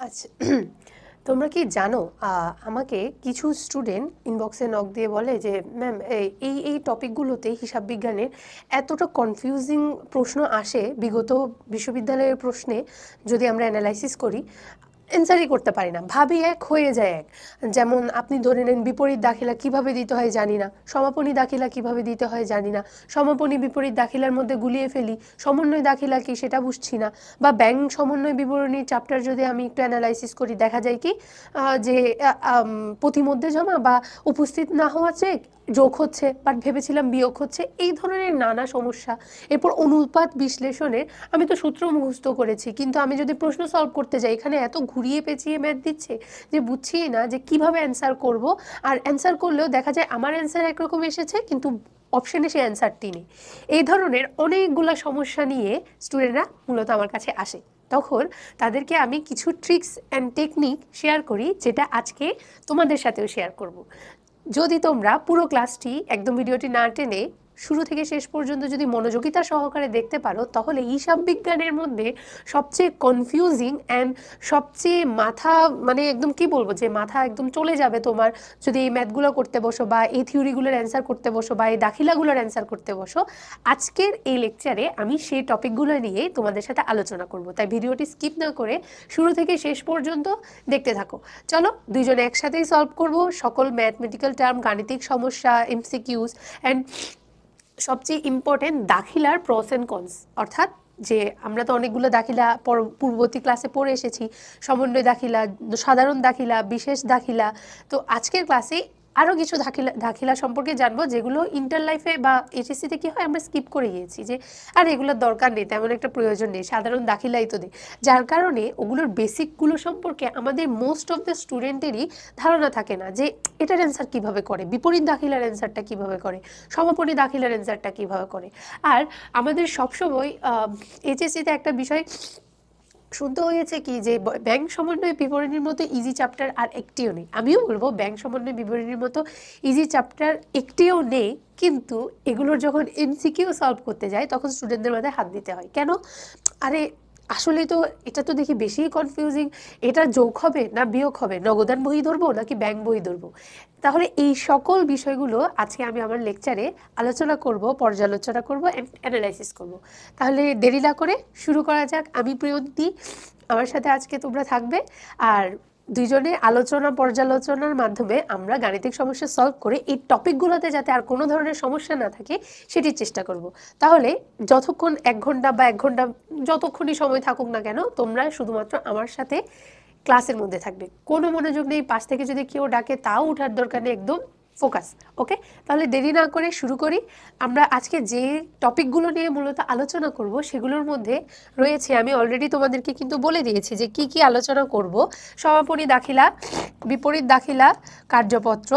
আচ্ছা, তোমরা কি জানো আমাকে কিছু স্টুডেন্ট ইনবক্সে নক দিয়ে বলে যে ম্যাম এই টপিকগুলোতে হিসাব বিজ্ঞানের এতটা কনফিউজিং প্রশ্ন আসে বিগত বিশ্ববিদ্যালয়ের প্রশ্নে যদি আমরা অ্যানালাইসিস করি অ্যান্সারই করতে পারি না, ভাবি এক হয়ে যায় এক। যেমন আপনি ধরে নেন বিপরীত দাখিলা কিভাবে দিতে হয় জানি না, সমাপনী দাখিলা কিভাবে দিতে হয় জানি না, সমাপনী বিপরীত দাখিলার মধ্যে গুলিয়ে ফেলি, সমন্বয় দাখিলা কি সেটা বুঝছি না, বা ব্যাংক সমন্বয় বিবরণী চ্যাপ্টার যদি আমি একটু অ্যানালাইসিস করি দেখা যায় কি যে প্রতিমধ্যে জমা বা উপস্থিত না হওয়া চেক যোগ হচ্ছে বাট ভেবেছিলাম বিয়োগ হচ্ছে, এই ধরনের নানা সমস্যা। এরপর অনুপাত বিশ্লেষণের আমি তো সূত্র মুখস্থ করেছি, কিন্তু আমি যদি প্রশ্ন সলভ করতে যাই এখানে এত ঘুরিয়ে পেঁচিয়ে ম্যাথ দিচ্ছে যে বুঝছি না যে কিভাবে অ্যান্সার করব। আর অ্যান্সার করলেও দেখা যায় আমার অ্যান্সার একরকম এসেছে কিন্তু অপশানে সে অ্যান্সারটি নেই। এই ধরনের অনেকগুলো সমস্যা নিয়ে স্টুডেন্টরা মূলত আমার কাছে আসে। তখন তাদেরকে আমি কিছু ট্রিক্স অ্যান্ড টেকনিক শেয়ার করি, যেটা আজকে তোমাদের সাথেও শেয়ার করব। যদি তোমরা পুরো ক্লাসটি একদম ভিডিওটি না টেনে শুরু থেকে শেষ পর্যন্ত যদি মনোযোগিতা সহকারে দেখতে পারো, তাহলে হিসাব বিজ্ঞানের মধ্যে সবচেয়ে কনফিউজিং অ্যান্ড সবচেয়ে মাথা মানে একদম কি বলবো যে মাথা একদম চলে যাবে তোমার যদি এই ম্যাথগুলো করতে বসো বা এই থিওরিগুলোর অ্যান্সার করতে বসো বা এই দাখিলাগুলোর অ্যান্সার করতে বসো। আজকের এই লেকচারে আমি সেই টপিকগুলো নিয়ে তোমাদের সাথে আলোচনা করব, তাই ভিডিওটি স্কিপ না করে শুরু থেকে শেষ পর্যন্ত দেখতে থাকো। চলো দুইজনে একসাথেই সলভ করব সকল ম্যাথমেটিক্যাল টার্ম, গাণিতিক সমস্যা, এমসিকিউস অ্যান্ড সবচেয়ে ইম্পর্টেন্ট দাখিলার প্রস অ্যান্ড কনস। অর্থাৎ যে আমরা তো অনেকগুলো দাখিলা পূর্ববর্তী ক্লাসে পড়ে এসেছি, সমন্বয় দাখিলা, সাধারণ দাখিলা, বিশেষ দাখিলা। তো আজকের ক্লাসে আরও কিছু দাখিলা সম্পর্কে জানবো যেগুলো ইন্টার লাইফে বা এইচএসসিতে কী হয় আমরা স্কিপ করে গিয়েছি, যে আর এগুলোর দরকার নেই, তেমন একটা প্রয়োজন নেই, সাধারণ দাখিলাই তো দেয়। যার কারণে ওগুলোর বেসিকগুলো সম্পর্কে আমাদের মোস্ট অফ দ্য স্টুডেন্টেরই ধারণা থাকে না যে এটার অ্যান্সার কীভাবে করে, বিপরীত দাখিলার অ্যান্সারটা কীভাবে করে, সমাপনী দাখিলার অ্যান্সারটা কীভাবে করে। আর আমাদের সবসময় এইচএসসিতে একটা বিষয় শুনতে হয়েছে কি যে ব্যাংক সমন্বয় বিবরণীর মতো ইজি চ্যাপ্টার আর একটিও নেই। আমিও বলবো ব্যাংক সমন্বয় বিবরণীর মতো ইজি চ্যাপ্টার একটিও নেই, কিন্তু এগুলোর যখন এমসিকিউ সলভ করতে যায় তখন স্টুডেন্টদের মাথায় হাত দিতে হয়। কেন? আরে আসলে তো এটা তো দেখি বেশি কনফিউজিং, এটা যোগ হবে না বিয়োগ হবে, নগদান বই ধরবো নাকি ব্যাংক বই ধরবো। তাহলে এই সকল বিষয়গুলো আজকে আমি আমার লেকচারে আলোচনা করব, পর্যালোচনা করব, অ্যানালাইসিস করব। তাহলে দেরি না করে শুরু করা যাক। আমি প্রিয়ন্তী, আমার সাথে আজকে তোমরা থাকবে, আর দুইজনে আলোচনা পর্যালোচনার মাধ্যমে আমরা গাণিতিক সমস্যা সলভ করে এই টপিকগুলোতে যাতে আর কোনো ধরনের সমস্যা না থাকে সেটির চেষ্টা করব। তাহলে যতক্ষণ 1 ঘন্টা বা 1 ঘন্টা যতক্ষণই সময় থাকুক না কেন তোমরা শুধুমাত্র আমার সাথে ক্লাসের মধ্যে থাকবে, কোনো মনোযোগ নেই, পাশ থেকে যদি কেউ ডাকে তাও উঠার দরকার নেই, একদম ফোকাস। ওকে, তাহলে দেরি না করে শুরু করি। আমরা আজকে যে টপিকগুলো নিয়ে মূলত আলোচনা করব সেগুলোর মধ্যে রয়েছে, আমি অলরেডি তোমাদেরকে কিন্তু বলে দিয়েছি যে কি কি আলোচনা করব। সমাপনী দাখিলা, বিপরীত দাখিলা, কার্যপত্র।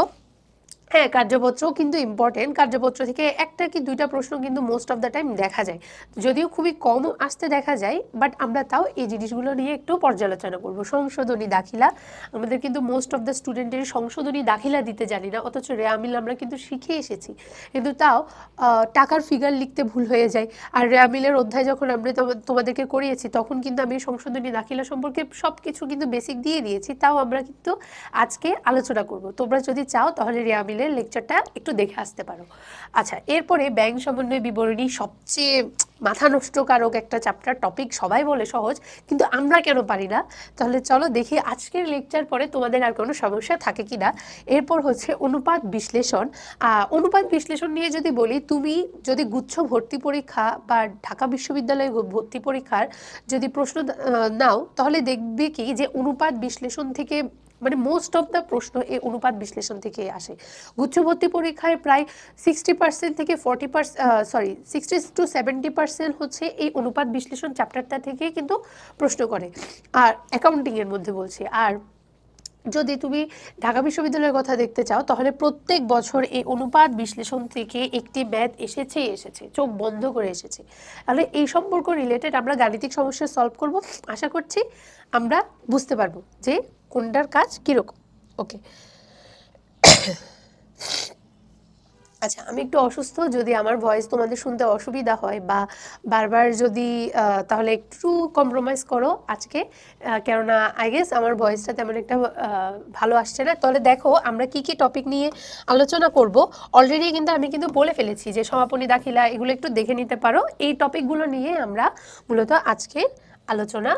হ্যাঁ, কার্যপত্রও কিন্তু ইম্পর্টেন্ট। কার্যপত্র থেকে একটা কি দুইটা প্রশ্ন কিন্তু মোস্ট অফ দ্য টাইম দেখা যায়, যদিও খুবই কম আসতে দেখা যায়, বাট আমরা তাও এই জিনিসগুলো নিয়ে একটু পর্যালোচনা করব। সংশোধনী দাখিলা, আমাদের কিন্তু মোস্ট অফ দ্য স্টুডেন্টের সংশোধনী দাখিলা দিতে জানি না, অথচ রেয়ামিল আমরা কিন্তু শিখে এসেছি, কিন্তু তাও টাকার ফিগার লিখতে ভুল হয়ে যায়। আর রেয়ামিলের অধ্যায় যখন আমরা তোমাদেরকে করিয়েছি তখন কিন্তু আমি সংশোধনী দাখিলা সম্পর্কে সব কিছু কিন্তু বেসিক দিয়ে দিয়েছি, তাও আমরা কিন্তু আজকে আলোচনা করব। তোমরা যদি চাও তাহলে রেয়ামিলের লেকচারটা একটু দেখে আসতে পারো। আচ্ছা, এরপরে ব্যাংক সমন্বয় বিবরণী সবচেয়ে মাথা নষ্টকারক একটা চ্যাপ্টার টপিক, সবাই বলে সহজ, কিন্তু আমরা কেন পারি না। তাহলে চলো দেখি আজকের লেকচার পরে তোমাদের আর কোনো সমস্যা থাকে কি না। এরপর হচ্ছে অনুপাত বিশ্লেষণ। অনুপাত বিশ্লেষণ নিয়ে যদি বলি, তুমি যদি গুচ্ছ ভর্তি পরীক্ষা বা ঢাকা বিশ্ববিদ্যালয়ে ভর্তি পরীক্ষার যদি প্রশ্ন নাও তাহলে দেখবে কি যে অনুপাত বিশ্লেষণ থেকে মানে মোস্ট অফ দ্য প্রশ্ন এই অনুপাত বিশ্লেষণ থেকে আসে। গুচ্ছ ভর্তি পরীক্ষায় প্রায় 60% থেকে 60 to 70% হচ্ছে এই অনুপাত বিশ্লেষণ চ্যাপ্টারটা থেকে কিন্তু প্রশ্ন করে, আর অ্যাকাউন্টিংয়ের মধ্যে বলছি। আর যদি তুমি ঢাকা বিশ্ববিদ্যালয়ের কথা দেখতে চাও তাহলে প্রত্যেক বছর এই অনুপাত বিশ্লেষণ থেকে একটি ম্যাথ এসেছে, চোখ বন্ধ করে এসেছে। তাহলে এই সম্পর্ক রিলেটেড আমরা গাণিতিক সমস্যা সলভ করব, আশা করছি আমরা বুঝতে পারবো যে কোনটার কাজ কীরকম। ওকে, আচ্ছা, আমি একটু অসুস্থ, যদি আমার ভয়েস তোমাদের শুনতে অসুবিধা হয় বা বারবার যদি তাহলে একটু কম্প্রোমাইজ করো আজকে, কেননা আই গেস আমার ভয়েসটা তেমন একটা ভালো আসছে না। তাহলে দেখো আমরা কি কি টপিক নিয়ে আলোচনা করব। অলরেডি কিন্তু আমি কিন্তু বলে ফেলেছি যে সমাপনী দাখিলা এগুলো একটু দেখে নিতে পারো। এই টপিকগুলো নিয়ে আমরা মূলত আজকে আলোচনা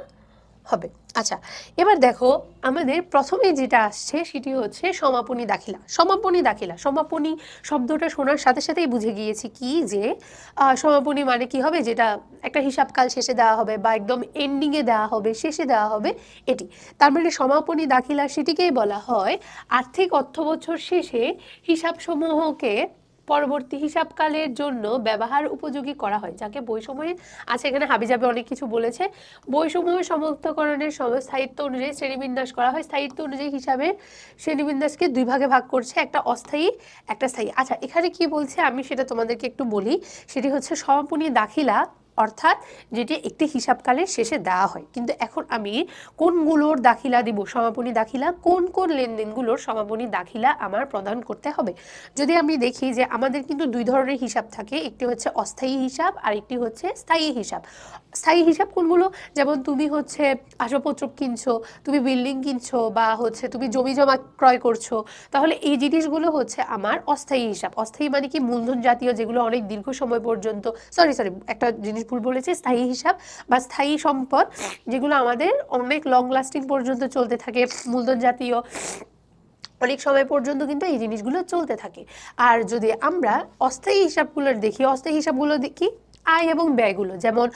হবে। আচ্ছা, এবার দেখো আমাদের প্রথমে যেটা আসছে সেটি হচ্ছে সমাপনী দাখিলা। সমাপনী দাখিলা, সমাপনী শব্দটা শোনার সাথে সাথেই বুঝে গিয়েছি কি যে সমাপনী মানে কি হবে, যেটা একটা হিসাবকাল শেষে দেওয়া হবে বা একদম এন্ডিংয়ে দেওয়া হবে, শেষে দেওয়া হবে, এটি। তার মানে সমাপনী দাখিলা সেটিকেই বলা হয় আর্থিক অর্থবছর শেষে হিসাবসমূহকে পরবর্তী হিসাবকালের জন্য ব্যবহার উপযোগী করা হয়, যাকে বইসমূহে আছে। এখানে হাবিজাবি অনেক কিছু বলেছে। বইসমূহ সমাপ্তকরণের সময় স্থায়িত্ব অনুযায়ী শ্রেণীবিন্যাস করা হয়। স্থায়িত্ব অনুযায়ী হিসাবে শ্রেণীবিন্যাসকে দুই ভাগে ভাগ করছে, একটা অস্থায়ী একটা স্থায়ী। আচ্ছা, এখানে কি বলছে আমি সেটা তোমাদেরকে একটু বলি। সেটি হচ্ছে সমাপনী দাখিলা অর্থাৎ যেটি একটি হিসাবকালের শেষে দেওয়া হয়। কিন্তু এখন আমি কোনগুলোর দাখিলা দিব, সমাপনী দাখিলা, কোন কোন লেনদেনগুলোর সমাপনী দাখিলা আমার প্রদান করতে হবে। যদি আমি দেখি যে আমাদের কিন্তু দুই ধরনের হিসাব থাকে, একটি হচ্ছে অস্থায়ী হিসাব আর একটি হচ্ছে স্থায়ী হিসাব। স্থায়ী হিসাব কোনগুলো, যেমন তুমি হচ্ছে আসবাবপত্র কিনছো, তুমি বিল্ডিং কিনছো, বা হচ্ছে তুমি জমি জমা ক্রয় করছো, তাহলে এই জিনিসগুলো হচ্ছে আমার অস্থায়ী হিসাব। অস্থায়ী মানে কি, মূলধন জাতীয়, যেগুলো অনেক দীর্ঘ সময় পর্যন্ত, সরি একটা জিনিস ভুল বলেছে, স্থায়ী হিসাব বা স্থায়ী সম্পদ, যেগুলো আমাদের অনেক লং লাস্টিং পর্যন্ত চলতে থাকে, মূলধন জাতীয়, অনেক সময় পর্যন্ত কিন্তু এই জিনিসগুলো চলতে থাকে। আর যদি আমরা অস্থায়ী হিসাবগুলো দেখি, অস্থায়ী হিসাবগুলো দেখি আয় এবং ব্যয়গুলো, যেমন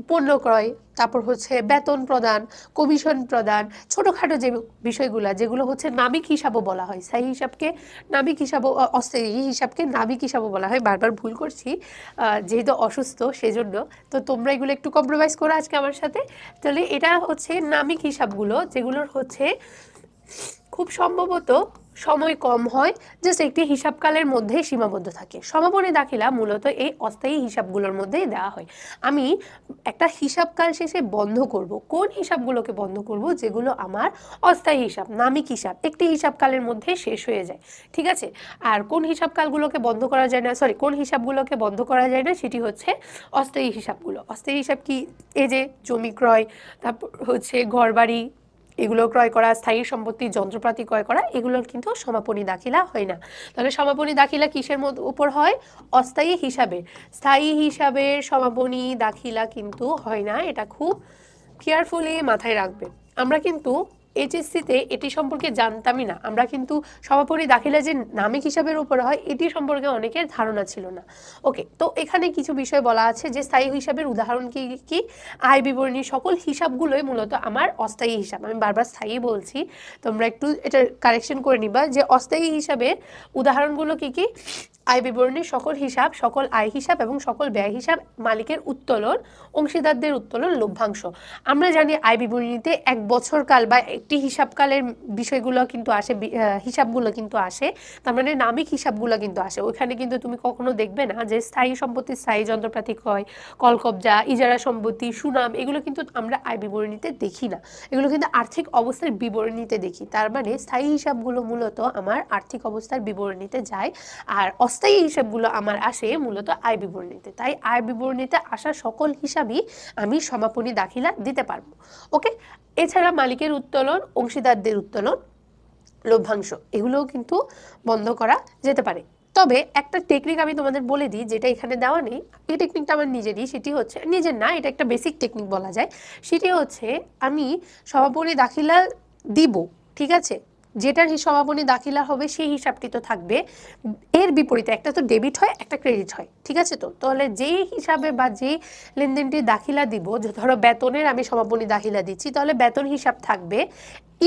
পণ্য ক্রয়, তারপর হচ্ছে বেতন প্রদান, কমিশন প্রদান, ছোটোখাটো যে বিষয়গুলো, যেগুলো হচ্ছে নামিক হিসাবও বলা হয়। স্থায়ী হিসাবকে নামিক হিসাবও, অস্থায়ী হিসাবকে নামিক হিসাবও বলা হয়। বারবার ভুল করছি যেহেতু অসুস্থ সেজন্য। তো তোমরা এগুলো একটু কম্প্রোমাইজ করো আজকে আমার সাথে। তাহলে এটা হচ্ছে নামিক হিসাবগুলো, যেগুলোর হচ্ছে খুব সম্ভবত সময় কম হয়, জাস্ট একটি হিসাবকালের মধ্যে সীমাবদ্ধ থাকে। সমাপনী দাখিলা মূলত এই অস্থায়ী হিসাবগুলোর মধ্যেই দেওয়া হয়। আমি একটা হিসাবকাল শেষে বন্ধ করব, কোন হিসাবগুলোকে বন্ধ করব, যেগুলো আমার অস্থায়ী হিসাব, নামিক হিসাব, একটি হিসাবকালের মধ্যে শেষ হয়ে যায়, ঠিক আছে। আর কোন হিসাবকালগুলোকে বন্ধ করা যায় না, কোন হিসাবগুলোকে বন্ধ করা যায় না, সেটি হচ্ছে অস্থায়ী হিসাবগুলো। অস্থায়ী হিসাব কি, এই যে জমি ক্রয়, তারপর হচ্ছে ঘরবাড়ি, এগুলো ক্রয় করা, স্থায়ী সম্পত্তি, যন্ত্রপাতি ক্রয় করা, এগুলোর কিন্তু সমাপনী দাখিলা হয় না। তাহলে সমাপনী দাখিলা কিসের উপর হয়, অস্থায়ী হিসাবে। স্থায়ী হিসাবের সমাপনী দাখিলা কিন্তু হয় না, এটা খুব কেয়ারফুলি মাথায় রাখবে। আমরা কিন্তু এইচএসসিতে এটি সম্পর্কে জানতামই না। আমরা কিন্তু সমাপনী দাখিলা যে নামিক হিসাবের উপর হয় এটি সম্পর্কে অনেকের ধারণা ছিল না। ওকে, তো এখানে কিছু বিষয় বলা আছে যে স্থায়ী হিসাবের উদাহরণ কি কি, আয় বিবরণী, সকল হিসাবগুলোই মূলত আমার অস্থায়ী হিসাব। আমি বারবার স্থায়ী বলছি, তোমরা একটু এটা কারেকশন করে নিবা যে অস্থায়ী হিসাবের উদাহরণগুলো কি কি, আয় বিবরণী, সকল হিসাব, সকল আয় হিসাব এবং সকল ব্যয় হিসাব, মালিকের উত্তোলন, অংশীদারদের উত্তোলন, লভ্যাংশ। আমরা জানি আয় বিবরণীতে এক বছরকাল বা একটি হিসাবকালের বিষয়গুলো কিন্তু আসে, হিসাবগুলো কিন্তু আসে, তার মানে নামিক হিসাবগুলো কিন্তু আসে। ওইখানে কিন্তু তুমি কখনো দেখবে না যে স্থায়ী সম্পত্তি, স্থায়ী যন্ত্রপাতি ক্রয়, কলকবজা, ইজারা সম্পত্তি, সুনাম, এগুলো কিন্তু আমরা আয় বিবরণীতে দেখি না, এগুলো কিন্তু আর্থিক অবস্থার বিবরণীতে দেখি। তার মানে স্থায়ী হিসাবগুলো মূলত আমার আর্থিক অবস্থার বিবরণীতে যায়, আর অস্থায়ী হিসাবগুলো আমার আসে মূলত আয় বিবরণীতে। তাই আয় বিবরণীতে আসা সকল হিসাবই আমি সমাপনী দাখিলা দিতে পারবো। ওকে, এছাড়া মালিকের উত্তোলন, অংশীদারদের উত্তোলন, লভ্যাংশ, এগুলোও কিন্তু বন্ধ করা যেতে পারে। তবে একটা টেকনিক আমি তোমাদের বলে দিই, যেটা এখানে দেওয়া নেই, এই টেকনিকটা আমার নিজেরই, সেটি হচ্ছে, নিজের না, এটা একটা বেসিক টেকনিক বলা যায়। সেটি হচ্ছে আমি সমাপনী দাখিলা দিব, ঠিক আছে, যেটার সমাপনী দাখিলা হবে সেই হিসাবটি তো থাকবে, এর বিপরীতে একটা তো ডেবিট হয়, একটা ক্রেডিট হয়, ঠিক আছে। তো তাহলে যেই হিসাবে বা যেই লেনদেনটি দাখিলা দিব, ধরো বেতনের আমি সমাপনী দাখিলা দিচ্ছি, তাহলে বেতন হিসাব থাকবে।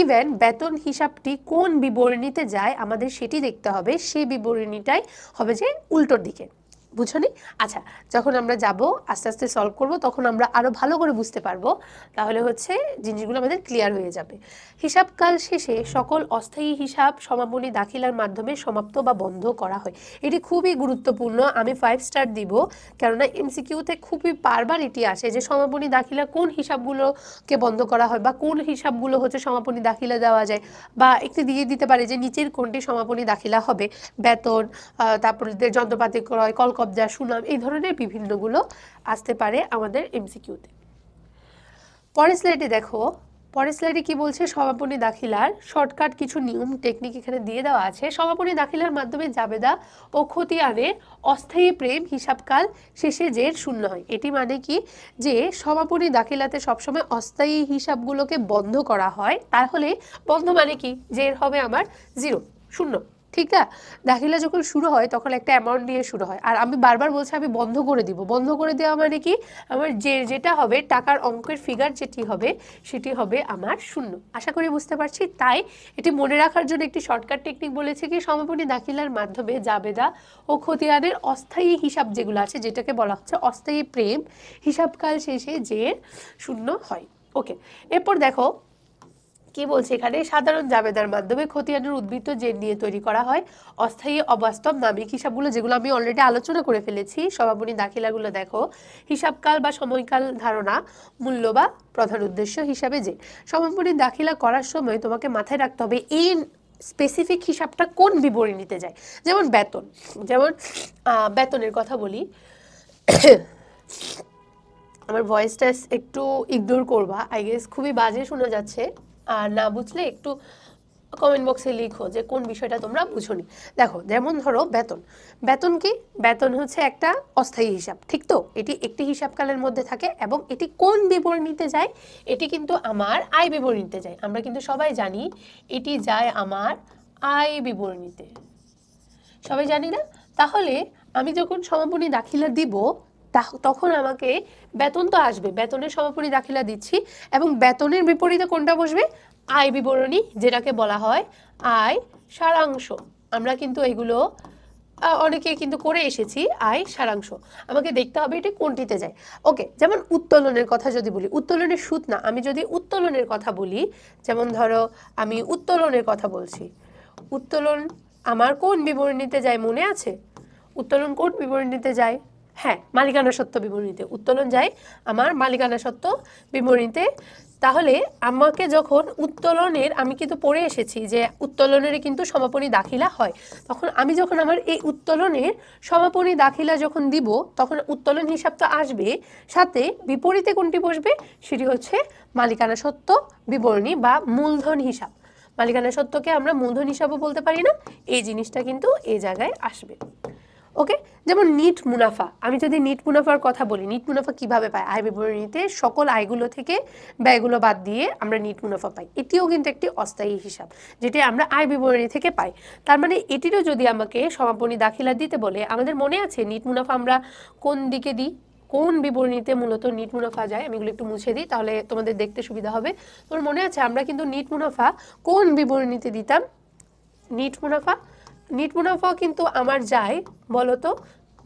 ইভেন বেতন হিসাবটি কোন বিবরণীতে যায় আমাদের সেটি দেখতে হবে, সেই বিবরণীটাই হবে যে উল্টোর দিকে, বুঝনি? আচ্ছা, যখন আমরা যাব আস্তে আস্তে সলভ করব তখন আমরা আরো ভালো করে বুঝতে পারবো, তাহলে হচ্ছে জিনিসগুলো আমাদের ক্লিয়ার হয়ে যাবে। হিসাবকাল শেষে সকল অস্থায়ী হিসাব সমাপনী দাখিলার মাধ্যমে সমাপ্ত বা বন্ধ করা হয়। এটি খুবই গুরুত্বপূর্ণ, আমি 5 স্টার দিব, কেননা এমসিকিউতে খুবই বারবার এটি আসে যে সমাপনী দাখিলা কোন হিসাবগুলোকে বন্ধ করা হয় বা কোন হিসাবগুলো হচ্ছে সমাপনী দাখিলা দেওয়া যায়, বা একটু দিয়ে দিতে পারে যে নিচের কোনটি সমাপনী দাখিলা হবে, বেতন, তারপরে যন্ত্রপাতি ক্রয়, কলকবজা, সুনাম, এই ধরনের বিভিন্নগুলো আসতে পারে আমাদের এমসিকিউতে। পরের স্লাইডে দেখো, পরের স্লাইডে কি বলছে, সমাপনী দাখিলার শর্টকাট কিছু নিয়ম টেকনিক এখানে দিয়ে দেওয়া আছে। সমাপনী দাখিলার মাধ্যমে জাবেদা ও খতিয়ানে অস্থায়ী প্রেম হিসাবকাল শেষে জের শূন্য হয়। এটি মানে কি, যে সমাপনী দাখিলাতে সবসময় অস্থায়ী হিসাবগুলোকে বন্ধ করা হয়, তাহলে বন্ধ মানে কি, জের হবে আমার 0, শূন্য, ঠিক না? দাখিলা যখন শুরু হয় তখন একটা অ্যামাউন্ট দিয়ে শুরু হয়, আর আমি বারবার বলছি আমি বন্ধ করে দিব। বন্ধ করে দেওয়া মানে কি, আমার যেটা হবে টাকার অঙ্কের ফিগার যেটি হবে সেটি হবে আমার শূন্য। আশা করি বুঝতে পারছি। তাই এটি মনে রাখার জন্য একটি শর্টকাট টেকনিক বলেছে কি, সমাপনী দাখিলার মাধ্যমে জাবেদা ও খতিয়ানের অস্থায়ী হিসাব যেগুলো আছে, যেটাকে বলা হচ্ছে অস্থায়ী প্রেম, হিসাবকাল শেষে যে শূন্য হয়। ওকে, এরপর দেখো কি বলছে এখানে, সাধারণ জাবেদার মাধ্যমে খতিয়ানের উদ্বৃত্ত জের নিয়ে তৈরি করা হয় অস্থায়ী অবাস্তব নামিক হিসাবগুলো, যেগুলো আমি অলরেডি আলোচনা করে ফেলেছি। সমাপনী দাখিলাগুলো দেখো, হিসাবকাল বা সময়কাল ধারণা, মূল্য বা প্রধান উদ্দেশ্য হিসাবে যে সমাপনী দাখিলা করার সময় তোমাকে মাথায় রাখতে হবে এই স্পেসিফিক হিসাবটা কোন বিবরণীতে যায়। যেমন বেতন, যেমন বেতনের কথা বলি, আমার ভয়েসটা একটু ইগনোর করবা, আই গেস খুবই বাজে শোনা যাচ্ছে, আর না বুঝলে একটু কমেন্ট বক্সে লিখো যে কোন বিষয়টা তোমরা বুঝোনি। দেখো, যেমন ধরো বেতন, বেতন কি, বেতন হচ্ছে একটা অস্থায়ী হিসাব, ঠিক তো? এটি একটি হিসাবকালের মধ্যে থাকে এবং এটি কোন বিবরণীতে যায়, এটি কিন্তু আমার আয় বিবরণীতে যায়। আমরা কিন্তু সবাই জানি এটি যায় আমার আয় বিবরণীতে, সবাই জানি না? তাহলে আমি যখন সমাপনী দাখিলা দিব তখন আমাকে বেতন তো আসবে, বেতনের সমাপনী দাখিলা দিচ্ছি, এবং বেতনের বিপরীতে কোনটা বসবে, আয় বিবরণী, যেটাকে বলা হয় আয় সারাংশ। আমরা কিন্তু এগুলো অনেকে কিন্তু করে এসেছি, আয় সারাংশ। আমাকে দেখতে হবে এটা কোনটিতে যায়। ওকে, যেমন উত্তোলনের কথা যদি বলি, উত্তোলনের সুদ না, আমি যদি উত্তোলনের কথা বলি, যেমন ধরো আমি উত্তোলনের কথা বলছি, উত্তোলন আমার কোন বিবরণীতে যায় মনে আছে? উত্তোলন কোন বিবরণীতে যায়? হ্যাঁ, মালিকানা সত্ত্ব বিবরণীতে উত্তোলন যায় আমার মালিকানা সত্ত্ব বিবরণীতে। তাহলে আমাকে যখন উত্তোলনের, আমি কিন্তু পড়ে এসেছি যে উত্তোলনের কিন্তু সমাপনী দাখিলা হয়, তখন আমি যখন আমার এই উত্তোলনের সমাপনী দাখিলা যখন দিব, তখন উত্তোলন হিসাব তো আসবে, সাথে বিপরীতে কোনটি বসবে, সেটি হচ্ছে মালিকানা সত্ত্ব বিবরণী বা মূলধন হিসাব। মালিকানা সত্ত্বকে আমরা মূলধন হিসাবও বলতে পারি না, এই জিনিসটা কিন্তু এই জায়গায় আসবে। ওকে, যেমন নিট মুনাফা, আমি যদি নিট মুনাফার কথা বলি, নিট মুনাফা কিভাবে পাই, আয় বিবরণীতে সকল আয়গুলো থেকে ব্যয়গুলো বাদ দিয়ে আমরা নিট মুনাফা পাই। এটিও কিন্তু একটি অস্থায়ী হিসাব, যেটি আমরা আয় বিবরণী থেকে পাই। তার মানে এটিরও যদি আমাকে সমাপনী দাখিলা দিতে বলে, আমাদের মনে আছে নিট মুনাফা আমরা কোন দিকে দিই, কোন বিবরণীতে মূলত নিট মুনাফা যায়, আমি এগুলো একটু মুছে দিই তাহলে তোমাদের দেখতে সুবিধা হবে। তোমার মনে আছে আমরা কিন্তু নিট মুনাফা কোন বিবরণীতে দিতাম? নিট মুনাফাও কিন্তু আমার যায় বলতো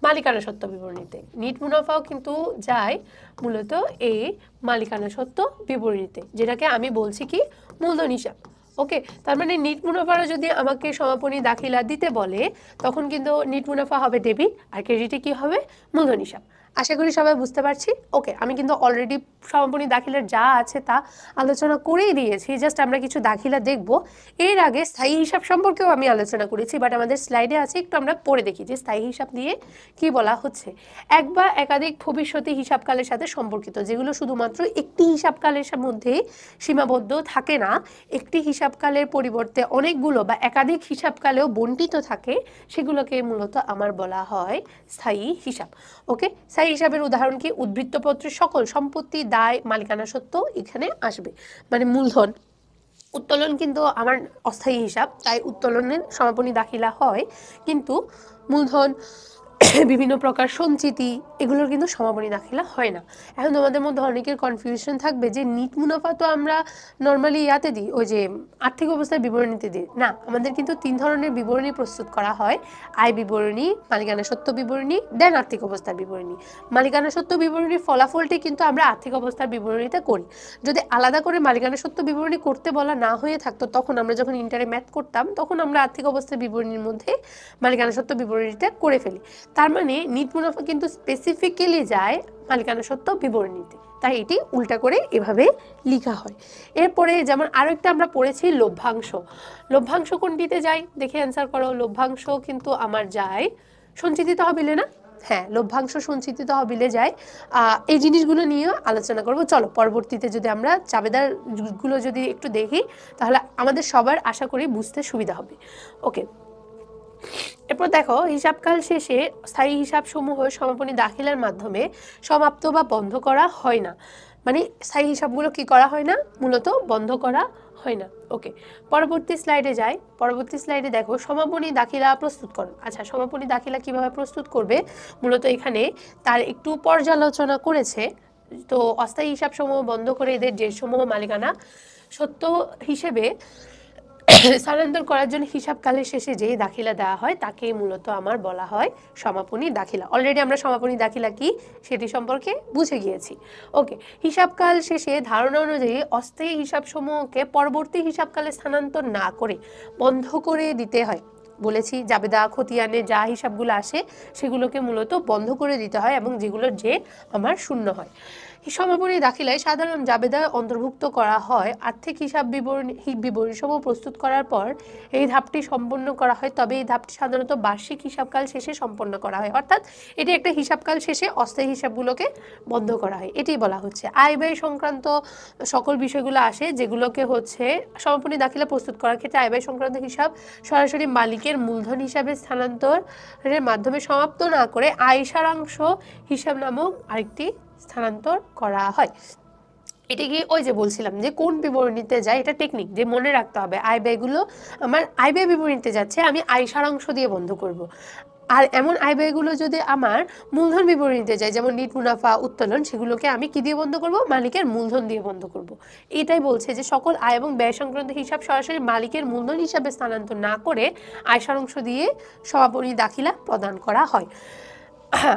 মালিকানা সত্ত্ব বিবরণীতে, নিট মুনাফাও কিন্তু যায় মূলত এই মালিকানা সত্ত্ব বিবরণীতে, যেটাকে আমি বলছি কি মূলধন হিসাব। ওকে, তার মানে নিট মুনাফারা যদি আমাকে সমাপনী দাখিলা দিতে বলে, তখন কিন্তু নিট মুনাফা হবে ডেবিট, আর ক্রেডিটে কি হবে, মূলধন হিসাব। আশা করি সবাই বুঝতে পারছি। ওকে, আমি কিন্তু অলরেডি সমাপনী দাখিলার যা আছে তা আলোচনা করেই দিয়েছি, জাস্ট আমরা কিছু দাখিলা দেখব। এর আগে স্থায়ী হিসাব সম্পর্কেও আমি আলোচনা করেছি, বাট আমাদের স্লাইডে আছে, একটু আমরা পড়ে দেখি যে স্থায়ী হিসাব দিয়ে কি বলা হচ্ছে। এক বা একাধিক ভবিষ্যতে হিসাবকালের সাথে সম্পর্কিত, যেগুলো শুধুমাত্র একটি হিসাবকালের মধ্যে সীমাবদ্ধ থাকে না, একটি হিসাবকালের পরিবর্তে অনেকগুলো বা একাধিক হিসাবকালেও বণ্টিত থাকে, সেগুলোকে মূলত আমার বলা হয় স্থায়ী হিসাব। ওকে, স্থায়ী হিসাবের উদাহরণ কি, উদ্বৃত্তপত্রের সকল সম্পত্তি, দায়, মালিকানা সত্ত্ব এখানে আসবে, মানে মূলধন। উত্তোলন কিন্তু আমার অস্থায়ী হিসাব, তাই উত্তোলনের সমাপনী দাখিলা হয়, কিন্তু মূলধন বিভিন্ন প্রকার সঞ্চিতি, এগুলোর কিন্তু সমাপনী দাখিলা হয় না। এখন তোমাদের মধ্যে অনেকের কনফিউশন থাকবে যে নিট মুনাফা তো আমরা নর্মালি ইয়াতে দিই, ওই যে আর্থিক অবস্থার বিবরণীতে দিই না। আমাদের কিন্তু 3 ধরনের বিবরণী প্রস্তুত করা হয়: আয় বিবরণী, মালিকানা সত্ত্ব বিবরণী, দেন আর্থিক অবস্থার বিবরণী। মালিকানা সত্ত্ব বিবরণীর ফলাফলটি কিন্তু আমরা আর্থিক অবস্থার বিবরণীতে করি। যদি আলাদা করে মালিকানা সত্ত্ব বিবরণী করতে বলা না হয়ে থাকতো, তখন আমরা যখন ইন্টারে ম্যাথ করতাম তখন আমরা আর্থিক অবস্থার বিবরণীর মধ্যে মালিকানা সত্ত্ব বিবরণীটা করে ফেলি। তার মানে নিট মুনাফা কিন্তু স্পেসিফিক্যালি যায় মালিকানা সত্ত্ব বিবরণীতে, তাই এটি উল্টা করে এভাবে লেখা হয়। এরপরে যেমন আরও একটা আমরা পড়েছি লভ্যাংশ। লভ্যাংশ কোনটিতে যায় দেখে অ্যান্সার করো। লভ্যাংশ কিন্তু আমার যায় সঞ্চিতি তহবিলে না? হ্যাঁ, লভ্যাংশ সঞ্চিতি তহবিলে যায়। এই জিনিসগুলো নিয়ে আলোচনা করব। চলো পরবর্তীতে যদি আমরা চাবেদারগুলো যদি একটু দেখি, তাহলে আমাদের সবার আশা করি বুঝতে সুবিধা হবে। ওকে, এরপর দেখো, হিসাবকাল শেষে স্থায়ী হিসাবসমূহ সমাপনী দাখিলার মাধ্যমে সমাপ্ত বা বন্ধ করা হয় না। মানে স্থায়ী হিসাবগুলো কি করা হয় না, মূলত বন্ধ করা হয় না। ওকে, পরবর্তী স্লাইডে যাই। পরবর্তী স্লাইডে দেখো সমাপনী দাখিলা প্রস্তুতকরণ। আচ্ছা, সমাপনী দাখিলা কিভাবে প্রস্তুত করবে, মূলত এখানে তার একটু পর্যালোচনা করেছে। তো অস্থায়ী হিসাবসমূহ বন্ধ করে এদের যে সমূহ মালিকানা সত্ত্ব হিসেবে স্থানান্তর করার জন্য হিসাবকালের শেষে যে দাখিলা দেওয়া হয় তাকে মূলত আমার বলা হয় সমাপনী দাখিলা। অলরেডি আমরা সমাপনী দাখিলা কি সেটি সম্পর্কে বুঝে গিয়েছি। ওকে, হিসাবকাল শেষে ধারণা অনুযায়ী অস্থায়ী হিসাবসমূহকে পরবর্তী হিসাবকালে স্থানান্তর না করে বন্ধ করে দিতে হয়। বলেছি জাবেদা খতিয়ানে যা হিসাবগুলো আসে সেগুলোকে মূলত বন্ধ করে দিতে হয়, এবং যেগুলোর যে আমার শূন্য হয়। সমাপনী দাখিলায় সাধারণ জাবেদা অন্তর্ভুক্ত করা হয়। আর্থিক হিসাব বিবরণীসমূহ প্রস্তুত করার পর এই ধাপটি সম্পন্ন করা হয়, তবে এই ধাপটি সাধারণত বার্ষিক হিসাবকাল শেষে সম্পন্ন করা হয়। অর্থাৎ এটি একটা হিসাবকাল শেষে অস্থায়ী হিসাবগুলোকে বন্ধ করা হয়, এটি বলা হচ্ছে। আয় ব্যয় সংক্রান্ত সকল বিষয়গুলো আসে, যেগুলোকে হচ্ছে সমাপনী দাখিলা প্রস্তুত করার ক্ষেত্রে আয় ব্যয় সংক্রান্ত হিসাব সরাসরি মালিকের মূলধন হিসাবে স্থানান্তরের মাধ্যমে সমাপ্ত না করে আয় সারাংশ হিসাব নামক আরেকটি স্থানান্তর করা হয়। এটা কি ওই যে বলছিলাম যে কোন বিবরণীতে যায়, এটা টেকনিক যে মনে রাখতে হবে। আয় ব্যয়গুলো আমার আয় ব্যয় বিবরণীতে যাচ্ছে, আমি আয় সারাংশ দিয়ে বন্ধ করব। আর এমন আয় ব্যয়গুলো যদি আমার মূলধন বিবরণীতে যায়, যেমন নিট মুনাফা উত্তোলন, সেগুলোকে আমি কি দিয়ে বন্ধ করব, মালিকের মূলধন দিয়ে বন্ধ করব। এটাই বলছে যে সকল আয় এবং ব্যয় সংক্রান্ত হিসাব সরাসরি মালিকের মূলধন হিসাবে স্থানান্তর না করে আয় সারাংশ দিয়ে সমাপনী দাখিলা প্রদান করা হয়।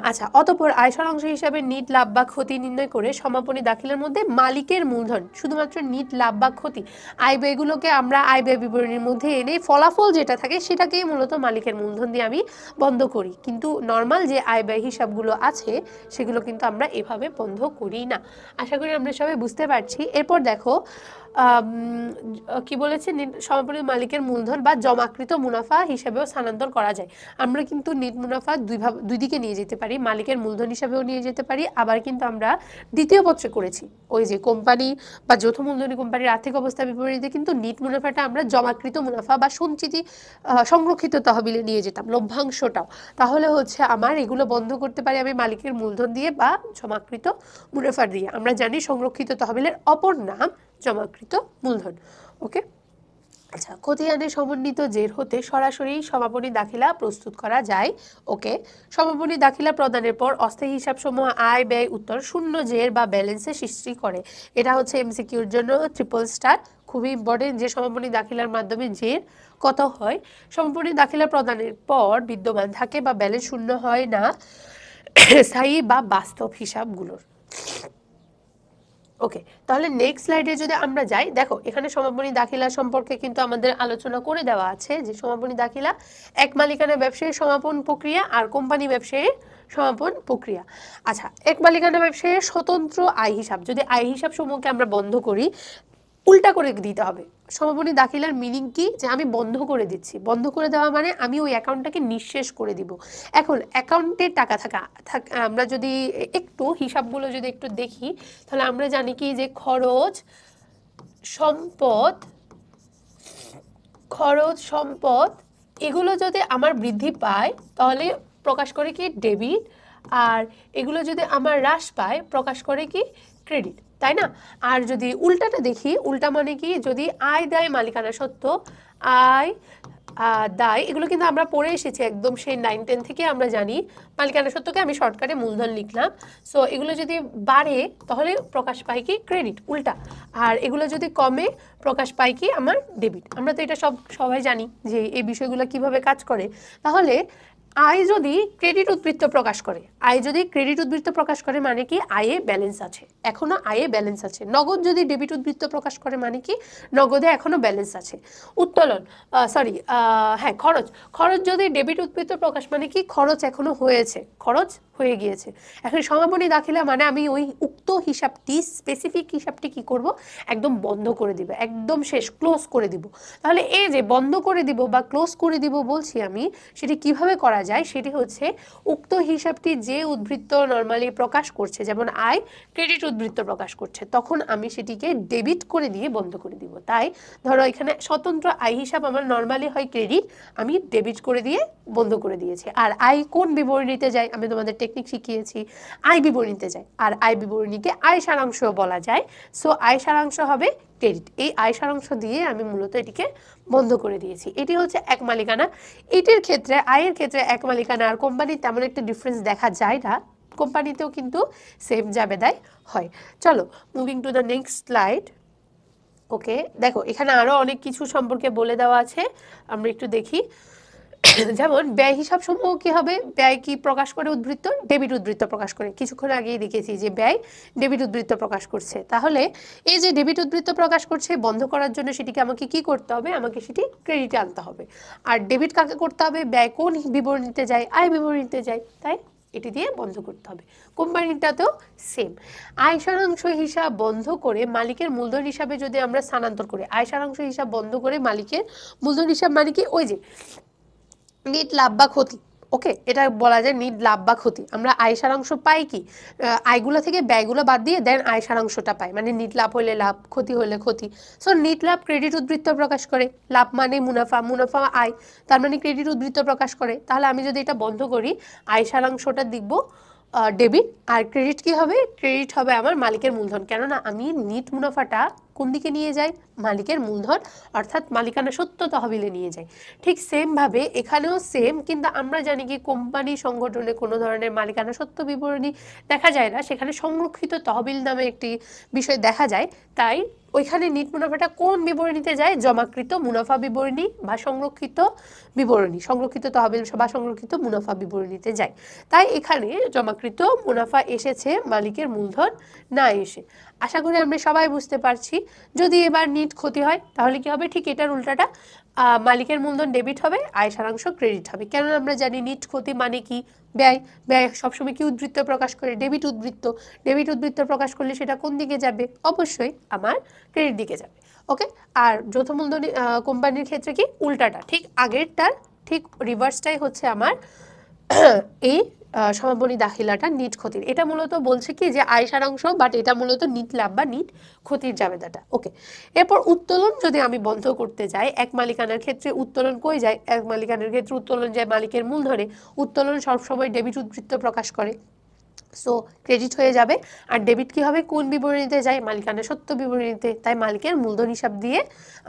আচ্ছা, অতঃপর আয় সারাংশ হিসাবে নিট লাভ বা ক্ষতি নির্ণয় করে সমাপনী দাখিলার মধ্যে মালিকের মূলধন, শুধুমাত্র নিট লাভ বা ক্ষতি, আয় ব্যয়গুলোকে আমরা আয় ব্যয় বিবরণীর মধ্যে এনে ফলাফল যেটা থাকে সেটাকেই মূলত মালিকের মূলধন দিয়ে আমি বন্ধ করি। কিন্তু নর্মাল যে আয় ব্যয় হিসাবগুলো আছে সেগুলো কিন্তু আমরা এভাবে বন্ধ করি না। আশা করি আমরা সবাই বুঝতে পারছি। এরপর দেখো কি বলেছে, সমাপনী মালিকের মূলধন বা জমাকৃত মুনাফা হিসেবেও স্থানান্তর করা যায়। আমরা কিন্তু নিট মুনাফা দুই দিকে নিয়ে যেতে পারি, মালিকের মূলধন হিসাবেও নিয়ে যেতে পারি, আবার কিন্তু আমরা দ্বিতীয় পত্রে করেছি ওই যে কোম্পানি বা যৌথ মূলধনী কোম্পানির আর্থিক অবস্থা বিপরীতে কিন্তু নিট মুনাফাটা আমরা জমাকৃত মুনাফা বা সঞ্চিতি সংরক্ষিত তহবিলে নিয়ে যেতাম, লভ্যাংশটাও। তাহলে হচ্ছে আমার এগুলো বন্ধ করতে পারি আমি মালিকের মূলধন দিয়ে বা জমাকৃত মুনাফা দিয়ে। আমরা জানি সংরক্ষিত তহবিলের অপর নাম জমাকৃত মূলধন। ওকে, আচ্ছা, খতিয়ানে সমন্বিত জের হতে সরাসরি সমাপনী দাখিলা প্রস্তুত করা যায়। ওকে, সমাপনী দাখিলা প্রদানের পর অস্থায়ী হিসাবসমূহ আয় ব্যয় উত্তর শূন্য জের বা ব্যালেন্সে সৃষ্টি করে। এটা হচ্ছে এমসিকিউর জন্য ট্রিপল স্টার, খুবই ইম্পর্টেন্ট যে সমাপনী দাখিলার মাধ্যমে জের কত হয়। সমাপনী দাখিলা প্রদানের পর বিদ্যমান থাকে বা ব্যালেন্স শূন্য হয় না স্থায়ী বা বাস্তব হিসাবগুলোর। ওকে, তাহলে নেক্সট স্লাইডে যদি আমরা যাই, দেখো এখানে সমাপনী দাখিলা সম্পর্কে কিন্তু আমাদের আলোচনা করে দেওয়া আছে যে সমাপনী দাখিলা এক মালিকানা ব্যবসায়ীর সমাপন প্রক্রিয়া আর কোম্পানি ব্যবসায়ীর সমাপন প্রক্রিয়া। আচ্ছা, এক মালিকানা ব্যবসায়ীর স্বতন্ত্র আয় হিসাব, যদি আয় হিসাব সমূহকে আমরা বন্ধ করি, উল্টা করে দিতে হবে। সমাপনী দাখিলার মিনিং কি, যে আমি বন্ধ করে দিচ্ছি। বন্ধ করে দেওয়া মানে আমি ওই অ্যাকাউন্টটাকে নিঃশেষ করে দিব। এখন অ্যাকাউন্টের টাকা আমরা যদি একটু হিসাবগুলো যদি একটু দেখি, তাহলে আমরা জানি কি যে খরচ সম্পদ এগুলো যদি আমার বৃদ্ধি পায় তাহলে প্রকাশ করে কি ডেবিট, আর এগুলো যদি আমার হ্রাস পায় প্রকাশ করে কি ক্রেডিট, তাই না? আর যদি উল্টাটা দেখি, উল্টা মানে কি, যদি আয় দেয় মালিকানা সত্ত্ব, আয় দায়, এগুলো কিন্তু আমরা পড়ে এসেছি একদম সেই 9-10 থেকে আমরা জানি। মালিকানা সত্ত্বকে আমি শর্টকাটে মূলধন লিখলাম। সো এগুলো যদি বাড়ে তাহলে প্রকাশ পায় কি ক্রেডিট, উল্টা। আর এগুলো যদি কমে প্রকাশ পায় কি আমার ডেবিট। আমরা তো এটা সবাই জানি যে এই বিষয়গুলো কিভাবে কাজ করে। তাহলে আয় যদি ক্রেডিট উদ্বৃত্ত প্রকাশ করে, আয় যদি ক্রেডিট উদ্বৃত্ত প্রকাশ করে মানে কি আয়ে ব্যালেন্স আছে, এখনো আয়ে ব্যালেন্স আছে। নগদ যদি ডেবিট উদ্বৃত্ত প্রকাশ করে মানে কি নগদে এখনো ব্যালেন্স আছে। উত্তোলন হ্যাঁ খরচ, খরচ যদি ডেবিট উদ্বৃত্ত প্রকাশ মানে কি খরচ এখনো হয়েছে, খরচ হয়ে গিয়েছে। এখন সমাপনী দাখিলা মানে আমি ওই উক্ত হিসাবটি, স্পেসিফিক হিসাবটি কি করব, একদম বন্ধ করে দিব, একদম শেষ, ক্লোজ করে দিব। তাহলে এই যে বন্ধ করে দিব বা ক্লোজ করে দিব বলছি আমি, সেটি কিভাবে করা যায়, সেটি হচ্ছে উক্ত হিসাবটি যে উদ্বৃত্ত নর্মালি প্রকাশ করছে, যেমন আয় ক্রেডিট উদ্বৃত্ত প্রকাশ করছে, তখন আমি সেটিকে ডেবিট করে দিয়ে বন্ধ করে দিব। তাই ধরো এখানে স্বতন্ত্র আয় হিসাব আমার নর্মালি হয় ক্রেডিট, আমি ডেবিট করে দিয়ে বন্ধ করে দিয়েছি। আর আয় কোন বিবরণীতে যায়, আমি তোমাদের টেকনিক শিখিয়েছি, আয় বিবরণীতে যায়। আর আয় বিবরণীকে আয় সারাংশ বলা যায়। সো আয় সারাংশ হবে ক্রেডিট। এই আয় সারাংশ দিয়ে আমি মূলত এটিকে বন্ধ করে দিয়েছি। এটি হচ্ছে এক মালিকানা। এটির ক্ষেত্রে, আয়ের ক্ষেত্রে এক মালিকানা আর কোম্পানির তেমন একটা ডিফারেন্স দেখা যায় না, কোম্পানিতেও কিন্তু সেম জাবেদায় হয়। চলো moving to the next slide. Okay, দেখো এখানে আরও অনেক কিছু সম্পর্কে বলে দেওয়া আছে, আমরা একটু দেখি। যেমন ব্যয় হিসাব সমূহ কি হবে, ব্যয় কি প্রকাশ করে উদ্বৃত্ত, ডেবিট উদ্বৃত্ত প্রকাশ করে। কিছুক্ষণ আগেই দেখেছি যে ব্যয় ডেবিট উদ্বৃত্ত প্রকাশ করছে। তাহলে এই যে ডেবিট উদ্বৃত্ত প্রকাশ করছে, বন্ধ করার জন্য সেটিকে আমাকে কি করতে হবে, আমাকে সেটি ক্রেডিটে আনতে হবে। আর ডেবিট কাকে করতে হবে, ব্যয় কোন বিবরণীতে যায়, আয় বিবরণীতে যায়, তাই এটি দিয়ে বন্ধ করতে হবে। কোম্পানিটাতেও সেম। আয় সারাংশ হিসাব বন্ধ করে মালিকের মূলধন হিসাবে যদি আমরা স্থানান্তর করি, আয় সারাংশ হিসাব বন্ধ করে মালিকের মূলধন হিসাব মানে কি ওই যে নিট লাভ বা ক্ষতি। ওকে, এটা বলা যায় নিট লাভ বা ক্ষতি। আমরা আয় সারাংশ পাই কি, আয়গুলো থেকে ব্যয়গুলো বাদ দিয়ে দেন আয় সারাংশটা পাই, মানে নিট লাভ হলে লাভ, ক্ষতি হলে ক্ষতি। সো নিট লাভ ক্রেডিট উদ্বৃত্ত প্রকাশ করে, লাভ মানে মুনাফা, মুনাফা আয়, তার মানে ক্রেডিট উদ্বৃত্ত প্রকাশ করে। তাহলে আমি যদি এটা বন্ধ করি, আয় সারাংশটা দেখব ডেবিট, আর ক্রেডিট কি হবে, ক্রেডিট হবে আমার মালিকের মূলধন। কেননা আমি নিট মুনাফাটা কোন দিকে নিয়ে যাই, মালিকের মূলধন অর্থাৎ মালিকানা সত্ত্ব তহবিলে নিয়ে যাই। ঠিক সেমভাবে এখানেও সেম, কিন্তু আমরা জানি কি কোম্পানি সংগঠনে কোনো ধরনের মালিকানা সত্ত্ব বিবরণী দেখা যায় না, সেখানে সংরক্ষিত তহবিল নামে একটি বিষয় দেখা যায়। তাই ওইখানে নিট মুনাফাটা কোন বিবরণীতে যায়, জমাকৃত মুনাফা বিবরণী বা সংরক্ষিত বিবরণী, সংরক্ষিত তহবিল বা সংরক্ষিত মুনাফা বিবরণীতে যায়। তাই এখানে জমাকৃত মুনাফা এসেছে, মালিকের মূলধন না এসে। আশা করি আমরা সবাই বুঝতে পারছি। যদি এবার নিট ক্ষতি হয় তাহলে কি হবে, ঠিক এটার উল্টাটা, মালিকের মূলধন ডেবিট হবে, আয় সারাংশ ক্রেডিট হবে। কেননা আমরা জানি নিট ক্ষতি মানে কি ব্যয়, ব্যয় সবসময় কি উদ্বৃত্ত প্রকাশ করে, ডেবিট উদ্বৃত্ত, ডেবিট উদ্বৃত্ত প্রকাশ করলে সেটা কোন দিকে যাবে, অবশ্যই আমার ক্রেডিট দিকে যাবে। ওকে, আর যৌথ মূলধনী কোম্পানির ক্ষেত্রে কি উল্টাটা, ঠিক আগেরটার ঠিক রিভার্সটাই হচ্ছে আমার এই সমাপনী দাখিলাটা নিট ক্ষতির। এটা মূলত বলছে কি যে আয় সারাংশ, বাট এটা মূলত নিট লাভ বা নিট ক্ষতির জাবেদাটা। ওকে, এরপর উত্তোলন যদি আমি বন্ধ করতে যাই, এক মালিকানার ক্ষেত্রে উত্তোলন কই যায়, এক মালিকানার ক্ষেত্রে উত্তোলন যায় মালিকের মূলধনে। উত্তোলন সবসময় ডেবিট উদ্বৃত্ত প্রকাশ করে, সো ক্রেডিট হয়ে যাবে। আর ডেবিট কি হবে, কোন বিবরণীতে যায়, মালিকানা সত্ত্ব বিবরণীতে। তাই মালিকের মূলধন হিসাব দিয়ে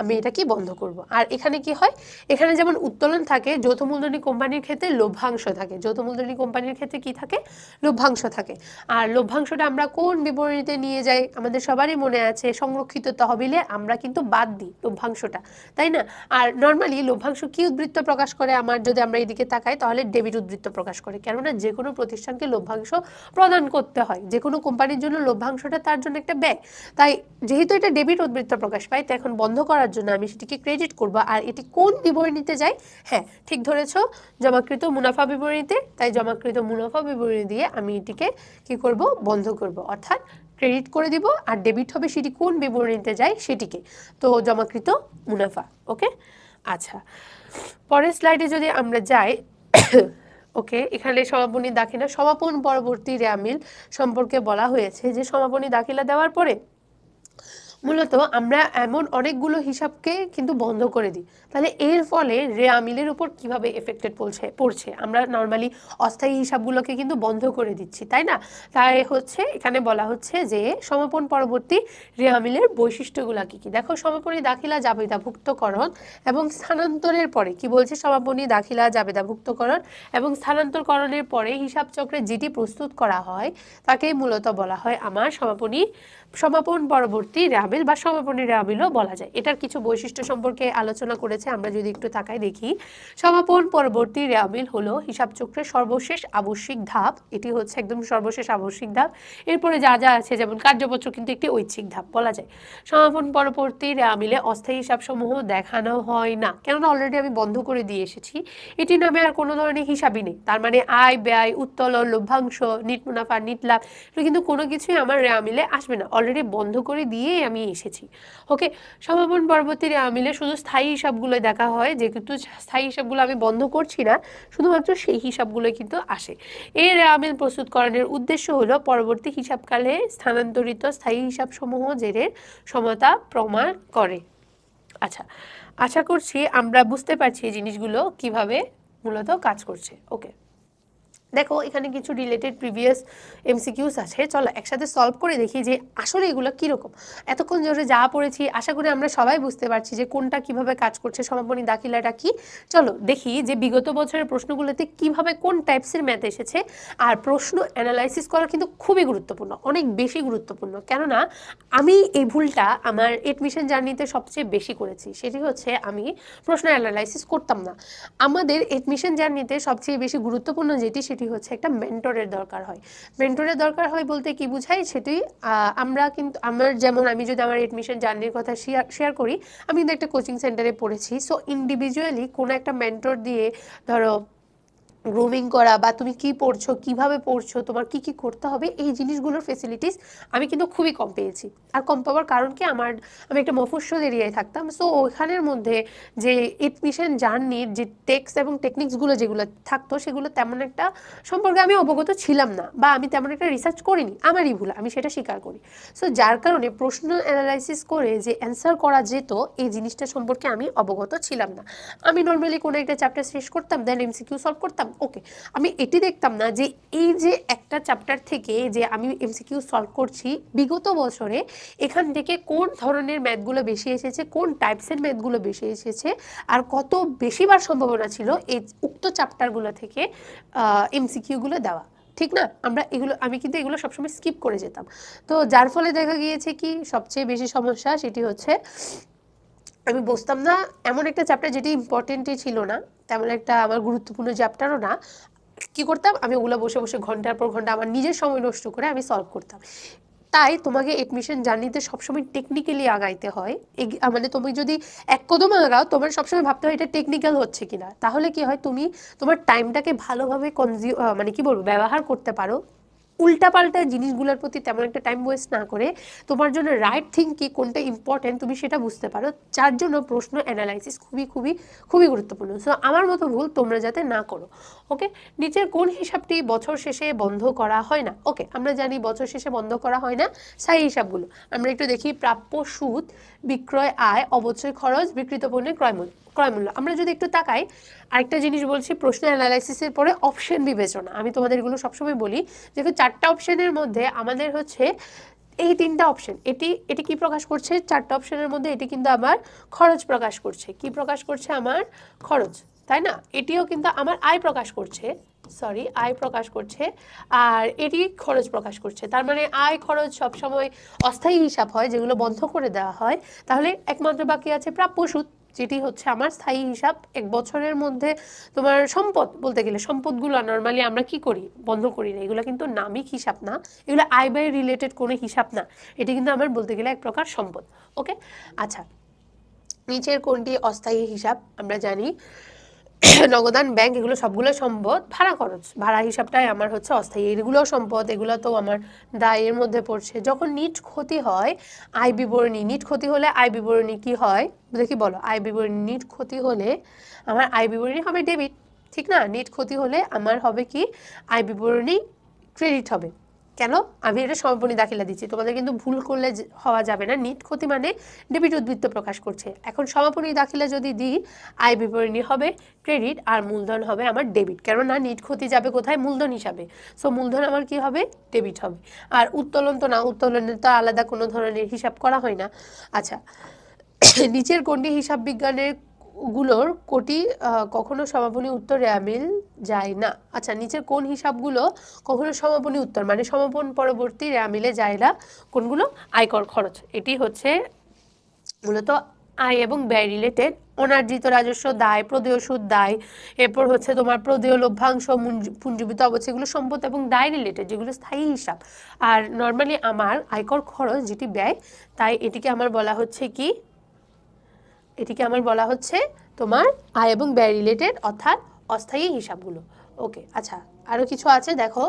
আমি এটা কি বন্ধ করব। আর এখানে কি হয়, এখানে যেমন উত্তোলন থাকে, যৌথ মূলধনী কোম্পানির ক্ষেত্রে লভ্যাংশ থাকে, যৌথ মূলধনী কোম্পানির ক্ষেত্রে কি থাকে, লভ্যাংশ থাকে। আর লভ্যাংশটা আমরা কোন বিবরণীতে নিয়ে যাই, আমাদের সবারই মনে আছে, সংরক্ষিত তহবিলে আমরা কিন্তু বাদ দিই লভ্যাংশটা, তাই না। আর নর্মালি লভ্যাংশ কি উদ্বৃত্ত প্রকাশ করে, আমার যদি আমরা এদিকে তাকাই তাহলে ডেবিট উদ্বৃত্ত প্রকাশ করে। কেননা যে কোনো প্রতিষ্ঠানকে লভ্যাংশ প্রদান করতে হয়, যে কোনো কোম্পানির জন্য লভ্যাংশটা তার জন্য একটা ব্যয়। তাই যেহেতু এটা ডেবিট উদ্বৃত্ত প্রকাশ পায়, তাই এখন বন্ধ করার জন্য আমি সেটিকে ক্রেডিট করব। আর এটি কোন বিবরণীতে যায়, হ্যাঁ ঠিক ধরেছ, জমাকৃত মুনাফা বিবরণীতে। তাই জমাকৃত মুনাফা বিবরণী দিয়ে আমি এটিকে কি করব, বন্ধ করব, অর্থাৎ ক্রেডিট করে দিব। আর ডেবিট হবে সেটি কোন বিবরণীতে যায় সেটিকে, তো জমাকৃত মুনাফা। ওকে, আচ্ছা পরের স্লাইডে যদি আমরা যাই, ওকে, এখানে সমাপনী দাখিলা, সমাপন পরবর্তী রেয়ামিল সম্পর্কে বলা হয়েছে যে সমাপনী দাখিলা দেওয়ার পরে মূলত আমরা এমন অনেকগুলো হিসাবকে কিন্তু বন্ধ করে দিই। তাহলে এর ফলে রে আমিলের উপর কিভাবে এফেক্টেড পড়ছে আমরা নর্মালি অস্থায়ী হিসাবগুলোকে কিন্তু বন্ধ করে দিচ্ছি, তাই না? তাই হচ্ছে এখানে বলা হচ্ছে যে সমাপন পরবর্তী রে আমিলের বৈশিষ্ট্যগুলো কি কি। দেখো, সমাপনী দাখিলা জাবেদাভুক্তকরণ এবং স্থানান্তরের পরে কি বলছে, সমাপনী দাখিলা জাবেদাভুক্তকরণ এবং স্থানান্তরকরণের পরে হিসাব চক্রে যেটি প্রস্তুত করা হয় তাকেই মূলত বলা হয় আমার সমাপন পরবর্তী রে আমিল বা সমাপনী রে আমিলও বলা যায়। এটার কিছু বৈশিষ্ট্য সম্পর্কে আলোচনা করেছে, আমরা যদি একটু তাকাই দেখি। সমাপন পরবর্তী রে আমিল হলো হিসাব চক্রের সর্বশেষ আবশ্যিক ধাপ, এটি হচ্ছে একদম সর্বশেষ আবশ্যিক ধাপ। এরপরে যা যা আছে যেমন কার্যপত্র কিন্তু একটি ঐচ্ছিক ধাপ বলা যায়। সমাপন পরবর্তী রে আমিলে অস্থায়ী হিসাবসমূহ দেখানো হয় না, কেননা অলরেডি আমি বন্ধ করে দিয়ে এসেছি। এটি নামে আর কোনো ধরনের হিসাবই নেই। তার মানে আয় ব্যয়, উত্তোলন, লভ্যাংশ, নিট মুনাফা, নিট লাভ, এটা কিন্তু কোনো কিছুই আমার রে আমিলে আসবে না, অলরেডি বন্ধ করে দিয়েই আমি এসেছি। ওকে, সমাপন পরবর্তী রে আমিলে শুধু স্থায়ী হিসাবগুলো দেখা হয়, যেহেতু স্থায়ী হিসাবগুলো আমি বন্ধ করছি না, শুধুমাত্র সেই হিসাবগুলোই কিন্তু আসে। এই রে আমিল প্রস্তুতকরণের উদ্দেশ্য হলো পরবর্তী হিসাবকালে স্থানান্তরিত স্থায়ী হিসাবসমূহ জেরের সমতা প্রমাণ করে। আচ্ছা, আশা করছি আমরা বুঝতে পারছি এই জিনিসগুলো কিভাবে মূলত কাজ করছে। ওকে, দেখো এখানে কিছু রিলেটেড প্রিভিয়াস এমসিকিউস আছে, চলো একসাথে সলভ করে দেখি যে আসলে এগুলো কীরকম। এতক্ষণ ধরে যা পড়েছি আশা করি আমরা সবাই বুঝতে পারছি যে কোনটা কিভাবে কাজ করছে, সমাপনী দাখিলাটা কি। চলো দেখি যে বিগত বছরের প্রশ্নগুলোতে কিভাবে কোন টাইপসের ম্যাথ এসেছে। আর প্রশ্ন অ্যানালাইসিস করা কিন্তু খুবই গুরুত্বপূর্ণ, অনেক বেশি গুরুত্বপূর্ণ, কেননা আমি এই ভুলটা আমার এডমিশন জার্নিতে সবচেয়ে বেশি করেছি। সেটি হচ্ছে আমি প্রশ্ন অ্যানালাইসিস করতাম না। আমাদের এডমিশন জার্নিতে সবচেয়ে বেশি গুরুত্বপূর্ণ যেটি, সেটি হচ্ছে একটা মেন্টরের দরকার হয়। মেন্টরের দরকার হয় বলতে কি বোঝায়, সেটি আমরা কিন্তু আমি যদি আমার এডমিশন জার্নির কথা শেয়ার করি, আমি কিন্তু একটা কোচিং সেন্টারে পড়েছি। সো ইন্ডিভিজুয়ালি কোনো একটা মেন্টর দিয়ে ধরো গ্রুমিং করা বা তুমি কি পড়ছো, কিভাবে পড়ছো, তোমার কি কি করতে হবে, এই জিনিসগুলোর ফেসিলিটিস আমি কিন্তু খুবই কম পেয়েছি। আর কম পাওয়ার কারণ কি, আমি একটা মফস্বল এরিয়ায় থাকতাম। সো ওইখানের মধ্যে যে এডমিশন জার্নির যে টেক্সট এবং টেকনিক্সগুলো যেগুলো থাকতো, সেগুলো তেমন একটা সম্পর্কে আমি অবগত ছিলাম না, বা আমি তেমন একটা রিসার্চ করিনি, আমারই ভুল, আমি সেটা স্বীকার করি। সো যার কারণে প্রশ্ন অ্যানালাইসিস করে যে অ্যান্সার করা যেত, এই জিনিসটা সম্পর্কে আমি অবগত ছিলাম না। আমি নর্মালি কোনো একটা চ্যাপ্টার শেষ করতাম, দেন এমসিকিউ সলভ করতাম। ওকে, আমি এটি দেখতাম না যে এই যে একটা চ্যাপ্টার থেকে যে আমি এমসিকিউ সলভ করছি বিগত বছরে, এখান থেকে কোন ধরনের ম্যাথগুলো বেশি এসেছে, কোন টাইপসের ম্যাথগুলো বেশি এসেছে, আর কত বেশিবার সম্ভাবনা ছিল এই উক্ত চ্যাপ্টারগুলো থেকে এমসিকিউগুলো দেওয়া। ঠিক না? আমি কিন্তু এগুলো সবসময় স্কিপ করে যেতাম। তো যার ফলে দেখা গিয়েছে কি, সবচেয়ে বেশি সমস্যা সেটি হচ্ছে আমি বসতাম না এমন একটা চ্যাপ্টার যেটি ইম্পর্টেন্টই ছিল না, তেমন একটা আমার গুরুত্বপূর্ণ চ্যাপ্টারও না। কি করতাম, আমি ওগুলো বসে বসে ঘন্টার পর ঘন্টা আমার নিজের সময় নষ্ট করে আমি সলভ করতাম। তাই তোমাকে এডমিশন জার্নিতে সবসময় টেকনিক্যালি আগাইতে হয়। মানে তুমি যদি এক কদম আগাও, তোমার সবসময় ভাবতে হয় এটা টেকনিক্যাল হচ্ছে কিনা। তাহলে কি হয়, তুমি তোমার টাইমটাকে ভালোভাবে ব্যবহার করতে পারো, উল্টাপাল্টা জিনিসগুলোর প্রতি তেমন একটা টাইম ওয়েস্ট না করে তোমার জন্য রাইট থিং কি, কোনটা ইম্পর্টেন্ট তুমি সেটা বুঝতে পারো। যার জন্য প্রশ্ন অ্যানালাইসিস খুবই খুবই খুবই গুরুত্বপূর্ণ। সো আমার মতো ভুল তোমরা যাতে না করো। ওকে, নিচের কোন হিসাবটি বছর শেষে বন্ধ করা হয় না? ওকে, আমরা জানি বছর শেষে বন্ধ করা হয় না স্থায়ী হিসাবগুলো। আমরা একটু দেখি, প্রাপ্য সুদ, বিক্রয় আয়, অবচয় খরচ, বিক্রিত পণ্যের ক্রয়মূল্য। আমরা যদি একটু তাকাই, আরেকটা জিনিস বলছি, প্রশ্ন অ্যানালাইসিসের পরে অপশন বিবেচনা। আমি তোমাদের এগুলো সবসময় বলি, যেহেতু 4টা অপশনের মধ্যে আমাদের হচ্ছে এই 3টা অপশন, এটি কি প্রকাশ করছে, 4টা অপশনের মধ্যে এটি কিন্তু আমার খরচ প্রকাশ করছে। কি প্রকাশ করছে? আমার খরচ, তাই না? এটিও কিন্তু আমার আয় প্রকাশ করছে, আয় প্রকাশ করছে, আর এটি খরচ প্রকাশ করছে। তার মানে আয় খরচ সবসময় অস্থায়ী হিসাব হয়, যেগুলো বন্ধ করে দেওয়া হয়। তাহলে একমাত্র বাকি আছে প্রাপ্য সুদ, যেটি হচ্ছে আমার স্থায়ী হিসাব। এক বছরের মধ্যে তোমার সম্পদ বলতে গেলে, সম্পদগুলো নর্মালি আমরা কি করি, বন্ধ করি না। এগুলো কিন্তু নামিক হিসাব না, এগুলো আয় ব্যয় রিলেটেড কোনো হিসাব না, এটি কিন্তু আমার বলতে গেলে এক প্রকার সম্পদ। ওকে, আচ্ছা, নিচের কোনটি অস্থায়ী হিসাব? আমরা জানি নগদান, ব্যাংক, এগুলো সবগুলো সম্পদ। ভাড়া হিসাবটাই আমার হচ্ছে অস্থায়ী, এগুলো সম্পদ, এগুলো তো আমার দায়ের মধ্যে পড়ছে। যখন নিট ক্ষতি হয়, আয় বিবরণী, নিট ক্ষতি হলে আয় বিবরণী কি হয় দেখি, বলো। আয় বিবরণী, নিট ক্ষতি হলে আমার আয় বিবরণী হবে ডেবিট, ঠিক না? নিট ক্ষতি হলে আমার হবে কি, আয় বিবরণী ক্রেডিট হবে। কেন আমি এটা সমাপনী দাখিলা দিচ্ছি, তোমাদের কিন্তু ভুল করলে হওয়া যাবে না। নিট ক্ষতি মানে ডেবিট উদ্বৃত্ত প্রকাশ করছে। এখন সমাপনী দাখিলা যদি দিই, আয় বিবরণী হবে ক্রেডিট আর মূলধন হবে আমার ডেবিট, কেননা নিট ক্ষতি যাবে কোথায়, মূলধন হিসাবে। সো মূলধন আমার কি হবে, ডেবিট হবে। আর উত্তোলন তো না, উত্তোলনের তো আলাদা কোনো ধরনের হিসাব করা হয় না। আচ্ছা, নিচের কোনটি হিসাব বিজ্ঞানের গুলোর কোটি কখনো সমাপনী উত্তর রেয়ামিল যায় না? আচ্ছা, নিচের কোন হিসাবগুলো কখনো সমাপনী উত্তর মানে সমাপন পরবর্তী রেয়ামিলে যায় না? কোনগুলো? আয়কর খরচ, এটি হচ্ছে মূলত আয় এবং ব্যয় রিলেটেড। অনার্জিত রাজস্ব দায়, প্রদেয় সুদ দায়, এরপর হচ্ছে তোমার প্রদেয় লভ্যাংশ, পুঞ্জীবিত অবস্থা, এগুলো সম্পদ এবং দায় রিলেটেড, যেগুলো স্থায়ী হিসাব। আর নর্মালি আমার আয়কর খরচ যেটি ব্যয়, তাই এটিকে আমার বলা হচ্ছে কি, এটিকে আমার বলা হচ্ছে তোমার আয় এবং ব্যয় রিলেটেড, অর্থাৎ অস্থায়ী হিসাবগুলো। ওকে, আচ্ছা আরও কিছু আছে দেখো।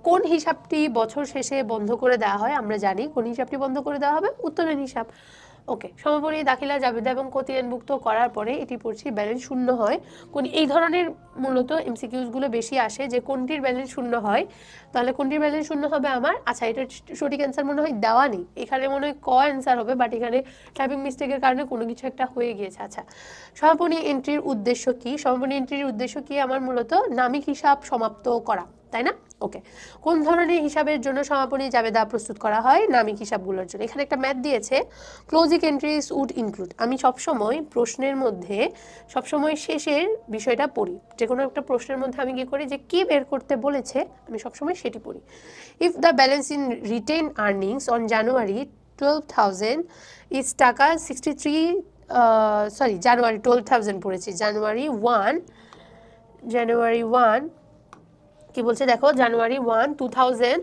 কোন হিসাবটি বছর শেষে বন্ধ করে দেওয়া হয়? আমরা জানি কোন হিসাবটি বন্ধ করে দেওয়া হবে, উত্তোলন হিসাব। ওকে, সমাপনী দাখিলা জাবেদা এবং খতিয়ানভুক্ত করার পরে এটি পড়ছি ব্যালেন্স শূন্য হয় কোন, এই ধরনের মূলত এমসিকিউসগুলো বেশি আসে যে কোনটির ব্যালেন্স শূন্য হয়, তাহলে কোনটির ব্যালেন্স শূন্য হবে আমার। আচ্ছা, এটার সঠিক অ্যান্সার মনে হয় দেওয়া নেই, এখানে মনে হয় ক অ্যান্সার হবে, বাট এখানে টাইপিং মিস্টেকের কারণে কোনো কিছু একটা হয়ে গিয়েছে। আচ্ছা, সমাপনী এন্ট্রির উদ্দেশ্য কি? সমাপনী এন্ট্রির উদ্দেশ্য কি আমার? মূলত নামিক হিসাব সমাপ্ত করা, তাই না? ওকে, কোন ধরনের হিসাবের জন্য সমাপনী জাবেদা প্রস্তুত করা হয়? নামিক হিসাবগুলোর জন্য। এখানে একটা ম্যাথ দিয়েছে, ক্লোজিং এন্ট্রিজ উড ইনক্লুড। আমি সবসময় প্রশ্নের মধ্যে সবসময় শেষের বিষয়টা পড়ি, যে কোনো একটা প্রশ্নের মধ্যে আমি কি করি, যে কি বের করতে বলেছে আমি সবসময় সেটি পড়ি। If the balance in written earnings on January 12,000 is টাকা 63, জানুয়ারি 12,000 পড়েছি, জানুয়ারি 1 কি বলছে দেখো, জানুয়ারি 1, 2000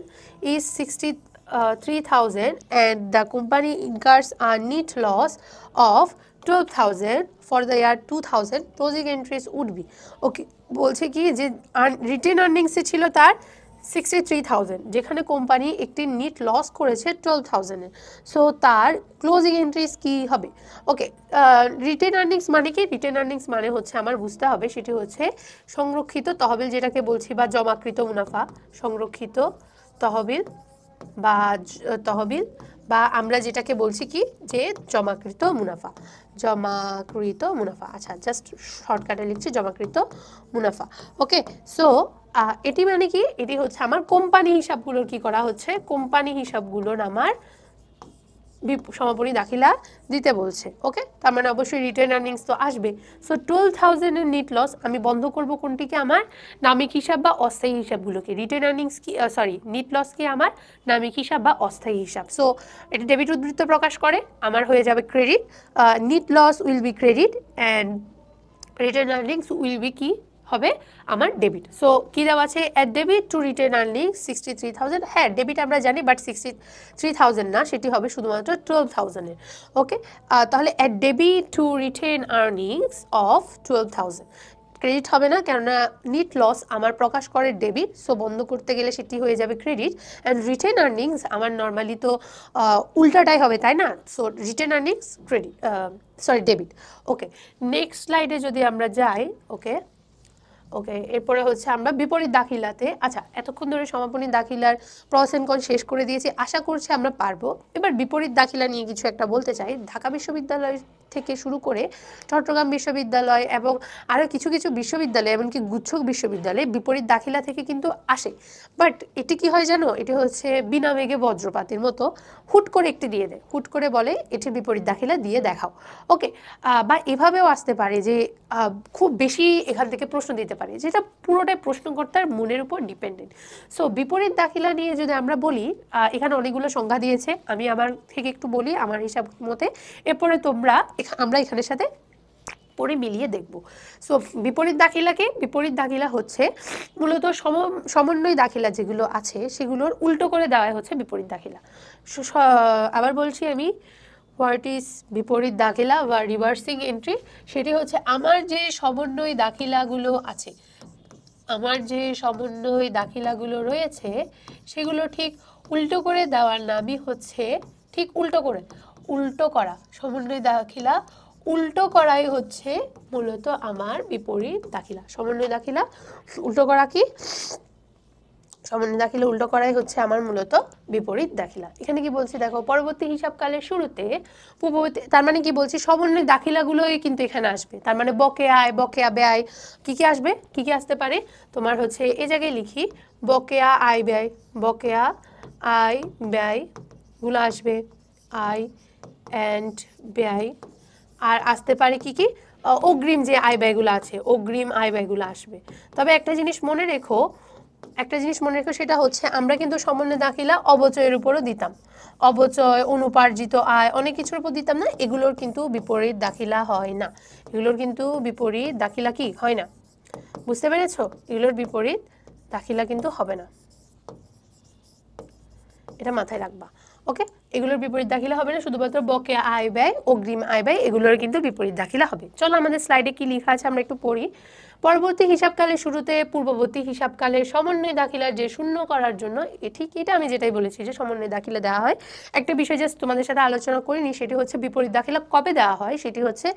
is 63,000 and the company incurs a net loss of 12,000 for the year 2000, closing entries would be, ওকে বলছে কি যে রিটেন আর্নিংসে ছিল তার 63,000, যেখানে কোম্পানি একটি নিট লস করেছে 12,000-এর। সো তার ক্লোজিং এন্ট্রিজ কি হবে? ওকে, রিটেন আর্নিংস মানে কি? রিটেন আর্নিংস মানে হচ্ছে আমার বুঝতে হবে সেটি হচ্ছে সংরক্ষিত তহবিল, যেটাকে বলছি, বা জমাকৃত মুনাফা, সংরক্ষিত তহবিল বা আমরা যেটাকে বলছি কি, যে জমাকৃত মুনাফা, আচ্ছা জাস্ট শর্টকাটে লিখছি জমাকৃত মুনাফা। ওকে, সো এটি মানে কি, এটি হচ্ছে আমার কোম্পানি হিসাবগুলোর কি করা হচ্ছে, কোম্পানি হিসাবগুলোর আমার সমাপনী দাখিলা দিতে বলছে। ওকে, তার মানে অবশ্যই রিটেন আর্নিংস তো আসবে। সো 12,000-এর নিট লস আমি বন্ধ করব কোনটিকে, আমার নামিক হিসাব বা অস্থায়ী হিসাবগুলোকে। রিটেন আর্নিংস কি, নিট লস কি আমার নামিক হিসাব বা অস্থায়ী হিসাব। সো এটা ডেবিট উদ্বৃত্ত প্রকাশ করে, আমার হয়ে যাবে credit. Net loss will be credit and retained earnings will be কি হবে আমার ডেবিট। সো কী দেওয়া আছে, at debit to retained earnings 63,000। হ্যাঁ, ডেবিট আমরা জানি, বাট 63,000 না, সেটি হবে শুধুমাত্র 12,000-এর। ওকে, তাহলে at debit to retained earnings of 12,000, credit হবে না, কেননা নিট লস আমার প্রকাশ করে ডেবিট, সো বন্ধ করতে গেলে সেটি হয়ে যাবে ক্রেডিট। অ্যান্ড রিটেন আর্নিংস আমার নর্মালি তো উল্টাটাই হবে, তাই না? So retained earnings debit. Okay, next স্লাইডে যদি আমরা যাই, ওকে, এরপরে হচ্ছে আমরা বিপরীত দাখিলাতে। আচ্ছা, এতক্ষণ ধরে সমাপনী দাখিলার প্রস এন্ড কন শেষ করে দিয়েছি, আশা করছি আমরা পারবো। এবার বিপরীত দাখিলা নিয়ে কিছু একটা বলতে চাই। ঢাকা বিশ্ববিদ্যালয় থেকে শুরু করে চট্টগ্রাম বিশ্ববিদ্যালয় এবং আরও কিছু কিছু বিশ্ববিদ্যালয়, এমনকি গুচ্ছক বিশ্ববিদ্যালয়ে বিপরীত দাখিলা থেকে কিন্তু আসে। বাট এটি কি হয় জানো, এটি হচ্ছে বিনা মেঘে বজ্রপাতের মতো, হুট করে একটি দিয়ে দেয়, হুট করে বলে এটি বিপরীত দাখিলা দিয়ে দেখাও। ওকে, বা এভাবেও আসতে পারে যে খুব বেশি এখান থেকে প্রশ্ন দিতে পারে, যেটা পুরোটাই প্রশ্নকর্তার মনের উপর ডিপেন্ডেন্ট। সো বিপরীত দাখিলা নিয়ে যদি আমরা বলি, এখানে অনেকগুলো সংজ্ঞা দিয়েছে, আমি আমার থেকে একটু বলি আমার হিসাব মতে, এরপরে আমরা এখানের সাথে পরে মিলিয়ে দেখব। সো বিপরীত দাখিলা হচ্ছে মূলত সমন্বয় দাখিলা যেগুলো আছে সেগুলোর উল্টো করে দেওয়া হচ্ছে বিপরীত দাখিলা। আবার বলছি আমি, হোয়াট ইজ বিপরীত দাখিলা বা রিভার্সিং এন্ট্রি? সেটি হচ্ছে আমার যে সমন্বয় দাখিলাগুলো রয়েছে সেগুলো ঠিক উল্টো করে দেওয়ার নামই হচ্ছে, ঠিক উল্টো করা সমন্বয় দাখিলা, উল্টো করাই হচ্ছে মূলত আমার বিপরীত দাখিলা। সমন্বয় দাখিলা উল্টো করা কি? সমন্বয় দাখিলা উল্টো করাই হচ্ছে আমার মূলত বিপরীত দাখিলা। এখানে কি বলছি দেখো, পরবর্তী হিসাবকালের শুরুতে পূর্ববর্তী, তার মানে কি বলছি, সমন্বয় দাখিলাগুলোই কিন্তু এখানে আসবে। তার মানে বকেয়া আয়, বকেয়া ব্যয়, কি আসবে, কি আসতে পারে তোমার হচ্ছে এই জায়গায় লিখি, বকেয়া আয় ব্যয়, বকেয়া আয় ব্যয় গুলো আসবে, আয় অ্যান্ড ব্যয়। আর আসতে পারে কি কি, অগ্রিম যে আয় ব্যয়গুলো আছে, অগ্রিম আয় ব্যয়গুলো আসবে। তবে একটা জিনিস মনে রেখো, সেটা হচ্ছে আমরা কিন্তু সমন্বয় দাখিলা অবচয়ের উপরও দিতাম, অবচয়, অনুপার্জিত আয়, অনেক কিছুর উপর দিতাম না, এগুলোর কিন্তু বিপরীত দাখিলা হয় না, এগুলোর কিন্তু বিপরীত দাখিলা কি হয় না, বুঝতে পেরেছো? এগুলোর বিপরীত দাখিলা কিন্তু হবে না, এটা মাথায় রাখবা। ওকে, এগুলোর বিপরীত দাখিলা হবে না, শুধুমাত্র বকেয়া আয় ব্যয়, অগ্রিম আয় ব্যয়, এগুলোর কিন্তু বিপরীত দাখিলা হবে। চলো আমাদের স্লাইডে কি লেখা আছে আমরা একটু পড়ি। পরবর্তী হিসাবকালের শুরুতে পূর্ববর্তী হিসাবকালের সমন্বয় দাখিলার যে শূন্য করার জন্য, ঠিক এটা আমি যেটাই বলেছি যে সমন্বয় দাখিলা দেওয়া হয়। একটা বিষয় জাস্ট তোমাদের সাথে আলোচনা করিনি, সেটি হচ্ছে বিপরীত দাখিলা কবে দেওয়া হয়। সেটি হচ্ছে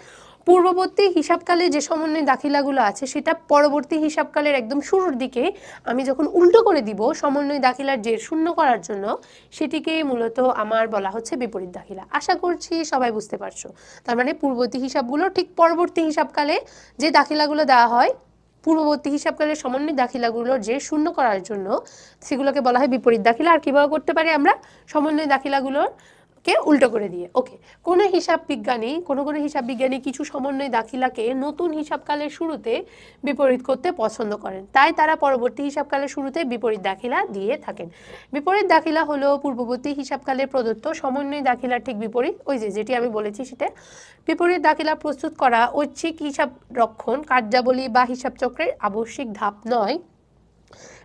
পূর্ববর্তী হিসাবকালে যে সমন্বয় দাখিলাগুলো আছে সেটা পরবর্তী হিসাবকালের একদম শুরুর দিকে আমি যখন উল্টো করে দিব সমন্বয় দাখিলার যে শূন্য করার জন্য, সেটিকে মূলত আমার বলা হচ্ছে বিপরীত দাখিলা। আশা করছি সবাই বুঝতে পারছো। তার মানে পূর্ববর্তী হিসাবগুলো ঠিক পরবর্তী হিসাবকালে যে দাখিলাগুলো দেওয়া হয়, পূর্ববর্তী সমন্বয় দাখিলাগুলোর যে শূন্য করার জন্য, সেগুলোকে বলা হয় বিপরীত দাখিলা। আর কিভাবে করতে পারি আমরা সমন্বয় দাখিলাগুলোর কে উল্টো করে দিয়ে। ওকে, কোনো হিসাব বিজ্ঞানী কিছু সমন্বয় দাখিলাকে নতুন হিসাবকালের শুরুতে বিপরীত করতে পছন্দ করেন, তাই তারা পরবর্তী হিসাবকালের শুরুতে বিপরীত দাখিলা দিয়ে থাকেন। বিপরীত দাখিলা হলো পূর্ববর্তী হিসাবকালে প্রদত্ত সমন্বয় দাখিলার ঠিক বিপরীত, ওই যেটি আমি বলেছি সেটা। বিপরীত দাখিলা প্রস্তুত করা ঐচ্ছিক হিসাব রক্ষণ কার্যাবলী বা হিসাব চক্রের আবশ্যিক ধাপ নয়।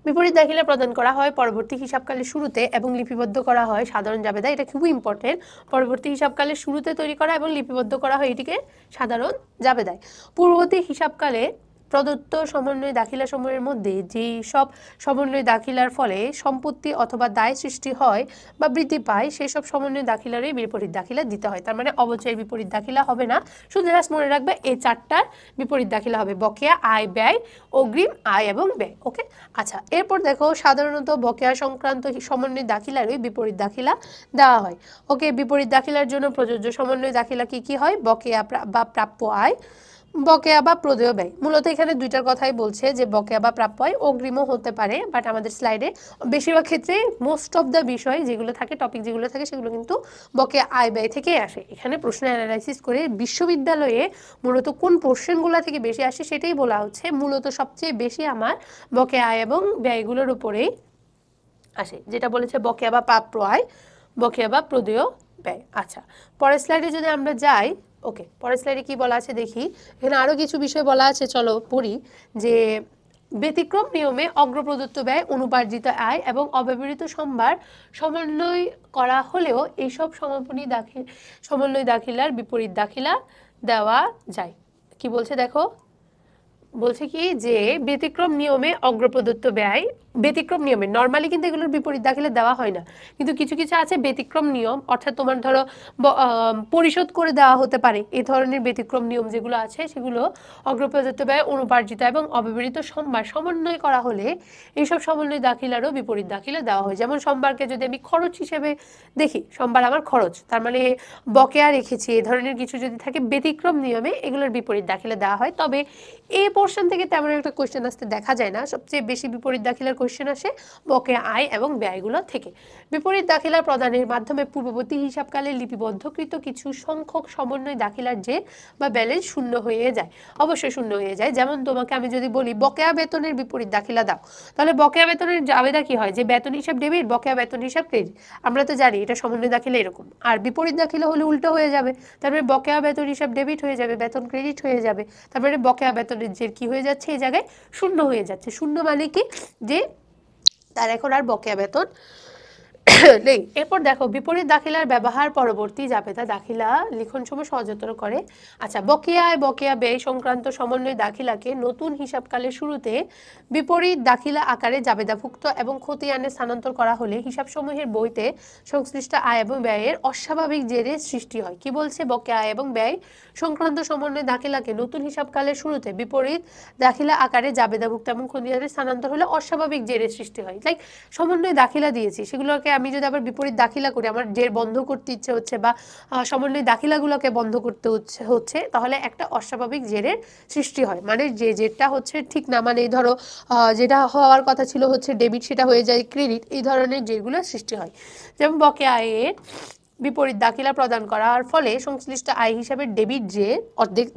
বিপরীত দাখিলা প্রদান করা হয় পরবর্তী হিসাবকালের শুরুতে এবং লিপিবদ্ধ করা হয় সাধারণ জাবেদা। এটা খুবই ইম্পর্টেন্ট, পরবর্তী হিসাবকালের শুরুতে তৈরি করা এবং লিপিবদ্ধ করা হয় এটিকে সাধারণ জাবেদায়। পূর্ববর্তী হিসাবকালে প্রদত্ত সমন্বয় দাখিলা সমূহের মধ্যে যেই সব সমন্বয় দাখিলার ফলে সম্পত্তি অথবা দায় সৃষ্টি হয় বা বৃদ্ধি পায়, সেই সব সমন্বয় দাখিলারই বিপরীত দাখিলা দিতে হয়। তার মানে অবচয়ের বিপরীত দাখিলা হবে না, শুধু জাস্ট মনে রাখবে এই চারটার বিপরীত দাখিলা হবে বকেয়া আয় ব্যয়, অগ্রিম আয় এবং ব্যয়। ওকে, আচ্ছা, এরপর দেখো সাধারণত বকেয়া সংক্রান্ত সমন্বয় দাখিলারই বিপরীত দাখিলা দেওয়া হয়। ওকে, বিপরীত দাখিলার জন্য প্রযোজ্য সমন্বয় দাখিলা কি কি হয়? বকেয়া বা প্রাপ্য আয়, বকেয়া বা প্রদেয় ব্যয়। মূলত এখানে দুইটার কথাই বলছে, যে বকেয়া বা প্রাপ্য আয়, অগ্রিমও হতে পারে, বাট আমাদের স্লাইডে বেশিরভাগ ক্ষেত্রে মোস্ট অফ দ্য বিষয় যেগুলো থাকে, টপিক যেগুলো থাকে, সেগুলো কিন্তু বকেয়া আয় ব্যয় থেকেই আসে। এখানে প্রশ্ন অ্যানালাইসিস করে বিশ্ববিদ্যালয়ে মূলত কোন পোর্শনগুলো থেকে বেশি আসে সেটাই বলা হচ্ছে। মূলত সবচেয়ে বেশি আমার বকেয়া আয় এবং ব্যয়গুলোর উপরেই আসে, যেটা বলেছে বকেয়া বা প্রাপ্য আয়, বকেয়া বা প্রদেয় ব্যয়। আচ্ছা, পরের স্লাইডে যদি আমরা যাই, ওকে, পরের স্লাইডে কি বলা আছে দেখি। এখানে আরও কিছু বিষয় বলা আছে, চলো পড়ি। যে ব্যতিক্রম নিয়মে অগ্রপ্রদত্ত ব্যয়, অনুপার্জিত আয় এবং অব্যবহৃত সম্ভার সমন্বয় করা হলেও এইসব সমন্বয় দাখিলার বিপরীত দাখিলা দেওয়া যায়। কি বলছে দেখো, বলছে কি যে ব্যতিক্রম নিয়মে অগ্রপ্রদত্ত ব্যয়, ব্যতিক্রম নিয়মে নর্মালি কিন্তু এগুলোর বিপরীত দাখিলা দেওয়া হয় না, কিন্তু কিছু কিছু আছে ব্যতিক্রম নিয়ম, অর্থাৎ তোমার ধরো পরিশোধ করে দেওয়া হতে পারে, এই ধরনের ব্যতিক্রম নিয়ম যেগুলো আছে সেগুলো অগ্রপ্রদত্ত ব্যয়, অনুপার্জিত এবং অব্যবহৃত সম্ভার সমন্বয় করা হলে এইসব সমন্বয় দাখিলারও বিপরীত দাখিলা দেওয়া হয়। যেমন সম্ভারকে যদি আমি খরচ হিসেবে দেখি, সম্ভার আমার খরচ, তার মানে বকেয়া রেখেছি, এই ধরনের কিছু যদি থাকে ব্যতিক্রম নিয়মে, এগুলোর বিপরীত দাখিলা দেওয়া হয়। তবে এই পোর্শন থেকে তেমন একটা কোয়েশ্চেন আসতে দেখা যায় না, সবচেয়ে বেশি বিপরীত দাখিলার কোয়েশ্চেন আসে বকেয়া আয় এবং ব্যয়গুলো থেকে। বিপরীত দাখিলা প্রদানের মাধ্যমে পূর্ববর্তী হিসাবকালে লিপিবদ্ধকৃত কিছু সংখ্যক সমন্বয় দাখিলার যে বা ব্যালেন্স শূন্য হয়ে যায়, অবশ্যই শূন্য হয়ে যায়। যেমন তোমাকে আমি যদি বলি বকেয়া বেতনের বিপরীত দাখিলা দাও, তাহলে বকেয়া বেতনের জাবেদা কি হয়, যে বেতন হিসাব ডেবিট, বকেয়া বেতন হিসাব ক্রেডিট। আমরা তো জানি এটা সমন্বয় দাখিলা এরকম, আর বিপরীত দাখিলা হলে উল্টো হয়ে যাবে, তারপরে বকেয়া বেতন হিসাব ডেবিট হয়ে যাবে, বেতন ক্রেডিট হয়ে যাবে, তারপরে বকেয়া বেতনের যে কি হয়ে যাচ্ছে, এই জায়গায় শূন্য হয়ে যাচ্ছে। শূন্য মানে কি, যে তার এখন আর বকেয়া বেতন নেই। এরপর দেখো বিপরীত দাখিলার ব্যবহার পরবর্তী জাবেদা দাখিলা লিখন সময় সহজতর করে। আচ্ছা, বকেয়া আয় বকেয়া ব্যয় সংক্রান্ত সমন্বয় দাখিলাকে নতুন হিসাবকালের শুরুতে বিপরীত দাখিলা আকারে জাবেদাভুক্ত এবং খতিয়ানে স্থানান্তর করা হলে হিসাবসমূহের বইতে সংশ্লিষ্ট আয় এবং ব্যয়ের অস্বাভাবিক জেরে সৃষ্টি হয়। কি বলছে? বকেয়া আয় এবং ব্যয় সংক্রান্ত সমন্বয় দাখিলাকে নতুন হিসাবকালের শুরুতে বিপরীত দাখিলা আকারে জাবেদাভুক্ত এবং খতিয়ানে স্থানান্তর হলে অস্বাভাবিক জেরের সৃষ্টি হয়। লাইক সমন্বয় দাখিলা দিয়েছি, সেগুলোকে আমি যদি আবার বিপরীত দাখিলা করি, আমার জের বন্ধ করতে ইচ্ছে হচ্ছে বা সমন্বয় দাখিলাগুলোকে বন্ধ করতে হচ্ছে, তাহলে একটা অস্বাভাবিক জেরের সৃষ্টি হয়। মানে যে জেরটা হচ্ছে ঠিক না, মানে ধরো যেটা হওয়ার কথা ছিল হচ্ছে ডেবিট, সেটা হয়ে যায় ক্রেডিট, এই ধরনের জেরগুলো সৃষ্টি হয়। যেমন বকেয়া আয়ের বিপরীত দাখিলা প্রদান করার ফলে সংশ্লিষ্ট আয় হিসাবে ডেবিট যে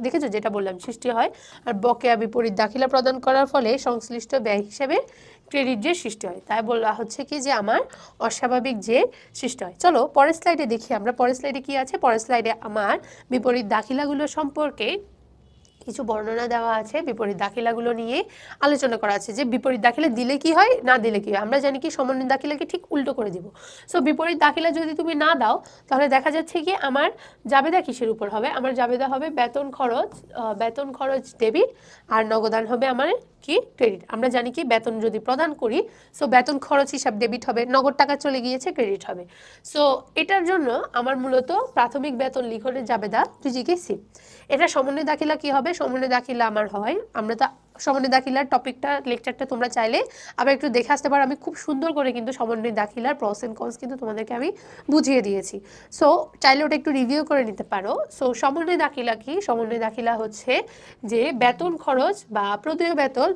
দেখেছো যেটা বললাম সৃষ্টি হয়, আর বকেয়া বিপরীত দাখিলা প্রদান করার ফলে সংশ্লিষ্ট ব্যয় হিসাবে ক্রেডিট যে সৃষ্টি হয়। তাই বলা হচ্ছে কি যে আমার অস্বাভাবিক যে সৃষ্টি হয়। চলো পরের স্লাইডে দেখি আমরা, পরের স্লাইডে কি আছে। পরের স্লাইডে আমার বিপরীত দাখিলাগুলো সম্পর্কে কিছু বর্ণনা দেওয়া আছে, বিপরীত দাখিলাগুলো নিয়ে আলোচনা করা আছে যে বিপরীত দাখিলা দিলে কি হয়, না দিলে কি হয়। আমরা জানি কি সমন্বয় দাখিলাকে ঠিক উল্টো করে দিব। সো বিপরীত দাখিলা যদি তুমি না দাও তাহলে দেখা যাচ্ছে কি আমার জাবেদা কিসের উপর হবে? আমার জাবেদা হবে বেতন খরচ ডেবিট, আর নগদান হবে আমার কি ক্রেডিট। আমরা জানি কি বেতন যদি প্রদান করি, সো বেতন খরচ হিসাব ডেবিট হবে, নগদ টাকা চলে গিয়েছে ক্রেডিট হবে। সো এটার জন্য আমার মূলত প্রাথমিক বেতন লিখনের জাবেদা TGK-C। এটা সমন্বয় দাখিলা কি হবে? সমন্বয় দাখিলা আমার হয়, আমরা তো সমন্বয় দাখিলার টপিকটা লেকচারটা তোমরা চাইলে আবার একটু দেখে আসতে পারো। আমি খুব সুন্দর করে কিন্তু সমন্বয় দাখিলার প্রস এন্ড কনস কিন্তু তোমাদেরকে আমি বুঝিয়ে দিয়েছি। সো চাইলে ওটা একটু রিভিউ করে নিতে পারো। সো সমন্বয় দাখিলা কি? সমন্বয় দাখিলা হচ্ছে যে বেতন খরচ বা প্রদেয় বেতন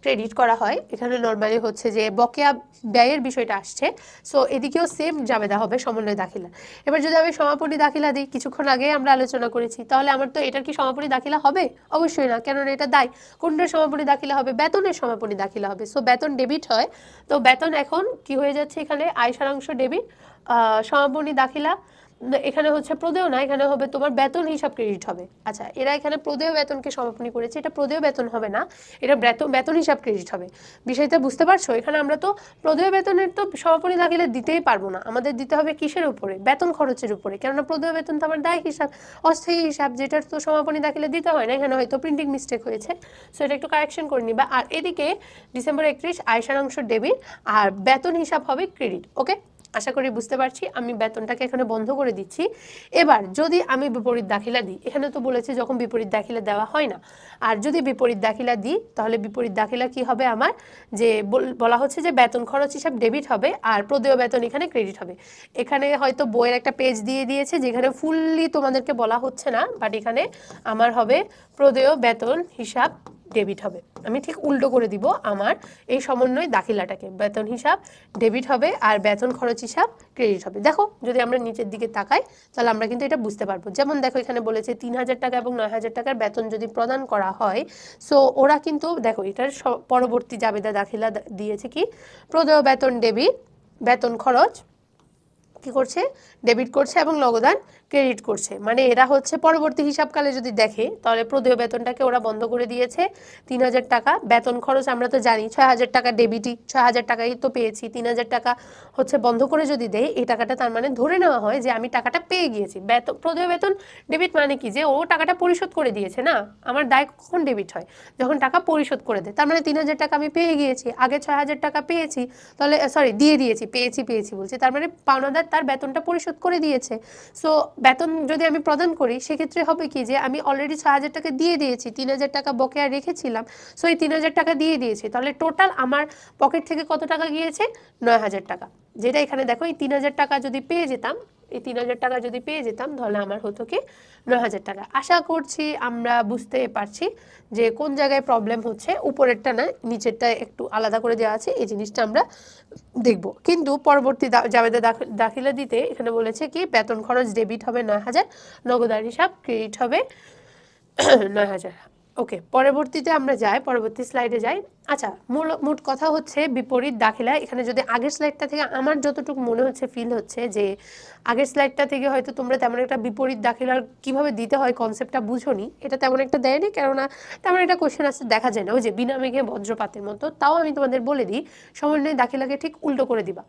ক্রেডিট করা হয়। এখানে নর্মালি হচ্ছে যে বকেয়া ব্যয়ের বিষয়টা আসছে, সো এদিকেও সেম জাবেদা হবে সমন্বয় দাখিলা। এবার যদি আমি সমাপনী দাখিলা দিই, কিছুক্ষণ আগে আমরা আলোচনা করেছি, তাহলে আমার তো এটার কি সমাপনী দাখিলা হবে? অবশ্যই না, কেননা এটা দায়। কোনটার সমাপনী দাখিলা হবে? বেতনের সমাপনী দাখিলা হবে। সো বেতন ডেবিট হয়, তো বেতন এখন কি হয়ে যাচ্ছে, এখানে আয় সারাংশ ডেবিট, সমাপনী দাখিলা এখানে হচ্ছে প্রদেয় না, এখানে হবে তোমার বেতন হিসাব ক্রেডিট হবে। আচ্ছা, এরা এখানে প্রদেয় বেতনকে সমাপনী করেছে, এটা প্রদেয় বেতন হবে না, এটা বেতন হিসাব ক্রেডিট হবে। বিষয়টা বুঝতে পারছো? এখানে আমরা তো প্রদেয় বেতনের তো সমাপনী দাখিলা দিতেই পারবো না, আমাদের দিতে হবে কিসের উপরে? বেতন খরচের উপরে, কেননা প্রদেয় বেতন তো আমার দায় হিসাব, অস্থায়ী হিসাব, যেটার তো সমাপনী দাখিলা দিতে হয় না। এখানে হয়তো প্রিন্টিং মিস্টেক হয়েছে, সো এটা একটু কারেকশন করে নিবা। আর এদিকে ডিসেম্বর 31 আয় সারাংশ ডেবিট আর বেতন হিসাব হবে ক্রেডিট। ওকে, আশা করি বুঝতে পারছি। আমি বেতনটাকে এখানে বন্ধ করে দিচ্ছি। এবার যদি আমি বিপরীত দাখিলা দিই, এখানে তো বলেছে যখন বিপরীত দাখিলা দেওয়া হয় না, আর যদি বিপরীত দাখিলা দিই তাহলে বিপরীত দাখিলা কি হবে আমার? যে বলা হচ্ছে যে বেতন খরচ হিসাব ডেবিট হবে আর প্রদেয় বেতন এখানে ক্রেডিট হবে। এখানে হয়তো বইয়ের একটা পেজ দিয়ে দিয়েছে যেখানে ফুললি তোমাদেরকে বলা হচ্ছে না, বাট এখানে আমার হবে প্রদেয় বেতন হিসাব ডেবিট হবে। আমি ঠিক উল্টো করে দিব আমার এই সমন্বয় দাখিলাটাকে, বেতন হিসাব ডেবিট হবে আর বেতন খরচ হিসাব ক্রেডিট হবে। দেখো যদি আমরা নিচের দিকে তাকাই তাহলে আমরা কিন্তু এটা বুঝতে পারবো। যেমন দেখো এখানে বলেছে 3000 টাকা এবং 9000 টাকার বেতন যদি প্রদান করা হয়, সো ওরা কিন্তু দেখো এটার পরবর্তী জাবেদা দাখিলা দিয়েছে কি প্রদেয় বেতন ডেবিট, বেতন খরচ কি করছে? ডেবিট করছে এবং নগদান ক্রেডিট করছে। মানে এরা হচ্ছে পরবর্তী হিসাবকালে যদি দেখে তাহলে প্রদেয় বেতনটাকে ওরা বন্ধ করে দিয়েছে 3000 টাকা। বেতন খরচ আমরা তো জানি 6000 টাকা ডেবিটই, 6000 টাকাই তো পেয়েছি, 3000 টাকা হচ্ছে বন্ধ করে যদি দেয় এই টাকাটা, তার মানে ধরে নেওয়া হয় যে আমি টাকাটা পেয়ে গিয়েছি। প্রদেয় বেতন ডেবিট মানে কি? যে ও টাকাটা পরিশোধ করে দিয়েছে না। আমার দায় কখন ডেবিট হয়? যখন টাকা পরিশোধ করে দেয়, তার মানে 3000 টাকা আমি পেয়ে গিয়েছি, আগে 6000 টাকা পেয়েছি, তাহলে দিয়ে দিয়েছি, পেয়েছি বলছি, তার মানে পাওনাদার তার বেতনটা পরিশোধ করে দিয়েছে। সো বেতন যদি আমি প্রদান করি সেক্ষেত্রে হবে কি যে আমি অলরেডি 6000 টাকা দিয়ে দিয়েছি, 3000 টাকা বকেয়া রেখেছিলাম, সো এই 3000 টাকা দিয়ে দিয়েছি, তাহলে টোটাল আমার পকেট থেকে কত টাকা গিয়েছে? 9000 টাকা। যেটা এখানে দেখো এই 3000 টাকা যদি পেয়ে যেতাম, এই 3000 টাকা যদি পেয়ে যেতাম তাহলে আমার হতো কি 9000 টাকা। আশা করছি আমরা বুঝতে পারছি যে কোন জায়গায় প্রবলেম হচ্ছে। উপরেরটা না, নিচেরটা একটু আলাদা করে দেওয়া আছে, এই জিনিসটা আমরা দেখব। কিন্তু পরবর্তী জাবেদা দাখিলা দিতে এখানে বলেছে কি বেতন খরচ ডেবিট হবে 9000, নগদান হিসাব ক্রেডিট হবে 9000। ওকে, পরবর্তীতে আমরা যাই, পরবর্তী স্লাইডে যাই। আচ্ছা, মোট কথা হচ্ছে বিপরীত দাখিলা। এখানে যদি আগের স্লাইডটা থেকে আমার যতটুকু মনে হচ্ছে, ফিল হচ্ছে যে আগের স্লাইডটা থেকে হয়তো তোমরা তেমন একটা বিপরীত দাখিলার কিভাবে দিতে হয় কনসেপ্টটা বুঝোনি। এটা তেমন একটা দেয়নি, কেননা তেমন একটা কোশ্চেন আসতে দেখা যায় না, ওই যে বিনা মেঘে বজ্রপাতের মতো। তাও আমি তোমাদের বলে দিই, সমন্বয় দাখিলাকে ঠিক উল্টো করে দিবা।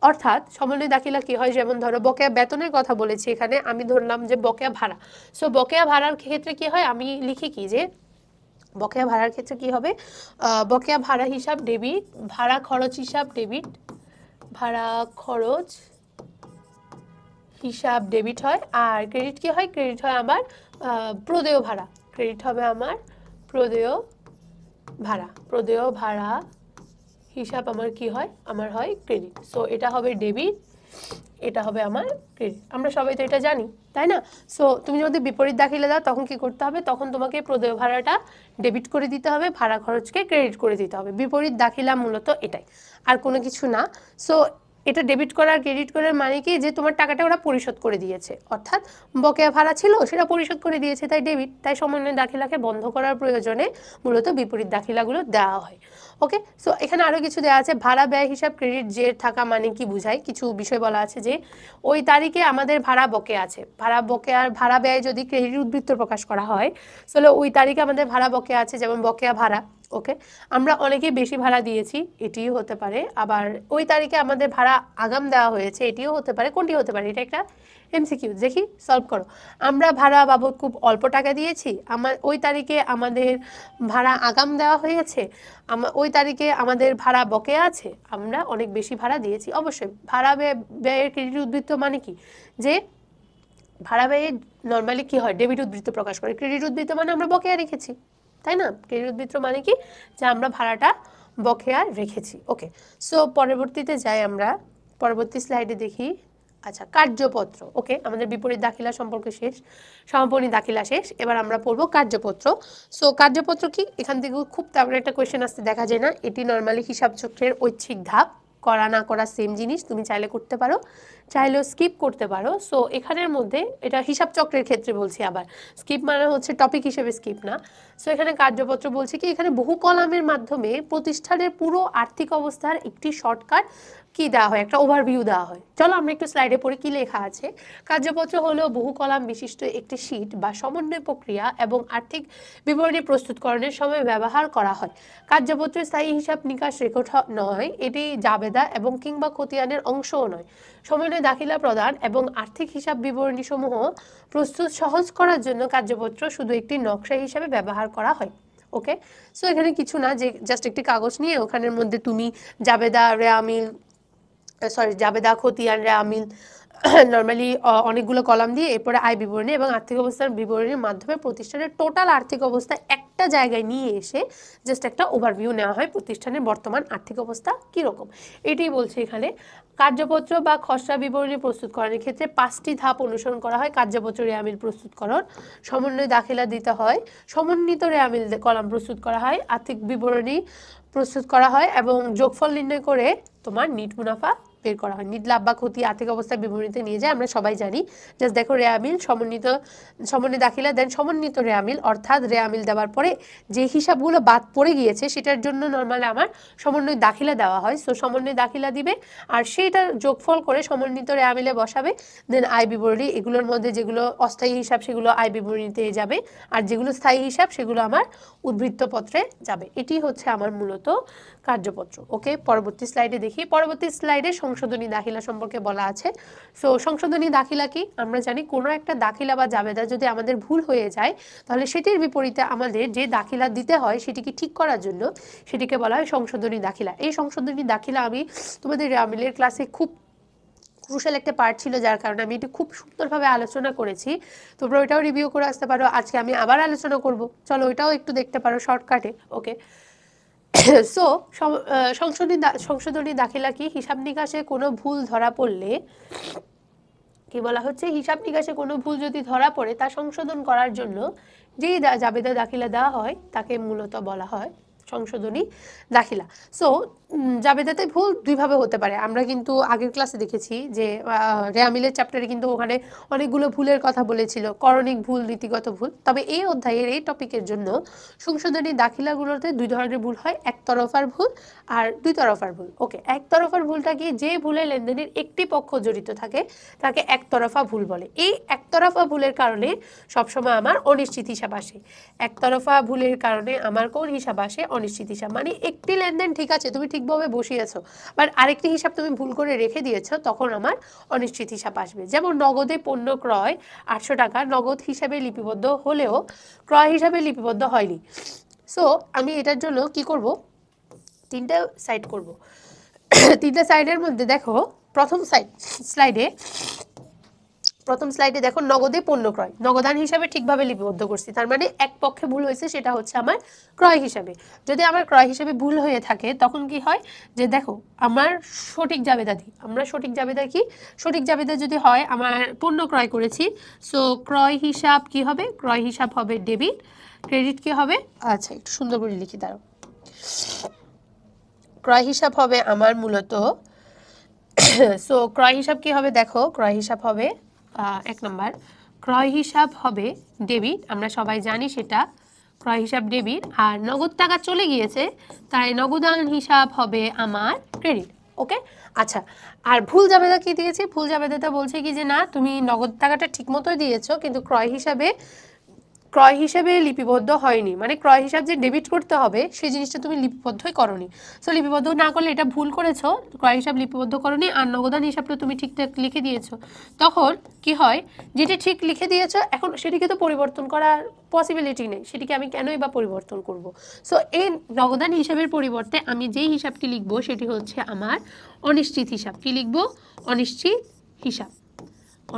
অর্থাৎ সমন্বয় দাখিলা কি হয়, যেমন ধরো বকেয়া বেতনের কথা বলেছি এখানে, আমি ধরলাম যে বকেয়া ভাড়া। সো বকেয়া ভাড়ার ক্ষেত্রে কি হয়, আমি লিখি কি যে বকেয়া ভাড়ার ক্ষেত্রে কি হবে, বকেয়া ভাড়া হিসাব ডেবিট, ভাড়া খরচ হিসাব ডেবিট, ভাড়া খরচ হিসাব ডেবিট হয়। আর ক্রেডিট কি হয়, ক্রেডিট হয় আমার প্রদেয় ভাড়া, ক্রেডিট হবে আমার প্রদেয় ভাড়া। প্রদেয় ভাড়া হিসাব আমার কি হয়, আমার হয় ক্রেডিট। সো এটা হবে ডেবিট, এটা হবে আমার ক্রেডিট। আমরা সবাই তো এটা জানি, তাই না? সো তুমি যদি বিপরীত দাখিলা দাও তখন কি করতে হবে, তখন তোমাকে প্রদেয় ভাড়াটা ডেবিট করে দিতে হবে, ভাড়া খরচকে ক্রেডিট করে দিতে হবে। বিপরীত দাখিলা মূলত এটাই, আর কোনো কিছু না। সো এটা ডেবিট করা আর ক্রেডিট করার মানে কি, যে তোমার টাকাটা ওরা পরিশোধ করে দিয়েছে, অর্থাৎ বকেয়া ভাড়া ছিল সেটা পরিশোধ করে দিয়েছে, তাই ডেবিট। তাই সমন্বয় দাখিলাকে বন্ধ করার প্রয়োজনে মূলত বিপরীত দাখিলাগুলো দেওয়া হয়। ওকে, সো এখানে আরও কিছু দেওয়া আছে। ভাড়া ব্যয় হিসাব ক্রেডিট যে থাকা মানে কি বোঝায়, কিছু বিষয় বলা আছে যে ওই তারিখে আমাদের ভাড়া বকেয়া আছে, ভাড়া ব্যয় যদি ক্রেডিট উদ্বৃত্ত প্রকাশ করা হয়, তাহলে ওই তারিখে আমাদের ভাড়া বকেয়া আছে, যেমন বকেয়া ভাড়া। ওকে, আমরা অনেকেই বেশি ভাড়া দিয়েছি, এটিও হতে পারে। আবার ওই তারিখে আমাদের ভাড়া আগাম দেওয়া হয়েছে, এটিও হতে পারে। কোনটি হতে পারে, এটা একটা এমসিকিউ, দেখি সলভ করো। আমরা ভাড়া বাবদ খুব অল্প টাকা দিয়েছি, ওই তারিখে আমাদের ভাড়া আগাম দেওয়া হয়েছে, ওই তারিখে আমাদের ভাড়া বকেয়া আছে, আমরা অনেক বেশি ভাড়া দিয়েছি। অবশ্যই ভাড়া ব্যয়ের ক্রেডিট উদ্বৃত্ত মানে কি, যে ভাড়া ব্যয়ে নর্মালি কি হয়, ডেবিট উদ্বৃত্ত প্রকাশ করে। ক্রেডিট উদ্বৃত্ত মানে আমরা বকেয়া রেখেছি, তাই না? ক্রেডিট উদ্বৃত্ত মানে কি, যে আমরা ভাড়াটা বকেয়া রেখেছি। ওকে, সো পরবর্তীতে যাই আমরা, পরবর্তী স্লাইডে দেখি। আচ্ছা, কার্যপত্র। ওকে, আমাদের বিপরীত দাখিলা সম্পর্কে শেষ, সমাপনী দাখিলা শেষ। এবার আমরা পড়বো কার্যপত্র। সো কার্যপত্র কি, এখান থেকে খুব তেমন একটা কোয়েশ্চেন আসতে দেখা যায় না। এটি নর্মালি হিসাব চক্রের ঐচ্ছিক ধাপ, করা না করা সেম জিনিস, তুমি চাইলে করতে পারো, চাইলেও স্কিপ করতে পারো। সো এখানের মধ্যে এটা হিসাব চক্রের ক্ষেত্রে বলছি, আবার স্কিপ মানে হচ্ছে টপিক হিসেবে স্কিপ না। সো এখানে কার্যপত্র বলছে কি, এখানে বহু কলামের মাধ্যমে প্রতিষ্ঠানের পুরো আর্থিক অবস্থার একটি শর্টকাট কি দেওয়া হয়, একটা ওভারভিউ দেওয়া হয়। চলো আমরা একটু স্লাইডে পড়ে কি লেখা আছে। কার্যপত্র হলো বহু কলাম বিশিষ্ট একটি শীট বা সমন্বয় প্রক্রিয়া এবং আর্থিক বিবরণী প্রস্তুতকরণের সময় ব্যবহার করা হয়। কার্যপত্রের স্থায়ী হিসাব নিকাশ রেকর্ড নয়, এটি জাবেদা এবং কিংবা খতিয়ানের অংশও নয়। সমন্বয় দাখিলা প্রদান এবং আর্থিক হিসাব বিবরণী সমূহ প্রস্তুত সহজ করার জন্য কার্যপত্র শুধু একটি নকশা হিসাবে ব্যবহার করা হয়। ওকে, সো এখানে কিছু না, যে জাস্ট একটি কাগজ নিয়ে ওখানের মধ্যে তুমি জাবেদা খতিয়ান রেয়ামিল নর্মালি অনেকগুলো কলাম দিয়ে এরপরে আয় বিবরণী এবং আর্থিক অবস্থার বিবরণীর মাধ্যমে প্রতিষ্ঠানের টোটাল আর্থিক অবস্থা একটা জায়গায় নিয়ে এসে জাস্ট একটা ওভারভিউ নেওয়া হয়, প্রতিষ্ঠানের বর্তমান আর্থিক অবস্থা কীরকম। এটাই বলছে এখানে। কার্যপত্র বা খসড়া বিবরণী প্রস্তুতকরণের ক্ষেত্রে 5টি ধাপ অনুসরণ করা হয়। কার্যপত্র রেয়ামিল প্রস্তুতকরণ, সমন্বয় দাখিলা দিতে হয়, সমন্বিত রেয়ামিল কলাম প্রস্তুত করা হয়, আর্থিক বিবরণী প্রস্তুত করা হয় এবং যোগফল নির্ণয় করে তোমার নিট মুনাফা বের করা হয়। নিট লাভ বা ক্ষতি আর্থিক অবস্থার বিবরণীতে নিয়ে যায়, আমরা সবাই জানি। জাস্ট দেখো, রেয়ামিল সমন্বয় দাখিলা দেন সমন্বিত রেয়ামিল, অর্থাৎ রেয়ামিল দেওয়ার পরে যে হিসাবগুলো বাদ পড়ে গিয়েছে সেটার জন্য নর্মালি আমার সমন্বয় দাখিলা দেওয়া হয়। সো সমন্বয় দাখিলা দিবে আর সেইটার যোগফল করে সমন্বিত রেয়ামিলে বসাবে। দেন আয় বিবরণী, এগুলোর মধ্যে যেগুলো অস্থায়ী হিসাব সেগুলো আয় বিবরণীতে যাবে, আর যেগুলো স্থায়ী হিসাব সেগুলো আমার উদ্বৃত্তপত্রে যাবে। এটি হচ্ছে আমার মূলত কার্যপত্র। ওকে, পরবর্তী স্লাইডে দেখি। পরবর্তী স্লাইডে সংশোধনী দাখিলা সম্পর্কে বলা আছে। সো সংশোধনী দাখিলা কি, আমরা জানি কোনো একটা দাখিলা বা জাবেদা যদি আমাদের ভুল হয়ে যায়, তাহলে সেটির বিপরীতে আমাদের যে দাখিলা দিতে হয় সেটিকে ঠিক করার জন্য সেটিকে বলা হয় সংশোধনী দাখিলা। এই সংশোধনী দাখিলা আমি তোমাদের রেয়ামিলের ক্লাসে খুব ক্রুশাল একটা পার্ট ছিল, যার কারণে আমি এটি খুব সুন্দরভাবে আলোচনা করেছি। তোমরা ওইটাও রিভিউ করে আসতে পারো। আজকে আমি আবার আলোচনা করব, চলো ওইটাও একটু দেখতে পারো শর্টকাটে। ওকে, সো সংশোধনী দাখিলা কি, হিসাব নিকাশে কোনো ভুল ধরা পড়লে কি বলা হচ্ছে, হিসাব নিকাশে কোনো ভুল যদি ধরা পড়ে তা সংশোধন করার জন্য যেই জাবেদা দাখিলা দেওয়া হয় তাকে মূলত বলা হয় সংশোধনী দাখিলা। সো জাবেদাতে ভুল দুইভাবে হতে পারে। আমরা কিন্তু আগের ক্লাসে দেখেছি যে রেয়ামিলের চ্যাপ্টারে কিন্তু ওখানে অনেকগুলো ভুলের কথা বলেছিল, করণিক ভুল, নীতিগত ভুল। তবে এই অধ্যায়ের এই টপিকের জন্য সংশোধনী দাখিলাগুলোতে দুই ধরনের ভুল হয়, একতরফার ভুল আর দুই তরফার ভুল। ওকে, একতরফার ভুলটা কি? যে ভুলে লেনদেনের একটি পক্ষ জড়িত থাকে তাকে একতরফা ভুল বলে। এই একতরফা ভুলের কারণে সবসময় আমার অনিশ্চিত হিসাব আসে। একতরফা ভুলের কারণে আমার কোন হিসাব আসে? অনিশ্চিত হিসাব। মানে একটি লেনদেন ঠিক আছে, তুমি ঠিকভাবে বসিয়েছো, বাট আরেকটি হিসাব তুমি ভুল করে রেখে দিয়েছো, তখন আমার অনিশ্চিত হিসাব আসবে। যেমন নগদে পণ্য ক্রয় 800 টাকা, নগদ হিসাবে লিপিবদ্ধ হলেও ক্রয় হিসাবে লিপিবদ্ধ হয়নি। সো আমি এটার জন্য কি করব? তিনটা সাইড করব। তিনটা সাইডের মধ্যে দেখো, প্রথম স্লাইডে দেখো নগদে পণ্য ক্রয়, নগদান হিসাবে ঠিকভাবে লিপিবদ্ধ করছি, তার মানে এক পক্ষে ভুল হয়েছে, সেটা হচ্ছে আমার ক্রয় হিসাবে। যদি আমার ক্রয় হিসাবে ভুল হয়ে থাকে তখন কি হয় যে দেখো আমার সঠিক জাবেদা দিই, আমরা সঠিক জাবেদা কি? সঠিক জাবেদা যদি হয় আমার পণ্য ক্রয় করেছি, সো ক্রয় হিসাব কি হবে? ক্রয় হিসাব হবে ডেবিট, ক্রেডিট কি হবে? আচ্ছা একটু সুন্দর করে লিখি, দাঁড়াও। ক্রয় হিসাব হবে আমার মূলত, সো ক্রয় হিসাব কি হবে? দেখো ক্রয় হিসাব হবে 1 নাম্বার, ক্রয় হিসাব হবে ডেবিট, আমরা সবাই জানি সেটা, ক্রয় হিসাব ডেবিট। আর নগদ টাকা চলে গিয়েছে, তাই নগদান হিসাব হবে আমার ক্রেডিট। ওকে, আচ্ছা। আর ভুল জাবেদা কি দিয়েছি? ভুল জাবেদাটা বলছে কি যে না, তুমি নগদ টাকাটা ঠিক মতোই দিয়েছো, কিন্তু ক্রয় হিসাবে লিপিবদ্ধ হয়নি, মানে ক্রয় হিসাব যে ডেবিট করতে হবে সেই জিনিসটা তুমি লিপিবদ্ধই করনি। সো লিপিবদ্ধ না করলে এটা ভুল করেছো, ক্রয় হিসাব লিপিবদ্ধ করনি, আর নগদান হিসাবটা তুমি ঠিকঠাক লিখে দিয়েছো। তখন কি হয়, যেটা ঠিক লিখে দিয়েছো এখন সেটিকে তো পরিবর্তন করার পসিবিলিটি নেই, সেটিকে আমি কেনই বা পরিবর্তন করব? সো এই নগদান হিসাবের পরিবর্তে আমি যেই হিসাবটি লিখবো সেটি হচ্ছে আমার অনিশ্চিত হিসাব। কি লিখবো? অনিশ্চিত হিসাব।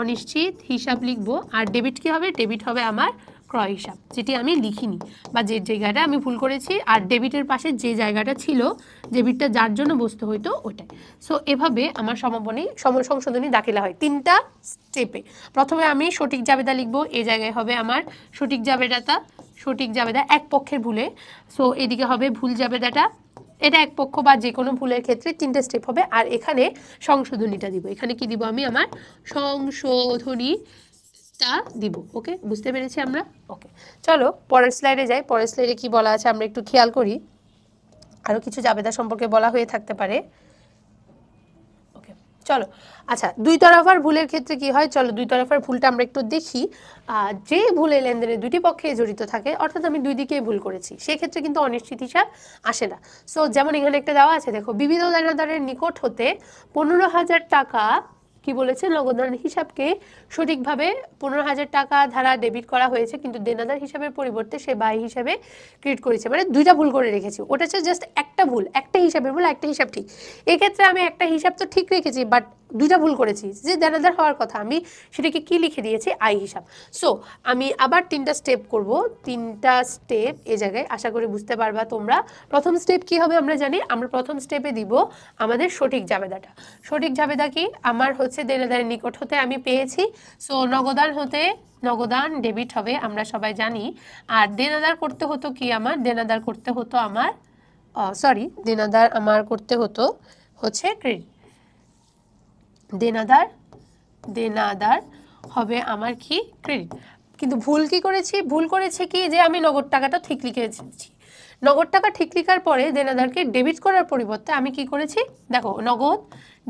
অনিশ্চিত হিসাব লিখবো। আর ডেবিট কি হবে? ডেবিট হবে আমার ক্রয় হিসাব, যেটি আমি লিখিনি বা যে জায়গাটা আমি ভুল করেছি, আর ডেবিটের পাশে যে জায়গাটা ছিল, ডেবিটটা যার জন্য বসতে হইতো ওটাই। সো এভাবে আমার সংশোধনী দাখিলা হয় তিনটা স্টেপে। প্রথমে আমি সঠিক জাবেদা লিখবো, এই জায়গায় হবে আমার সঠিক জাবেদা এক পক্ষের ভুলে, সো এদিকে হবে ভুল জাবেদাটা, এটা এক পক্ষ বা যে কোনো ভুলের ক্ষেত্রে তিনটে স্টেপ হবে। আর এখানে সংশোধনীটা দিব, এখানে কি দিব? আমি আমার সংশোধনীটা দিব। ওকে, বুঝতে পেরেছি আমরা? ওকে, চলো পরের স্লাইডে যাই। পরের স্লাইডে কি বলা আছে আমরা একটু খেয়াল করি। আরও কিছু জাবেদা সম্পর্কে বলা হয়ে থাকতে পারে। ওকে, চলো। আচ্ছা, দুই তরফার ভুলের ক্ষেত্রে কি হয়? চলো দুই তরফার ভুলটা আমরা একটু দেখি। যে ভুলে লেনদেনে দুটি পক্ষে জড়িত থাকে, অর্থাৎ আমি দুই দিকেই ভুল করেছি, সেক্ষেত্রে কিন্তু অনিশ্চিত হিসাব আসে না। সো যেমন এখানে একটা দেওয়া আছে, দেখো বিবিধ দেনাদারের নিকট হতে 15,000 টাকা কি বলেছে? নগদান হিসাবকে সঠিকভাবে 15,000 টাকা ধারা ডেবিট করা হয়েছে, কিন্তু দেনাদার হিসাবের পরিবর্তে সে বাই হিসাবে ক্রিয়েট করেছে, মানে দুইটা ভুল করে রেখেছি। ওটা হচ্ছে জাস্ট একটা ভুল, একটা হিসাবের ভুল, একটা হিসাব ঠিক। এক্ষেত্রে আমি একটা হিসাব তো ঠিক রেখেছি, বাট দুইটা ভুল করেছি। যে দেনাদার হওয়ার কথা আমি সেটাকে কি লিখে দিয়েছি? আই হিসাব। সো আমি আবার তিনটা স্টেপ করব, তিনটা স্টেপ এ জায়গায় আশা করি বুঝতে পারবা তোমরা। প্রথম স্টেপ কি হবে আমরা জানি, আমরা প্রথম স্টেপে দিব আমাদের সঠিক জাবেদাটা। সঠিক জাবেদা কি? আমার হচ্ছে দেনাদারের নিকট হতে আমি পেয়েছি, সো নগদান ডেবিট হবে, আমরা সবাই জানি। আর দেনাদার করতে হতো কি? আমার দেনাদার করতে হতো আমার করতে হতো হচ্ছে ক্রেডিট। দেনাদার হবে আমার কি? ক্রেডিট। কিন্তু ভুল কি করেছি? ভুল করেছে কি যে আমি নগদ টাকাটা ঠিক লিখেছি। নগদ টাকা ঠিক লিখার পরে দেনাদারকে ডেবিট করার পরিবর্তে আমি কি করেছি? দেখো নগদ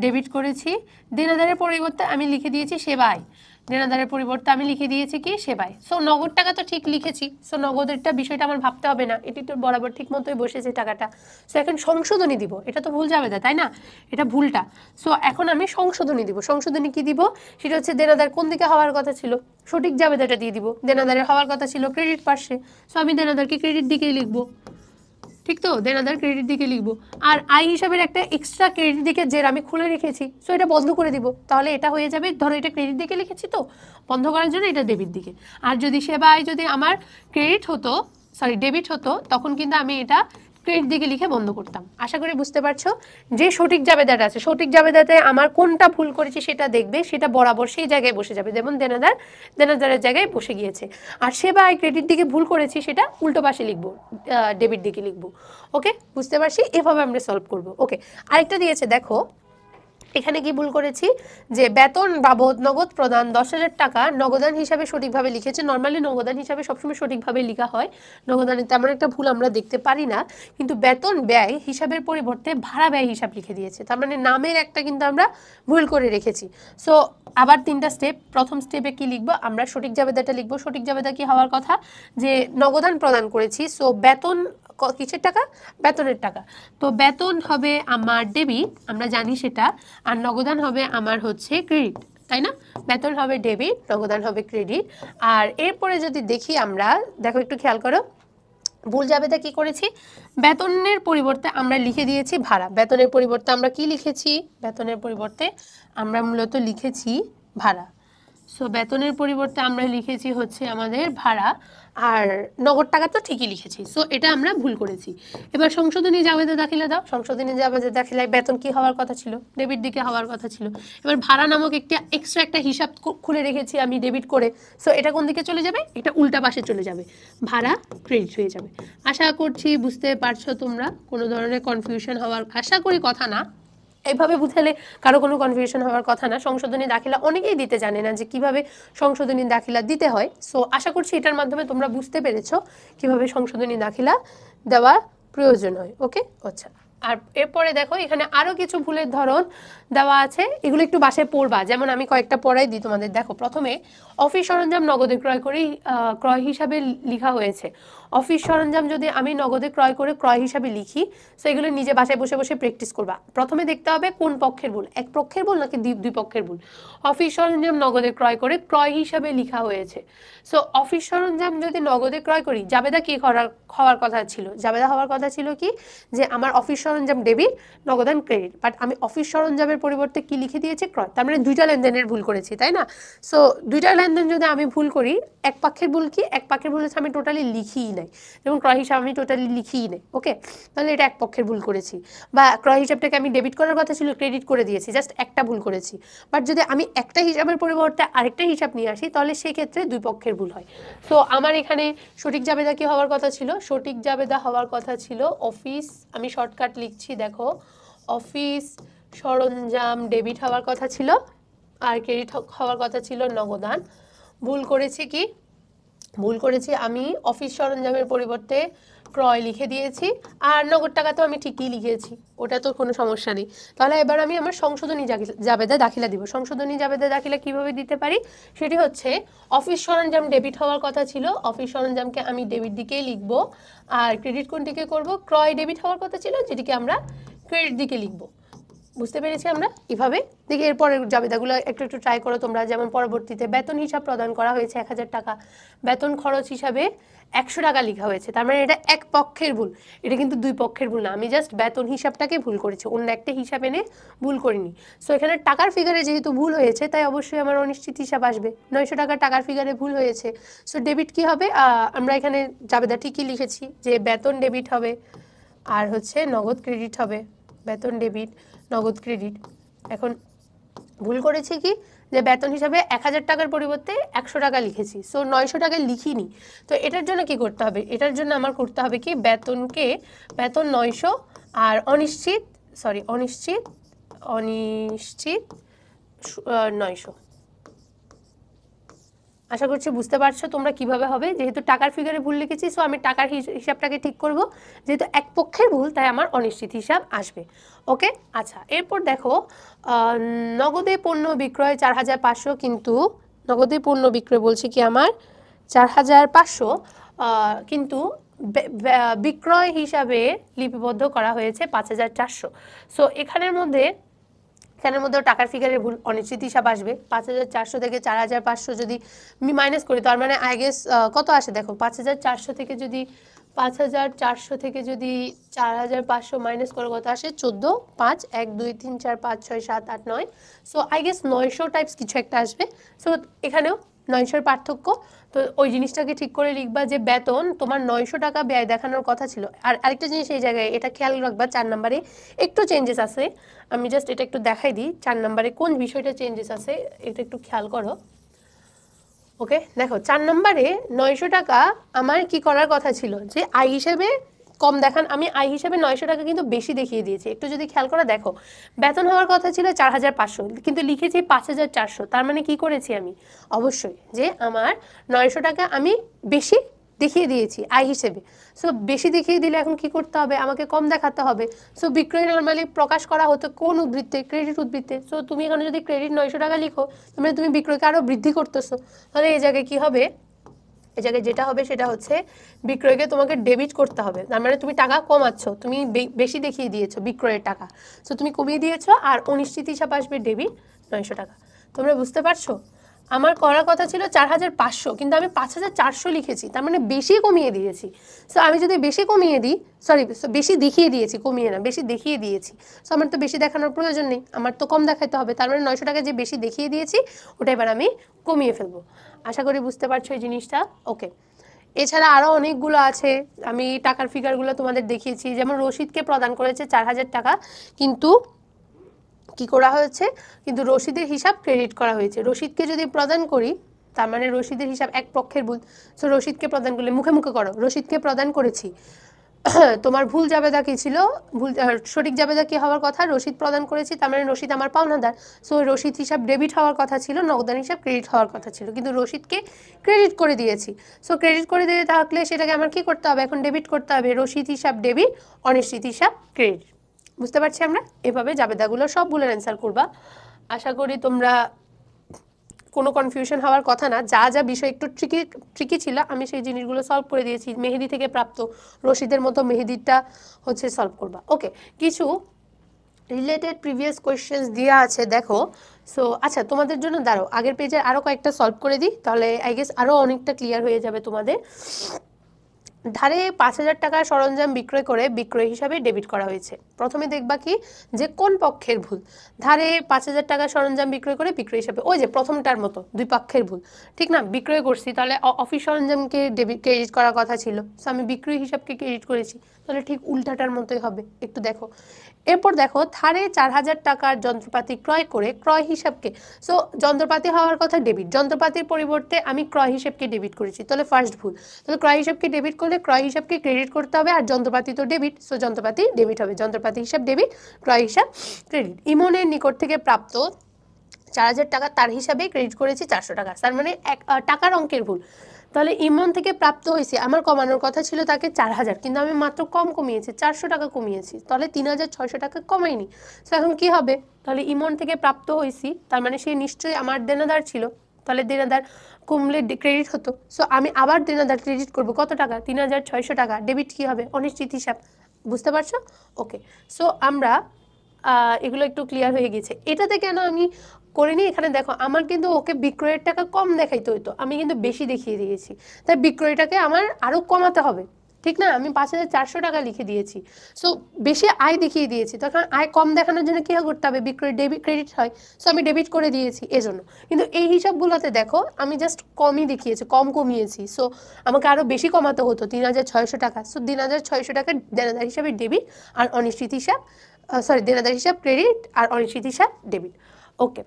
ডেবিট করেছি, দেনাদারের পরিবর্তে আমি লিখে দিয়েছি সেবায়। দেনাদারের পরিবর্তে আমি লিখে দিয়েছি কি? সেবায়। সো নগদ টাকা তো ঠিক লিখেছি, সো নগদেরটা বিষয়টা আমার ভাবতে হবে না, এটি তো বরাবর ঠিক মতোই বসেছে টাকাটা। সো এখন সংশোধনী দিব, এটা তো ভুল যাবে না, তাই না? এটা ভুলটা। সো এখন আমি সংশোধনী দিব। সংশোধনী কি দিব? সেটা হচ্ছে দেনাদার কোন দিকে হওয়ার কথা ছিল, সঠিক জাবেদাটা দিয়ে দিব। দেনাদারের হওয়ার কথা ছিল ক্রেডিট পার্শ্বে, সো আমি দেনাদারকে ক্রেডিট দিকেই লিখবো। ঠিক তো? দেনাদার ক্রেডিট দিকে লিখবো। আর আই হিসাবের একটা এক্সট্রা ক্রেডিট দিকে যে আমি খুলে রেখেছি, সো এটা বন্ধ করে দিব। তাহলে এটা হয়ে যাবে, ধরো এটা ক্রেডিট দিকে লিখেছি, তো বন্ধ করার জন্য এটা ডেবিট দিকে। আর যদি সেবায় যদি আমার ডেবিট হতো, তখন কিন্তু আমি এটা ক্রেডিট দিকে লিখে বন্ধ করতাম। আশা করি বুঝতে পারছো। যে সঠিক জাবেদাটা আছে, সঠিক জাবেদাতে আমার কোনটা ভুল করেছি সেটা দেখবে, সেটা বরাবর সেই জায়গায় বসে যাবে। যেমন দেনাদারের জায়গায় বসে গিয়েছে। আর সেবা ক্রেডিট দিকে ভুল করেছি সেটা উল্টো পাশে লিখবো, ডেবিট দিকে লিখবো। ওকে, বুঝতে পারছি। এভাবে আমরা সলভ করবো। ওকে, আরেকটা দিয়েছে দেখো, এখানে কি ভুল করেছি যে বেতন বাবদ নগদ প্রদান 10,000 টাকা নগদান হিসাবে সঠিকভাবে লিখেছে। নর্মালি নগদান হিসাবে সবসময় সঠিকভাবে লেখা হয়, নগদানে তেমন একটা ভুল আমরা দেখতে পারি না, কিন্তু বেতন ব্যয় হিসাবের পরিবর্তে ভাড়া ব্যয় হিসাব লিখে দিয়েছে। তার মানে নামের একটা কিন্তু আমরা ভুল করে রেখেছি। সো আবার 3টা স্টেপ। প্রথম স্টেপে কি লিখবো আমরা, সঠিক জাবেদাটা লিখবো। সঠিক জাবেদা কি হওয়ার কথা, যে নগদান প্রদান করেছি, সো বেতন কিসের টাকা, বেতনের টাকা। তো বেতন হবে আমার ডেবিট, আমরা জানি সেটা, আর নগদান হবে আমার হচ্ছে ক্রেডিট, তাই না? বেতন হবে ডেবিট, নগদান হবে ক্রেডিট। আর এরপরে যদি দেখি আমরা, দেখো একটু খেয়াল করো, ভুল জাবেদা কি করেছি, বেতনের পরিবর্তে আমরা লিখে দিয়েছি ভাড়া। বেতনের পরিবর্তে আমরা কি লিখেছি, বেতনের পরিবর্তে আমরা মূলত লিখেছি ভাড়া। সো বেতনের পরিবর্তে আমরা লিখেছি হচ্ছে আমাদের ভাড়া, আর নগদ টাকা তো ঠিকই লিখেছি। সো এটা আমরা ভুল করেছি। এবার সংশোধনী জাবেদা দাখিলা দাও। সংশোধনী জাবেদা দাখিলায় বেতন কি হওয়ার কথা ছিল, ডেবিট দিকে হওয়ার কথা ছিল। এবার ভাড়া নামক একটা এক্সট্রা একটা হিসাব খুলে রেখেছি আমি ডেবিট করে। সো এটা কোন দিকে চলে যাবে, এটা উল্টা পাশে চলে যাবে, ভাড়া ক্রেডিট হয়ে যাবে। আশা করছি বুঝতে পারছো তোমরা, কোনো ধরনের কনফিউশন হওয়ার আশা করি কথা না। এইভাবে বুঝালে কারো কোনো কনফিউশন হওয়ার কথা না। সংশোধনী দাখিলা অনেকেই দিতে জানে না যে কিভাবে সংশোধনী দাখিলা দিতে হয়। সো আশা করছি এটার মাধ্যমে তোমরা বুঝতে পেরেছো কিভাবে সংশোধনী দাখিলা দেওয়া প্রয়োজন হয়। ওকে, আচ্ছা। আর এরপরে দেখো এখানে আরও কিছু ভুলের ধরন দেওয়া আছে, এগুলো একটু বাসায় পড়বা। যেমন আমি কয়েকটা পড়াই দিই তোমাদের। দেখো, প্রথমে অফিস সরঞ্জাম নগদে ক্রয় করেই ক্রয় হিসাবে লেখা হয়েছে। অফিস সরঞ্জাম যদি আমি নগদে ক্রয় করে ক্রয় হিসাবে লিখি, সো এগুলো নিজে বাসায় বসে বসে প্র্যাকটিস করবা। প্রথমে দেখতে হবে কোন পক্ষের ভুল, এক পক্ষের ভুল নাকি দুই পক্ষের ভুল। অফিস সরঞ্জাম নগদে ক্রয় করে ক্রয় হিসাবে লেখা হয়েছে। সো অফিস সরঞ্জাম যদি নগদে ক্রয় করি, জাবেদা কি হওয়ার কথা ছিল, জাবেদা হওয়ার কথা ছিল কি, যে আমার অফিস সরঞ্জাম ডেবিট, নগদান ক্রেডিট। বাট আমি অফিস সরঞ্জামের পরিবর্তে কি লিখে দিয়েছি, ক্রয়। তার মানে দুইটা লেনদেনের ভুল করেছি, তাই না? সো দুইটা লেনদেন যদি আমি ভুল করি, এক পক্ষের ভুল কি, এক পক্ষের ভুল হচ্ছে আমি টোটালি লিখিই নাই, যেমন ক্রয় হিসাব আমি টোটালি লিখিই নাই। ওকে, তাহলে এটা এক পক্ষের ভুল করেছি। বা ক্রয় হিসাবটাকে আমি ডেবিট করার কথা ছিল, ক্রেডিট করে দিয়েছি, জাস্ট একটা ভুল করেছি। বাট যদি আমি একটা হিসাবের পরিবর্তে আরেকটা হিসাব নিয়ে আসি, তাহলে সেক্ষেত্রে দুই পক্ষের ভুল হয়। সো আমার এখানে সঠিক জাবেদা কি হওয়ার কথা ছিল, সঠিক জাবেদা হওয়ার কথা ছিল অফিস, আমি শর্টকাট লিখছি দেখো, অফিস সরঞ্জাম ডেবিট হওয়ার কথা ছিল, আর ক্রেডিট হওয়ার কথা ছিল নগদান। ভুল করেছি কি, ভুল করেছি আমি অফিস সরঞ্জামের পরিবর্তে ক্রয় লিখে দিয়েছি, আর নগদ টাকা তো আমি ঠিকই লিখেছি, ওটা তো কোনো সমস্যা নেই। তাহলে এবার আমি আমার সংশোধনী জাবেদা দাখিলা দিব। সংশোধনী জাবেদা দাখিলা কিভাবে দিতে পারি, সেটি হচ্ছে অফিস সরঞ্জাম ডেবিট হওয়ার কথা ছিল, অফিস সরঞ্জামকে আমি ডেবিট দিকেই লিখব, আর ক্রেডিট কোন দিকে করব, ক্রয় ডেবিট হওয়ার কথা ছিল, যেটিকে আমরা ক্রেডিট দিকে লিখব। বুঝতে পেরেছি আমরা এভাবে। দেখি এরপরের জাবেদাগুলো একটু একটু ট্রাই করো তোমরা। যেমন পরবর্তীতে বেতন হিসাব প্রদান করা হয়েছে 1,000 টাকা, বেতন খরচ হিসাবে 100 টাকা লেখা হয়েছে। তার মানে এটা এক পক্ষের ভুল, এটা কিন্তু দুই পক্ষের ভুল না। আমি জাস্ট বেতন হিসাবটাকে ভুল করেছি, অন্য একটা হিসাব এনে ভুল করিনি। সো এখানে টাকার ফিগারে যেহেতু ভুল হয়েছে, তাই অবশ্যই আমার অনিশ্চিত হিসাব আসবে। 900 টাকা টাকার ফিগারে ভুল হয়েছে। সো ডেবিট কি হবে, আমরা এখানে জাবেদা ঠিকই লিখেছি যে বেতন ডেবিট হবে, আর হচ্ছে নগদ ক্রেডিট হবে, বেতন ডেবিট, নগদ ক্রেডিট। এখন ভুল করেছি কি, যে বেতন হিসাবে 1,000 টাকার পরিবর্তে 100 টাকা লিখেছি, সো 900 টাকা লিখিনি। তো এটার জন্য কি করতে হবে, এটার জন্য আমার করতে হবে কি, বেতন 900 আর অনিশ্চিত 900। আশা করছি বুঝতে পারছো তোমরা কিভাবে হবে। যেহেতু টাকার ফিগারে ভুল লিখেছি, সো আমি টাকার হিসাবটাকে ঠিক করব, যেহেতু এক পক্ষের ভুল তাই আমার অনিশ্চিত হিসাব আসবে। ওকে, আচ্ছা। এরপর দেখো, নগদে পণ্য বিক্রয় 4,500, কিন্তু নগদে পণ্য বিক্রয় বলছি কি আমার 4,500, কিন্তু বিক্রয় হিসাবে লিপিবদ্ধ করা হয়েছে 5,400। সো এখানের মধ্যেও টাকার ফিগারের ভুল, অনিশ্চিত হিসাব আসবে। 5,400 থেকে 4,500 যদি আমি মাইনাস করি, তার মানে আই গেস কত আসে দেখো, 5,400 থেকে যদি 4,500 মাইনাস করে কত আসে, 14, 5, 1, 2, 3, 4, 5, 6, 7, 8, 9। সো আই গেস 900 টাইপস কিছু একটা আসবে। সো এখানেও 900-র পার্থক্য। তো ওই জিনিসটাকে ঠিক করে লিখবা যে বেতন তোমার 900 টাকা ব্যয় দেখানোর কথা ছিল। আর আরেকটা জিনিস এই জায়গায় এটা খেয়াল রাখবা, 4 নম্বরে একটু চেঞ্জেস আছে। আমি জাস্ট এটা একটু দেখাই দিই 4 নম্বরে কোন বিষয়টা চেঞ্জেস আছে, এটা একটু খেয়াল করো। ওকে, দেখো 4 নম্বরে 900 টাকা আমার কি করার কথা ছিল যে আয় হিসেবে কম দেখান, আমি আয় হিসেবে 900 টাকা কিন্তু বেশি দেখিয়ে দিয়েছি। একটু যদি খেয়াল করে দেখো, বেতন হওয়ার কথা ছিল 4500 কিন্তু লিখেছি 5400। তার মানে কি করেছি আমি, অবশ্যই যে আমার 900 টাকা আমি বেশি দেখিয়ে দিয়েছি আয় হিসেবে। সো বেশি দেখিয়ে দিলে এখন কি করতে হবে, আমাকে কম দেখাতে হবে। সো বিক্রয় নর্মালি প্রকাশ করা হতো কোন উদ্বৃত্তে, ক্রেডিট উদ্বৃত্তে। সো তুমি এখানে যদি ক্রেডিট 900 টাকা লিখো, মানে তুমি বিক্রয়কে আরও বৃদ্ধি করতেছো। তাহলে এই জায়গায় কি হবে, এই জায়গায় যেটা হবে সেটা হচ্ছে বিক্রয়কে তোমাকে ডেবিট করতে হবে। তার মানে তুমি টাকা কমাচ্ছ, তুমি বেশি দেখিয়ে দিয়েছো বিক্রয়ের টাকা, সো তুমি কমিয়ে দিয়েছো। আর অনিশ্চিত হিসাব আসবে ডেবিট 900 টাকা। তোমরা বুঝতে পারছো, আমার করার কথা ছিল 4500 কিন্তু আমি 5400 লিখেছি, তার মানে বেশি কমিয়ে দিয়েছি। সো আমি যদি বেশি কমিয়ে দিই, বেশি দেখিয়ে দিয়েছি, কমিয়ে না, বেশি দেখিয়ে দিয়েছি। সো আমার তো বেশি দেখানোর প্রয়োজন নেই, আমার তো কম দেখাতে হবে। তার মানে 900 টাকা যে বেশি দেখিয়ে দিয়েছি ওটা এবার আমি কমিয়ে ফেলবো। আশা করি বুঝতে পারছো এই জিনিসটা। ওকে, এছাড়া আরও অনেকগুলো আছে, আমি টাকার ফিগারগুলো তোমাদের দেখিয়েছি। যেমন রশিদকে প্রদান করেছে 4000 টাকা, কিন্তু কি করা হয়েছে, কিন্তু রসিদের হিসাব ক্রেডিট করা হয়েছে। রসিদকে যদি প্রদান করি, তার মানে রসিদের হিসাব এক পক্ষের ভুল। সো রসিদকে প্রদান করলে মুখে মুখে করো, রসিদকে প্রদান করেছি, তোমার ভুল জাবেদা কি ছিল, সঠিক জাবেদা কি হওয়ার কথা, রসিদ প্রদান করেছি, তার মানে রসিদ আমার পাওনাদার। সো রসিদ হিসাব ডেবিট হওয়ার কথা ছিল, নগদান হিসাব ক্রেডিট হওয়ার কথা ছিল, কিন্তু রসিদকে ক্রেডিট করে দিয়েছি। সো ক্রেডিট করে দিয়ে থাকলে সেটাকে আমার কি করতে হবে, এখন ডেবিট করতে হবে। রসিদ হিসাব ডেবিট, অনিশ্চিত হিসাব ক্রেডিট। বুঝতে পারছি আমরা এভাবে জাবেদাগুলো সবগুলোর অ্যান্সার করবা। আশা করি তোমরা কোনো কনফিউশন হওয়ার কথা না। যা যা বিষয় একটু ট্রিকি ছিল আমি সেই জিনিসগুলো সলভ করে দিয়েছি। মেহেদি থেকে প্রাপ্ত রশিদের মতো মেহেদিটা হচ্ছে সলভ করবা। ওকে, কিছু রিলেটেড প্রিভিয়াস কোয়েশ্চেন্স দেওয়া আছে দেখো। সো আচ্ছা, তোমাদের জন্য দাঁড়াও আগের পেজে আরও কয়েকটা সলভ করে দিই, তাহলে আই গেস আরও অনেকটা ক্লিয়ার হয়ে যাবে তোমাদের। ধারে 5000 টাকার সরঞ্জাম বিক্রয় করে বিক্রয় হিসাবে ডেবিট করা হয়েছে। প্রথমে দেখবা কি যে কোন পক্ষের ভুল। ধারে 5000 টাকার সরঞ্জাম বিক্রয় করে বিক্রয় হিসাবে, ওই যে প্রথমটার মতো দুই পক্ষের ভুল, ঠিক না? বিক্রয় করছি, তাহলে অফিস সরঞ্জামকে ক্রেডিট করার কথা ছিল, সো আমি বিক্রয় হিসাবকে ক্রেডিট করেছি, তাহলে ঠিক উল্টাটার মতোই হবে। একটু দেখো, এরপর দেখো ধারে 4000 টাকার যন্ত্রপাতি ক্রয় করে ক্রয় হিসাবকে, সো যন্ত্রপাতি হওয়ার কথা ডেবিট, যন্ত্রপাতির পরিবর্তে আমি ক্রয় হিসাবকে ডেবিট করেছি, তাহলে ফার্স্ট ভুল। তাহলে ক্রয় হিসাবকে ডেবিট করলে ক্রয় হিসাবকে ক্রেডিট করতে হবে, আর যন্ত্রপাতি তো ডেবিট, সো যন্ত্রপাতি ডেবিট হবে, যন্ত্রপাতি হিসাব ডেবিট, ক্রয় হিসাব ক্রেডিট। ইমনের নিকট থেকে প্রাপ্ত 4000 টাকা তার হিসাবে ক্রেডিট করেছি 400 টাকা, তার মানে টাকার অঙ্কের ভুল। তাহলে ইমন থেকে প্রাপ্ত হয়েছে, আমার কমানোর কথা ছিল তাকে 4000, কিন্তু আমি মাত্র কমিয়েছি 400 টাকা কমিয়েছি, তাহলে 3600 টাকা কমাইনি। সো এখন কি হবে, তাহলে ইমন থেকে প্রাপ্ত হয়েছি, তার মানে সে নিশ্চয়ই আমার দেনাদার ছিল, তাহলে দেনাদার কমলে ক্রেডিট হতো। সো আমি আবার দেনাদার ক্রেডিট করব কত টাকা, 3600 টাকা। ডেবিট কি হবে, অনিশ্চিত হিসাব। বুঝতে পারছো? ওকে, সো আমরা এগুলো একটু ক্লিয়ার হয়ে গেছে। এটাতে কেন আমি করিনি, এখানে দেখো আমার কিন্তু ওকে বিক্রয়ের টাকা কম দেখাইতে হইতো, আমি কিন্তু বেশি দেখিয়ে দিয়েছি, তাই বিক্রয়টাকে আমার আরও কমাতে হবে, ঠিক না? আমি 5400 টাকা লিখে দিয়েছি, সো বেশি আয় দেখিয়ে দিয়েছি, তখন আয় কম দেখানোর জন্য কী করতে হবে, বিক্রয় ডেবিট ক্রেডিট হয়, সো আমি ডেবিট করে দিয়েছি এজন্য। কিন্তু এই হিসাবগুলোতে দেখো আমি জাস্ট কমই দেখিয়েছি, কমিয়েছি, সো আমাকে আরও বেশি কমাতে হতো 3600 টাকা। সো 3600 টাকা দেনাদার হিসাবে ডেবিট আর অনিশ্চিত হিসাব, দেনাদার হিসাব ক্রেডিট আর অনিশ্চিত হিসাব ডেবিট। ওকে,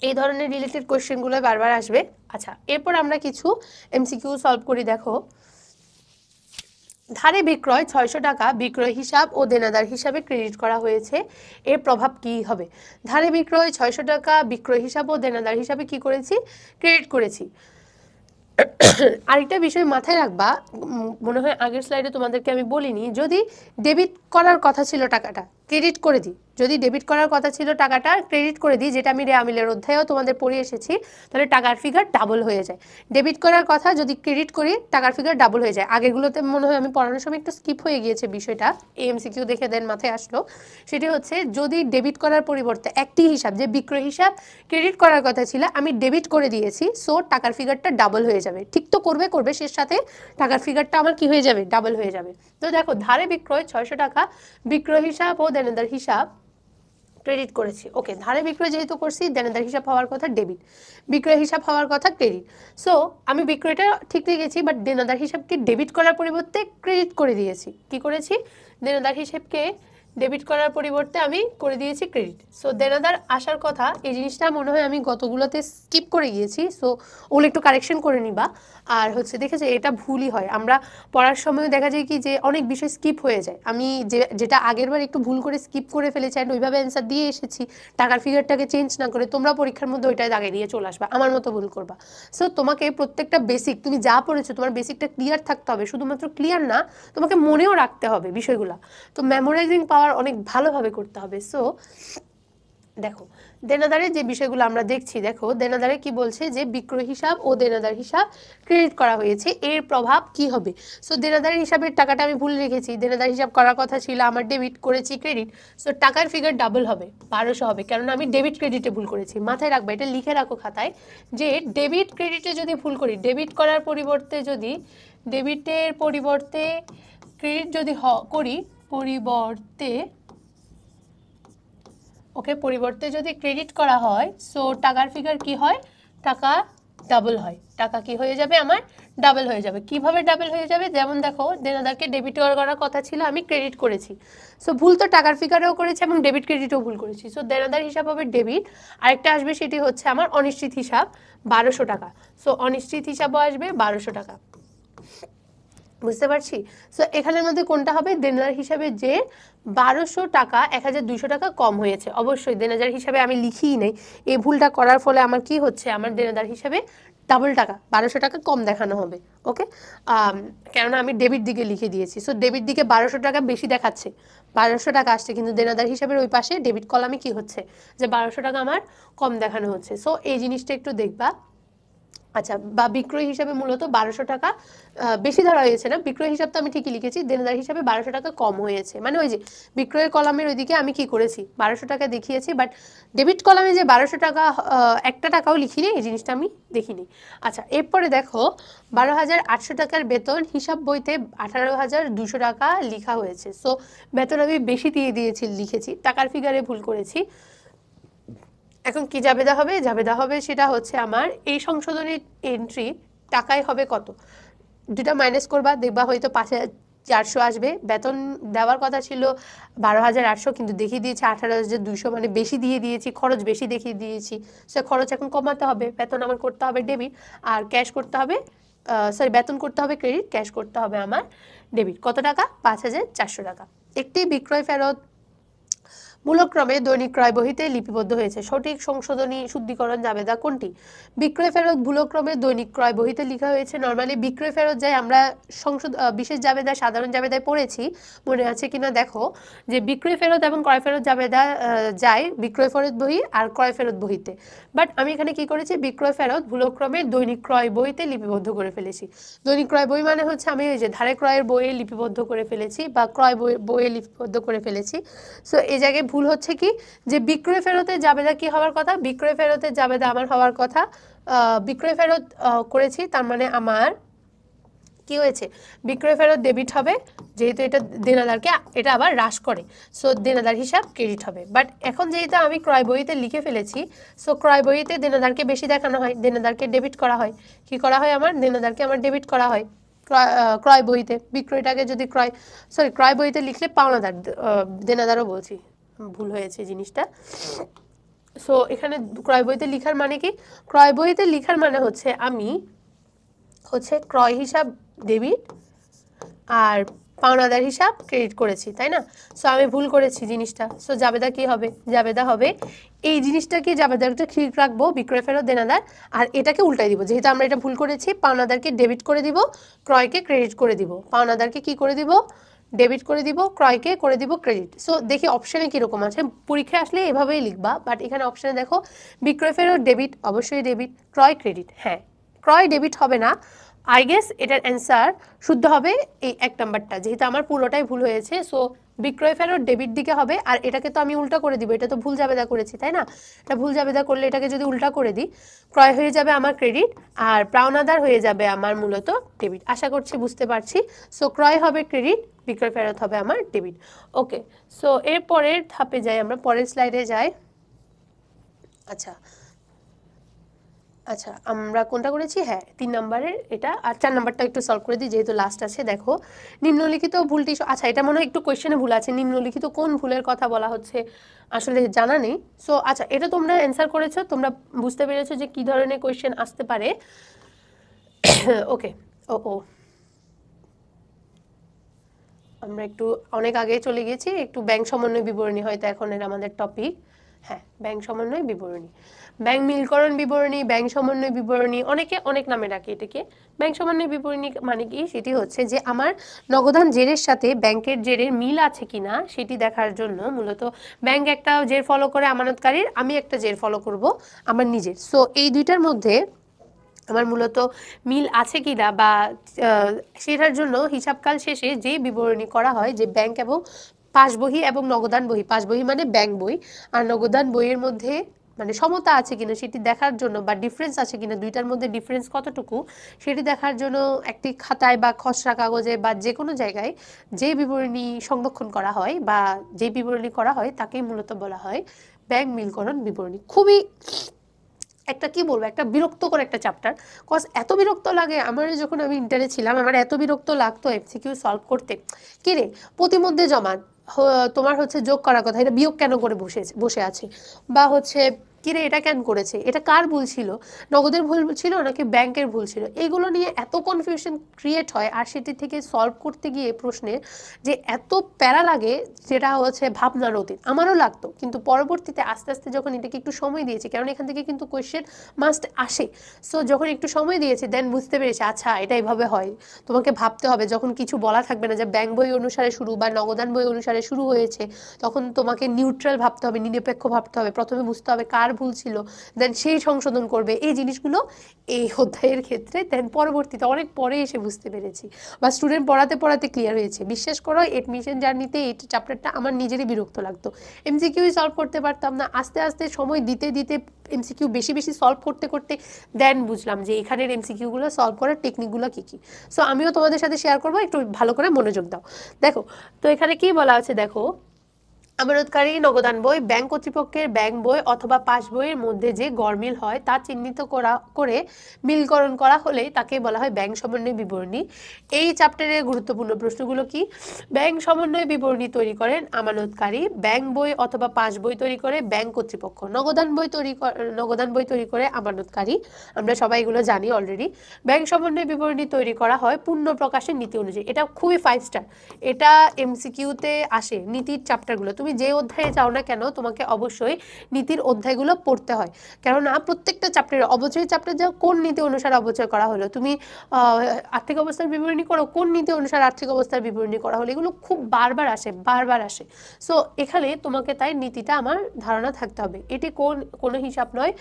এই ধরনের রিলেটেড কোয়েশ্চেনগুলো বারবার আসবে। আচ্ছা, এরপর আমরা কিছু এমসিকিউ সলভ করি। দেখো, ধারে বিক্রয় 600 টাকা বিক্রয় হিসাব ও দেনাদার হিসাবে ক্রেডিট করা হয়েছে, এর প্রভাব কি হবে? ধারে বিক্রয় 600 টাকা বিক্রয় হিসাব ও দেনাদার হিসাবে কি করেছি, ক্রেডিট করেছি। আরেকটা বিষয় মাথায় রাখবা, মনে হয় আগের স্লাইডে তোমাদেরকে আমি বলিনি, যদি ডেবিট করার কথা ছিল টাকাটা ক্রেডিট করে দিই, যদি ডেবিট করার কথা ছিল টাকাটা ক্রেডিট করে দিই, যেটা আমি রেয়ামিলের অধ্যায়েও তোমাদের পড়ে এসেছি, তাহলে টাকার ফিগার ডাবল হয়ে যায়। ডেবিট করার কথা যদি ক্রেডিট করি টাকার ফিগার ডাবল হয়ে যায়। আগেরগুলোতে মনে হয় আমি পড়ানোর সময় একটু স্কিপ হয়ে গিয়েছে বিষয়টা, এমসিকিউ দেখে দেন মাথায় আসলো। সেটি হচ্ছে যদি ডেবিট করার পরিবর্তে একটি হিসাব, যে বিক্রয় হিসাব ক্রেডিট করার কথা ছিল, আমি ডেবিট করে দিয়েছি, সো টাকার ফিগারটা ডাবল হয়ে যাবে। ঠিক তো করবে সে সাথে টাকার ফিগারটা আমার কি হয়ে যাবে, ডাবল হয়ে যাবে। তো দেখো, ধারে বিক্রয় 600 টাকা বিক্রয় হিসাব ও দেনাদার হিসাব ক্রেডিট করেছি। ওকে, ধারে বিক্রয় যেহেতু করছি, দেনাদার হিসাব হওয়ার কথা ডেবিট, বিক্রয় হিসাব হওয়ার কথা ক্রেডিট। সো আমি বিক্রয়টা ঠিক রেখেছি, বাট দেনাদার হিসাবকে ডেবিট করার পরিবর্তে ক্রেডিট করে দিয়েছি। কি করেছি? দেনাদার হিসাবকে ডেবিট করার পরিবর্তে আমি করে দিয়েছি ক্রেডিট। সো দেনাদার আসার কথা, এই জিনিসটা মনে হয় আমি গতগুলোতে স্কিপ করে গিয়েছি, সো ওগুলো একটু কারেকশন করে নিবা। আর হচ্ছে দেখেছে এটা ভুলই হয়, আমরা পড়ার সময় দেখা যায় কি যে অনেক বিষয় স্কিপ হয়ে যায়। আমি যেটা আগের বার একটু ভুল করে স্কিপ করে ফেলেছি অ্যান্ড ওইভাবে অ্যান্সার দিয়ে এসেছি, টাকার ফিগারটাকে চেঞ্জ না করে, তোমরা পরীক্ষার মধ্যে ওইটাই দাগিয়ে দিয়ে চলে আসবা, আমার মতো ভুল করবা। সো তোমাকে প্রত্যেকটা বেসিক, তুমি যা পড়েছো তোমার বেসিকটা ক্লিয়ার থাকতে হবে, শুধুমাত্র ক্লিয়ার না, তোমাকে মনেও রাখতে হবে বিষয়গুলো। তো মেমোরাইজিং পাওয়ার অনেক ভালোভাবে করতে হবে। সো দেখো দেনাদারের যে বিষয়গুলো আমরা দেখছি, দেখো দেনাদারে কি বলছে যে বিক্রয় হিসাব ও দেনাদার হিসাব ক্রেডিট করা হয়েছে, এর প্রভাব কি হবে। সো দেনাদারের হিসাবের টাকাটা আমি ভুল রেখেছি, দেনাদার হিসাব করার কথা ছিল আমার, ডেবিট করেছি ক্রেডিট। সো টাকার ফিগার ডাবল হবে, 1200 হবে, কেননা আমি ডেবিট ক্রেডিটে ভুল করেছি। মাথায় রাখবা, এটা লিখে রাখো খাতায়, যে ডেবিট ক্রেডিটে যদি ভুল করি, ডেবিট করার পরিবর্তে যদি ডেবিটের পরিবর্তে ক্রেডিট যদি করি, পরিবর্তে যদি ক্রেডিট করা হয়, সো টাকার ফিগার কি হয়? টাকা ডাবল হয়। টাকা কি হয়ে যাবে? আমার ডাবল হয়ে যাবে। কিভাবে ডাবল হয়ে যাবে? যেমন দেখো দেনাদারকে ডেবিট করার কথা ছিল, আমি ক্রেডিট করেছি। সো ভুল তো টাকার ফিগারেও করেছি এবং ডেবিট ক্রেডিটও ভুল করেছি। সো দেনাদার হিসাব হবে ডেবিট, আরেকটা আসবে সেটি হচ্ছে আমার অনিশ্চিত হিসাব 1200 টাকা। সো অনিশ্চিত হিসাবও আসবে 1200 টাকা। বুঝতে পারছি? সো এখানের মধ্যে কোনটা হবে? দেনাদার হিসাবে যে 1200 টাকা 1200 টাকা কম হয়েছে। অবশ্যই দেনাদার হিসাবে আমি লিখিই নেই, এই ভুলটা করার ফলে আমার কি হচ্ছে, আমার দেনাদার হিসাবে ডাবল টাকা 1200 টাকা কম দেখানো হবে। ওকে, কেননা আমি ডেবিট দিকে লিখে দিয়েছি। সো ডেবিট দিকে 1200 টাকা বেশি দেখাচ্ছে, 1200 টাকা আসছে, কিন্তু দেনাদার হিসাবের ওই পাশে ডেবিট কলামে কি হচ্ছে, যে 1200 টাকা আমার কম দেখানো হচ্ছে। সো এই জিনিসটা একটু দেখবা। আচ্ছা, বা বিক্রয় হিসাবে মূলত 1200 টাকা বেশি ধরা হয়েছে না, বিক্রয় হিসাব তো আমি ঠিকই লিখেছি, দেনাদার হিসাবে 1200 টাকা কম হয়েছে। মানে ওই যে বিক্রয়ের কলামের ওইদিকে আমি কি করেছি, 1200 টাকা দেখিয়েছি, বাট ডেবিট কলামে যে 1200 টাকা একটা টাকাও লিখিনি, এই জিনিসটা আমি দেখিনি। আচ্ছা, এরপরে দেখো 12,800 টাকার বেতন হিসাব বইতে 18,200 টাকা লেখা হয়েছে। সো বেতন আমি বেশি দিয়ে লিখেছি, টাকার ফিগারে ভুল করেছি। এখন কি জাবেদা হবে? জাবেদা হবে সেটা হচ্ছে আমার এই সংশোধনী এন্ট্রি টাকায় হবে কত, দুটা মাইনাস করবা, দেখবা হয়তো 5,400 আসবে। বেতন দেওয়ার কথা ছিল 12,800, কিন্তু দেখিয়ে দিয়েছে 18,200, মানে বেশি দিয়ে দিয়েছি, খরচ বেশি দেখিয়ে দিয়েছি। সে খরচ এখন কমাতে হবে, বেতন আমার করতে হবে ডেবিট, আর ক্যাশ করতে হবে, বেতন করতে হবে ক্রেডিট, ক্যাশ করতে হবে আমার ডেবিট। কত টাকা? 5,400 টাকা। একটি বিক্রয় ফেরত মূলক্রমে দৈনিক ক্রয় বহিতে লিপিবদ্ধ হয়েছে। সঠিক সংশোধনী শুদ্ধিকরণ জাবেদা কোনটি? বিক্রয় ফেরত ভূলক্রমে দৈনিক ক্রয় বহিতে লেখা হয়েছে। নর্মালি বিক্রয় ফেরত যায় আমরা বিশেষ জাবেদা সাধারণ জাবেদায় পড়েছি, মনে আছে কিনা দেখো, যে বিক্রয় ফেরত এবং ক্রয় ফেরত জাবেদা যায় বিক্রয় ফেরত বহি আর ক্রয় ফেরত বহিতে। বাট আমি এখানে কি করেছি, বিক্রয় ফেরত ভূলক্রমে দৈনিক ক্রয় বইতে লিপিবদ্ধ করে ফেলেছি। দৈনিক ক্রয় বই মানে হচ্ছে আমি ওই যে ধারে ক্রয়ের বইয়ে লিপিবদ্ধ করে ফেলেছি, বা ক্রয় বইয়ে লিপিবদ্ধ করে ফেলেছি। সো এই জায়গায় ভুল হচ্ছে কি, যে বিক্রয় ফেরতের জাবেদা কি হওয়ার কথা, বিক্রয় ফেরতের জাবেদা আমার হওয়ার কথা বিক্রয় ফেরত করেছি, তার মানে আমার কি হয়েছে, বিক্রয় ফেরত ডেবিট হবে, যেহেতু এটা দেনাদারকে এটা আবার হ্রাস করে, সো দেনাদার হিসাব ক্রেডিট হবে। বাট এখন যেহেতু আমি ক্রয় বইতে লিখে ফেলেছি, সো ক্রয় বইতে দেনাদারকে বেশি দেখানো হয়, দেনাদারকে ডেবিট করা হয়। কি করা হয়? আমার দেনাদারকে আমার ডেবিট করা হয় ক্রয় বইতে। বিক্রয়টাকে যদি ক্রয় বইতে লিখলে পাওনাদার, দেনাদারও বলছি, ভুল হয়েছে জিনিসটা। সো এখানে ক্রয় বইতে লিখার মানে কি, ক্রয় বইতে লিখার মানে হচ্ছে আমি ক্রয় হিসাব ডেবিট আর পাওনাদার হিসাব ক্রেডিট করেছি, তাই না? সো আমি ভুল করেছি জিনিসটা। সো জাবেদা কি হবে? জাবেদা হবে এই জিনিসটাকে, জাবেদারটা ঠিক রাখবো, বিক্রয় ফেরত দেনাদার, আর এটাকে উল্টাই দিব, যেহেতু আমরা এটা ভুল করেছি, পাওনাদারকে ডেবিট করে দিব, ক্রয়কে ক্রেডিট করে দিব। পাওনাদারকে কি করে দিব? ডেবিট করে দিব, ক্রয়কে করে দিব ক্রেডিট। সো দেখি অপশানে কীরকম আছে, পরীক্ষায় আসলে এভাবেই লিখবা, বাট এখানে অপশানে দেখো বিক্রয় ফেরত ডেবিট, অবশ্যই ডেবিট, ক্রয় ক্রেডিট। হ্যাঁ, ক্রয় ডেবিট হবে না, আই গেস এটার অ্যান্সার শুদ্ধ হবে এই 1 নাম্বারটা, যেহেতু আমার পুরোটাই ভুল হয়েছে। সো বিক্রয় ফেরত ডেবিট দিকে হবে, আর এটাকে তো আমি উল্টা করে দিব, এটা তো ভুল জাবেদা করেছি, তাই না? এটা ভুল জাবেদা করলে এটাকে যদি উল্টা করে দিই, ক্রয় হয়ে যাবে আমার ক্রেডিট, আর পাওনাদার হয়ে যাবে আমার মূলত ডেবিট। আশা করছি বুঝতে পারছি। সো ক্রয় হবে ক্রেডিট, বিক্রয় ফেরত হবে আমার ডেবিট। ওকে, সো এর পরের ধাপে যাই, আমরা পরের স্লাইডে যাই। আচ্ছা আচ্ছা, আমরা কোনটা করেছি? হ্যাঁ, 3 নম্বরের এটা, আর 4 নম্বরটা একটু সলভ করে দিই যেহেতু লাস্ট আছে। দেখো, নিম্নলিখিত ভুলটি, আচ্ছা এটা মনে হয় একটু কোয়েশ্চেনে ভুল আছে, নিম্নলিখিত কোন ভুলের কথা বলা হচ্ছে আসলে জানা নেই। সো আচ্ছা, এটা তোমরা অ্যান্সার করেছো, তোমরা বুঝতে পেরেছো যে কি ধরনের কোয়েশ্চেন আসতে পারে। ওকে, ও ও আমরা একটু অনেক আগে চলে গেছি, একটু ব্যাংক সমন্বয় বিবরণী হয়তো এখন এর আমাদের টপিক। হ্যাঁ, ব্যাংক সমন্বয় বিবরণী, ব্যাংক মিলকরণ বিবরণী, ব্যাংক সমন্বয় বিবরণী, অনেকে অনেক নামে ডাকে এটাকে। ব্যাংক সমন্বয় বিবরণী মানে কি? সেটি হচ্ছে যে আমার নগদান জেরের সাথে ব্যাংকের জেরের মিল আছে কিনা সেটি দেখার জন্য মূলত ব্যাংক একটা জের ফলো করে আমানতকারীর, আমি একটা জের ফলো করব আমার নিজের। সো এই দুইটার মধ্যে আমার মূলত মিল আছে কিনা বা সেটার জন্য হিসাবকাল শেষে যে বিবরণী করা হয়, যে ব্যাংক এবং পাসবহি এবং নগদান বহি, পাসবহি মানে ব্যাংক বই আর নগদান বইয়ের মধ্যে মানে সমতা আছে কিনা সেটি দেখার জন্য, বা ডিফারেন্স আছে কিনা, দুইটার মধ্যে ডিফারেন্স কতটুকু সেটি দেখার জন্য একটি খাতায় বা খসড়া কাগজে বা যে কোনো জায়গায় যে বিবরণী সংরক্ষণ করা হয় বা যে বিবরণী করা হয় তাকেই মূলত বলা হয় ব্যাংক মিলকরণ বিবরণী। খুবই একটা কি বলবো, একটা বিরক্তকর একটা চ্যাপ্টার। কজ এত বিরক্ত লাগে আমার, যখন আমি ইন্টারে ছিলাম আমার এত বিরক্ত লাগতো এমসিকিউ সলভ করতে। কি রে, প্রতিমধ্যে জমা তোমার হচ্ছে যোগ করার কথা, এটা বিয়োগ কেন করে বসে আছে, বা হচ্ছে কিরে এটা কেন করেছে, এটা কার ভুল ছিল, নগদের ভুল ছিল নাকি ব্যাংকের ভুল ছিল, এগুলো নিয়ে এত কনফিউশন ক্রিয়েট হয়। আর সেটি থেকে সলভ করতে গিয়ে প্রশ্নের যে এত প্যারা লাগে, যেটা হচ্ছে ভাবনার অতীত। আমারও লাগতো, কিন্তু পরবর্তীতে আস্তে আস্তে যখন এটাকে একটু সময় দিয়েছি, কারণ এখান থেকে কিন্তু কোয়েশ্চেন মাস্ট আসে, সো যখন একটু সময় দিয়েছি দেন বুঝতে পেরেছি আচ্ছা এটা এইভাবে হয়। তোমাকে ভাবতে হবে, যখন কিছু বলা থাকবে না যে ব্যাংক বই অনুসারে শুরু বা নগদান বই অনুসারে শুরু হয়েছে, তখন তোমাকে নিউট্রাল ভাবতে হবে, নিরপেক্ষ ভাবতে হবে। প্রথমে বুঝতে হবে কার ভুল ছিল, দেন সেই সংশোধন করবে। এই জিনিসগুলো এই অধ্যায়ের ক্ষেত্রে দেন পরবর্তীতে অনেক পরে এসে বুঝতে পেরেছি, বা স্টুডেন্ট পড়াতে পড়াতে ক্লিয়ার হয়েছে। বিশ্বাস করো, এডমিশন জার্নিতে এই চ্যাপ্টারটা আমার নিজেরই বিরক্ত লাগতো, এমসিকিউ সলভ করতে পারতাম না। আস্তে আস্তে সময় দিতে দিতে এমসিকিউ বেশি বেশি সলভ করতে করতে দেন বুঝলাম যে এখানের এমসিকিউগুলো সলভ করার টেকনিকগুলো কী কী। সো আমিও তোমাদের সাথে শেয়ার করবো, একটু ভালো করে মনোযোগ দাও। দেখো তো এখানে কি বলা আছে, দেখো আমানতকারী নগদান বই ব্যাংক কর্তৃপক্ষের ব্যাংক বই অথবা পাস বইয়ের মধ্যে যে গড়মিল হয় তা চিহ্নিত করে মিলকরণ করা হলে তাকে বলা হয় ব্যাংক সমন্বয় বিবরণী। এই চ্যাপ্টারের গুরুত্বপূর্ণ প্রশ্নগুলো কি? ব্যাংক সমন্বয় বিবরণী তৈরি করেন আমানতকারী, ব্যাংক বই অথবা পাস বই তৈরি করে ব্যাংক কর্তৃপক্ষ, নগদান বই তৈরি করে আমানতকারী, আমরা সবাই এগুলো জানি অলরেডি। ব্যাংক সমন্বয় বিবরণী তৈরি করা হয় পূর্ণ প্রকাশের নীতি অনুযায়ী। এটা খুবই 5 স্টার, এটা এমসিকিউতে আসে। নীতির চ্যাপ্টারগুলো তুমি যে অধ্যায়ে যাও না কেন তোমাকে অবশ্যই নীতির অধ্যায়গুলো পড়তে হয়, কেননা প্রত্যেকটা চ্যাপ্টারে অবচয় চ্যাপ্টার যাও কোন নীতি অনুসারে অবচয় করা হলো, তুমি আর্থিক অবস্থার বিবরণী করো কোন নীতি অনুসারে আর্থিক অবস্থার বিবরণী করা হলো, এগুলো খুব বারবার আসে। সো এখানে তোমাকে তাই নীতিটা আমার ধারণা থাকতে হবে, এটি কোনো হিসাব নয়,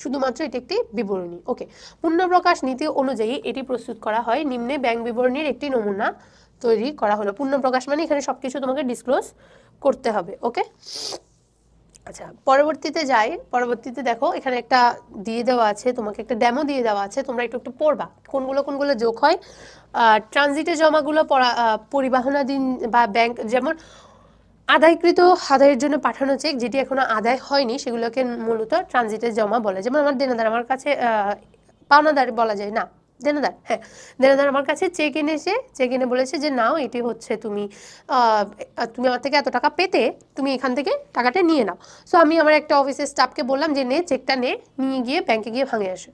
শুধুমাত্র এটি একটি বিবরণী। ওকে, পূর্ণপ্রকাশ নীতি অনুযায়ী এটি প্রস্তুত করা হয়। নিম্নে ব্যাংক বিবরণীর একটি নমুনা তৈরি করা হলো। পূর্ণপ্রকাশ মানে এখানে সবকিছু তোমাকে ডিসক্লোজ করতে হবে। ওকে, আচ্ছা পরবর্তীতে দেখো এখানে একটা দিয়ে দেওয়া আছে, তোমাকে একটা ডেমো দিয়ে দেওয়া আছে, তোমরা একটু পড়বা কোনগুলো যোগ হয়। ট্রানজিটে জমাগুলো পরিবহনাধীন বা ব্যাংক, যেমন আদায়ের জন্য পাঠানো চেক যেটি এখনো আদায় হয়নি সেগুলোকে মূলত ট্রানজিটে জমা বলে। যেমন আমার দেনাদার আমার কাছে পাওনাদার বলা যায় না, দেনাদার আমার কাছে চেক এনে বলেছে যে নাও এটি হচ্ছে তুমি আমার থেকে এত টাকা পেতে, তুমি এখান থেকে টাকাটা নিয়ে নাও। সো আমি আমার একটা অফিসের স্টাফকে বললাম যে চেকটা নিয়ে গিয়ে ব্যাংকে গিয়ে ভাঙে আসে।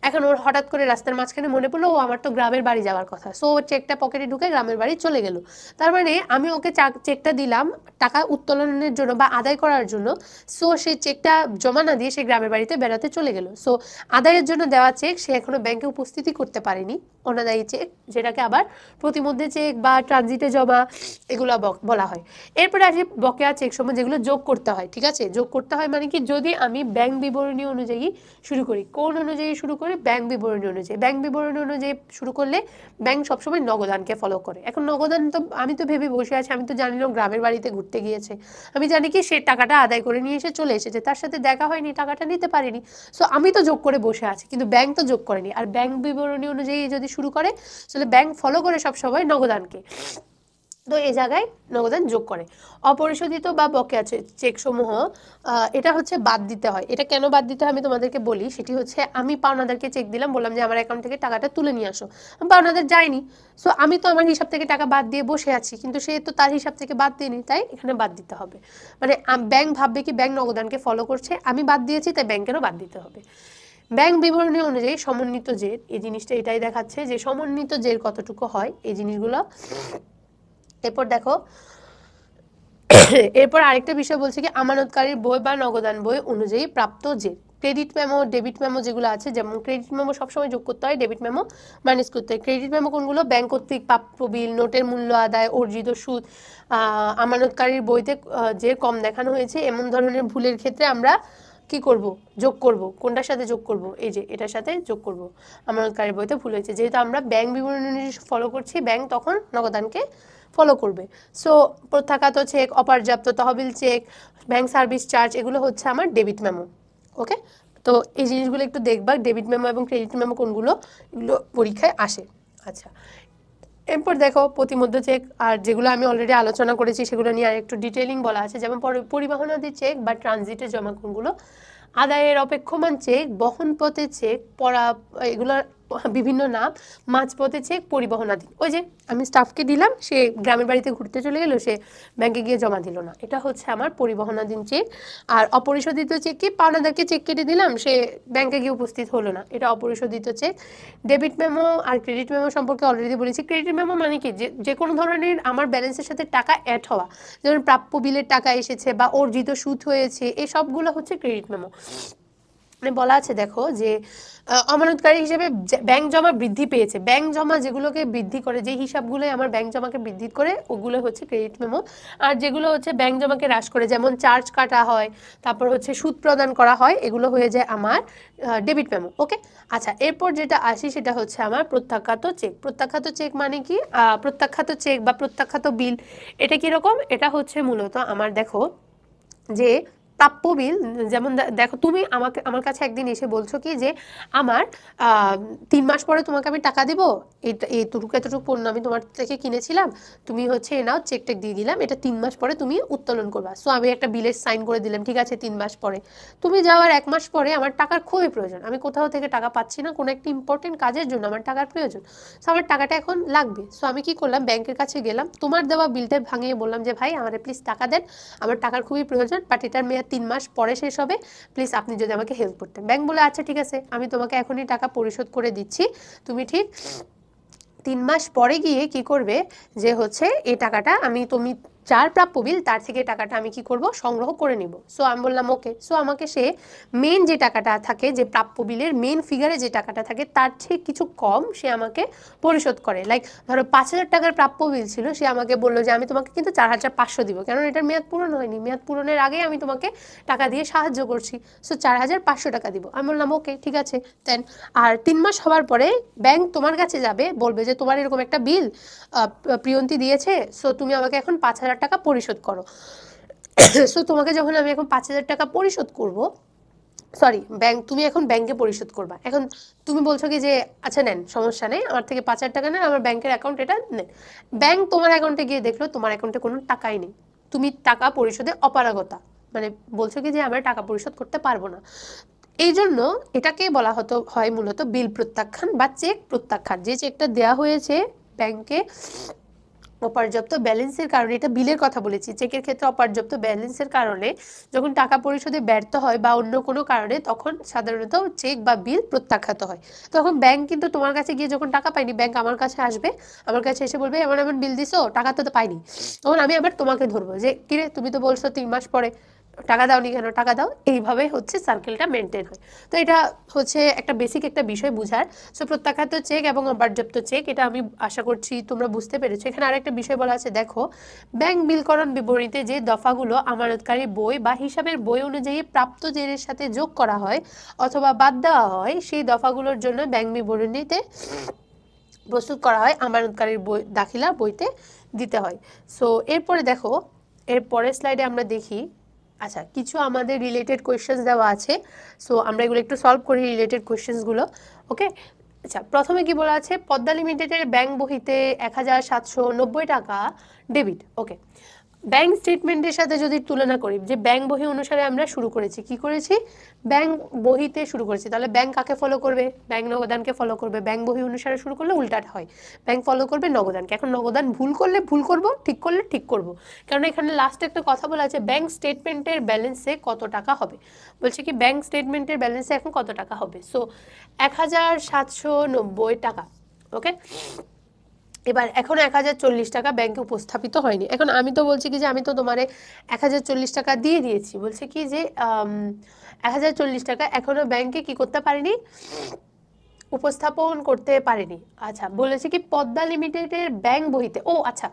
এখন ওর হঠাৎ করে রাস্তার মাঝখানে মনে পড়লো ও আমার তো গ্রামের বাড়ি যাওয়ার কথা, সো ওর চেকটা পকেটে ঢুকে গ্রামের বাড়ি চলে গেল। তার মানে আমি ওকে চেকটা দিলাম টাকা উত্তোলনের জন্য বা আদায় করার জন্য, সো সেই চেকটা জমা না দিয়ে সে গ্রামের বাড়িতে বেড়াতে চলে গেল। সো আদায়ের জন্য দেওয়া চেক সে এখনো ব্যাংকে উপস্থিতি করতে পারেনি, অনাদায়ী চেক, যেটাকে আবার প্রতিমধ্যে চেক বা ট্রানজিটে জমা এগুলো বলা হয়। এরপরে আসে বকেয়া চেক সমূহ যেগুলো যোগ করতে হয়। ঠিক আছে, যোগ করতে হয় মানে কি, যদি আমি ব্যাংক বিবরণী অনুযায়ী শুরু করি, কোন অনুযায়ী শুরু করি, ব্যাংক বিবরণী অনুযায়ী। ব্যাংক বিবরণী অনুযায়ী শুরু করলে ব্যাংক সবসময় নগদানকে ফলো করে। এখন নগদান তো আমি তো ভেবে বসে আছি, আমি তো জানি না গ্রামের বাড়িতে ঘুরতে গিয়েছে, আমি জানি কি সে টাকাটা আদায় করে নিয়ে এসে চলে এসেছে, তার সাথে দেখা হয়নি, টাকাটা নিতে পারিনি, সো আমি তো যোগ করে বসে আছি, কিন্তু ব্যাংক তো যোগ করেনি। আর ব্যাংক বিবরণী অনুযায়ী যদি শুরু করে তাহলে ব্যাংক ফলো করে সবসময় নগদানকে। তো এই জায়গায় নগদান যোগ করে। অপরিশোধিত বা বকেয়া চেক সমূহ এটা হচ্ছে বাদ দিতে হয়। এটা কেন বাদ দিতে হয় আমি তোমাদেরকে বলি। সেটি হচ্ছে আমি পাওনাদারকে চেক দিলাম, বললাম যে আমার অ্যাকাউন্ট থেকে টাকাটা তুলে নিয়ে আসো, পাওনাদার যায়নি, সো আমি তো আমার হিসাব থেকে টাকা বাদ দিয়ে বসে আছি, কিন্তু সে তো তার হিসাব থেকে বাদ দিইনি, তাই এখানে বাদ দিতে হবে। মানে ব্যাংক ভাববে কি ব্যাংক নগদানকে ফলো করছে, আমি বাদ দিয়েছি তাই ব্যাংকেরও বাদ দিতে হবে। ব্যাংক বিবরণী অনুযায়ী সমন্বিত জের, এই জিনিসটা এটাই দেখাচ্ছে যে সমন্বিত জের কতটুকু হয় এই জিনিসগুলো। এরপর দেখো এরপর আরেকটা বিষয় বলছে কি আমানতকারীর বই বা নগদান বই অনুযায়ী প্রাপ্ত জের। ক্রেডিট মেমো, ডেবিট মেমো যেগুলো আছে, যেমন ক্রেডিট মেমো সবসময় যোগ করতে হয়, ডেবিট মেমো মাইনাস করতে হয়। ক্রেডিট মেমো কোনগুলো? ব্যাংক কর্তৃক প্রাপ্য বিল, নোটের মূল্য আদায়, অর্জিত সুদ, আমানতকারীর বইতে যে কম দেখানো হয়েছে এমন ধরনের ভুলের ক্ষেত্রে আমরা কি করব? যোগ করব। কোনটার সাথে যোগ করব? এই যে এটার সাথে যোগ করব। আমানতকারীর বইতে ভুল হয়েছে, যেহেতু আমরা ব্যাংক বিবরণী ফলো করছি, ব্যাংক তখন নগদানকে ফলো করবে। সো প্রত্যাখ্যাত চেক, অপর্যাপ্ত তহবিল চেক, ব্যাংক সার্ভিস চার্জ, এগুলো হচ্ছে আমার ডেবিট মেমো। ওকে, তো এই জিনিসগুলো একটু দেখবা, ডেবিট মেমো এবং ক্রেডিট মেমো কোনগুলো, এগুলো পরীক্ষায় আসে। আচ্ছা, এরপর দেখো প্রতিমধ্য চেক, আর যেগুলো আমি অলরেডি আলোচনা করেছি সেগুলো নিয়ে আর একটু ডিটেইলিং বলা আছে, যেমন পরিবহনাদি চেক বা ট্রানজিটে জমা কোনগুলো, আদায়ের অপেক্ষমান চেক, বহন পথে চেক, এগুলো বিভিন্ন নাম, মাঝপথে চেক, পরিবহনাদি। ওই যে আমি স্টাফকে দিলাম, সে গ্রামের বাড়িতে ঘুরতে চলে গেল, সে ব্যাংকে গিয়ে জমা দিল না, এটা হচ্ছে আমার পরিবহনাধীন চেক। আর অপরিশোধিত চেক কি? পাওনাদারকে চেক কেটে দিলাম, সে ব্যাংকে গিয়ে উপস্থিত হলো না, এটা অপরিশোধিত চেক। ডেবিট মেমো আর ক্রেডিট মেমো সম্পর্কে অলরেডি বলেছি। ক্রেডিট মেমো মানে কি? যে কোনো ধরনের আমার ব্যালেন্সের সাথে টাকা অ্যাড হওয়া, যেমন প্রাপ্য বিলের টাকা এসেছে বা অর্জিত সুদ হয়েছে, এই সবগুলো হচ্ছে ক্রেডিট মেমো। মানে বলা আছে দেখো যে আমানতকারী হিসেবে ব্যাংক জমা বৃদ্ধি পেয়েছে, ব্যাংক জমা যেগুলোকে বৃদ্ধি করে, যে হিসাবগুলো আমার ব্যাংক জমাকে বৃদ্ধি করে, ওগুলো হচ্ছে ক্রেডিট মেমো। আর যেগুলো হচ্ছে ব্যাংক জমাকে হ্রাস করে, যেমন চার্জ কাটা হয়, তারপর হচ্ছে সুদ প্রদান করা হয়, এগুলো হয়ে যায় আমার ডেবিট মেমো। ওকে, আচ্ছা, এরপর যেটা আসি সেটা হচ্ছে আমার প্রত্যাখ্যাত চেক। প্রত্যাখ্যাত চেক মানে কি? প্রত্যাখ্যাত চেক বা প্রত্যাখ্যাত বিল, এটা কিরকম? এটা হচ্ছে মূলত আমার দেখো যে প্রাপ্য বিল, যেমন দেখো তুমি আমার কাছে একদিন এসে বলছো কি যে আমার 3 মাস পরে তোমাকে আমি টাকা দিব, এতটুকু এতটুকু পণ্য আমি তোমার থেকে কিনেছিলাম, তুমি হচ্ছে নাও চেক টেক দিয়ে দিলাম, এটা 3 মাস পরে তুমি উত্তোলন করবা। সো আমি একটা বিলের সাইন করে দিলাম, ঠিক আছে 3 মাস পরে। তুমি যাওয়ার 1 মাস পরে আমার টাকার খুবই প্রয়োজন, আমি কোথাও থেকে টাকা পাচ্ছি না, কোনো একটা ইম্পর্টেন্ট কাজের জন্য আমার টাকার প্রয়োজন, সো আমার টাকাটা এখন লাগবে। সো আমি কি করলাম? ব্যাংকের কাছে গেলাম, তোমার দেওয়া বিলটা ভাঙিয়ে বললাম যে ভাই আমার প্লিজ টাকা দেন, আমার টাকার খুবই প্রয়োজন, বাট এটার মেয়াদ 3 মাস পরে শেষ হবে, প্লিজ আপনি যদি আমাকে হেল্প করতেন। ব্যাংক বলে আচ্ছা ঠিক আছে, আমি তোমাকে এখনই টাকা পরিশোধ করে দিচ্ছি। তুমি ঠিক 3 মাস পরে গিয়ে কি করবে যে হচ্ছে এই টাকাটা তুমি যার প্রাপ্য বিল তার থেকে টাকাটা আমি কি করব? সংগ্রহ করে নিব। সো আমি বললাম ওকে। সো আমাকে সে মেন যে টাকাটা থাকে, যে প্রাপ্য বিলের মেন ফিগারে যে টাকাটা থাকে তার ঠিক কিছু কম সে আমাকে পরিশোধ করে। লাইক ধরো 5,000 টাকার প্রাপ্য বিল ছিল, সে আমাকে বললো যে আমি তোমাকে কিন্তু 4,500 দিব, কারণ এটার মেয়াদ পূরণ হয়নি, মেয়াদ পূরণের আগে আমি তোমাকে টাকা দিয়ে সাহায্য করছি, সো 4,500 টাকা দিব। আমি বললাম ওকে ঠিক আছে দেন। আর 3 মাস হওয়ার পরে ব্যাংক তোমার কাছে যাবে, বলবে যে তোমার এরকম একটা বিল প্রিয়ন্তী দিয়েছে, সো তুমি আমাকে এখন 5,000 টাকা পরিশোধ করো। সো তোমাকে যখন আমি এখন 5,000 টাকা পরিশোধ করব, সরি তুমি এখন ব্যাংকে পরিশোধ করবা। এখন তুমি বলছো কি যে আচ্ছা নেন, সমস্যা নেই, আমার থেকে 5,000 টাকা নেন, আমার ব্যাংকের অ্যাকাউন্ট এটা নেন। ব্যাংক তোমার অ্যাকাউন্টে গিয়ে দেখলো তোমার অ্যাকাউন্টে কোনো টাকাই নেই, তুমি টাকা পরিশোধে অপারগতা, মানে বলছো কি যে আমরা টাকা পরিশোধ করতে পারবো না। এই জন্য এটাকে বলা হয় মূলত বিল প্রত্যাখ্যান বা চেক প্রত্যাখ্যান। যে চেকটা দেওয়া হয়েছে ব্যাংকে অপর্যাপ্ত ব্যালেন্সের কারণে, এটা বিলের কথা বলেছি, চেকের ক্ষেত্রে অপর্যাপ্ত ব্যালেন্সের কারণে যখন টাকা পরিশোধে ব্যর্থ হয় বা অন্য কোনো কারণে, তখন সাধারণত চেক বা বিল প্রত্যাখ্যাত হয়। তখন ব্যাংক কিন্তু তোমার কাছে গিয়ে যখন টাকা পাইনি, ব্যাংক আমার কাছে আসবে, আমার কাছে এসে বলবে এমন এমন বিল দিছো, টাকা তো পাইনি। তখন আমি আবার তোমাকে ধরবো যে কিরে তুমি তো বলছো 3 মাস পরে, টাকা দাওনি কেন, টাকা দাও। এইভাবে হচ্ছে সার্কেলটা মেনটেন হয়। তো এটা হচ্ছে একটা বেসিক একটা বিষয় বুঝার। সো প্রত্যাখ্যাত চেক এবং অপর্যাপ্ত চেক, এটা আমি আশা করছি তোমরা বুঝতে পেরেছো। এখানে আরেকটা বিষয় বলা আছে দেখো, ব্যাংক বিলকরণ বিবরণীতে যে দফাগুলো আমানতকারী বই বা হিসাবের বই অনুযায়ী প্রাপ্ত জেরের সাথে যোগ করা হয় অথবা বাদ দেওয়া হয়, সেই দফাগুলোর জন্য ব্যাংক বিবরণীতে প্রস্তুত করা হয়, আমানতকারীর বই দাখিলা বইতে দিতে হয়। সো এরপরে দেখো, এর পরের স্লাইডে আমরা দেখি, আচ্ছা কিছু আমাদের রিলেটেড কোয়েশ্চেন্স দেওয়া আছে, সো আমরা এগুলো একটু সলভ করি, রিলেটেড কোয়েশ্চেন্সগুলো। ওকে, আচ্ছা, প্রথমে কি বলা আছে, পদ্মা লিমিটেডের ব্যাংক বহিতে 1790 টাকা ডেবিট। ওকে, ব্যাংক স্টেটমেন্টের সাথে যদি তুলনা করি, যে ব্যাংক বহি অনুসারে আমরা শুরু করেছি, কি করেছি, ব্যাংক বহিতে শুরু করেছি, তাহলে ব্যাংক কাকে ফলো করবে, ব্যাংক নগদানকে ফলো করবে। ব্যাংক বহি অনুসারে শুরু করলে উল্টাটা হয়, ব্যাংক ফলো করবে নগদানকে। এখন নগদান ভুল করলে ভুল করব, ঠিক করলে ঠিক করব, কারণ এখানে লাস্টে একটা কথা বলা আছে, ব্যাংক স্টেটমেন্টের ব্যালেন্সে কত টাকা হবে। বলছে কি ব্যাংক স্টেটমেন্টের ব্যালেন্সে এখন কত টাকা হবে, সো 1790 টাকা। ওকে, এবার এখন 1040 টাকা ব্যাংকে উপস্থাপিত হয়নি। এখন আমি তো বলছি কি যে আমি তো তোমারে 1040 টাকা দিয়ে দিয়েছি, বলছে কি যে 1040 টাকা এখনো ব্যাংকে কি করতে পারেনি, উপস্থাপন করতে পারেনি। আচ্ছা, বলেছে কি পদ্মা লিমিটেডের ব্যাংক বহিতে, ও আচ্ছা,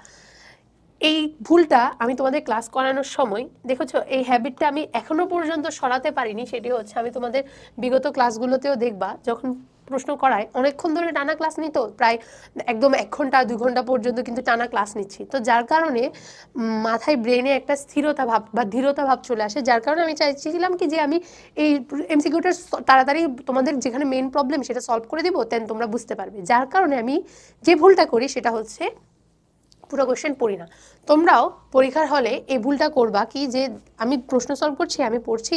এই ভুলটা আমি তোমাদের ক্লাস করানোর সময় দেখেছো, এই হ্যাবিটটা আমি এখনো পর্যন্ত সরাতে পারিনি। সেটি হচ্ছে, আমি তোমাদের বিগত ক্লাসগুলোতেও দেখবা যখন প্রশ্ন করায় অনেকক্ষণ ধরে টানা ক্লাস নিত, প্রায় একদম 1 ঘন্টা 2 ঘন্টা পর্যন্ত কিন্তু টানা ক্লাস নিচ্ছি, তো যার কারণে মাথায় ব্রেনে একটা স্থিরতা ভাব বা ধীরতা ভাব চলে আসে, যার কারণে আমি চাইছিলাম কি যে আমি এই এমসিকিউটা তাড়াতাড়ি তোমাদের যেখানে মেইন প্রবলেম সেটা সলভ করে দিব, দেন তোমরা বুঝতে পারবে। যার কারণে আমি যে ভুলটা করি সেটা হচ্ছে পুরো কোশ্চেন পড়ি না। তোমরাও পরীক্ষার হলে এই ভুলটা করবা কি যে আমি প্রশ্ন সলভ করছি, আমি পড়ছি,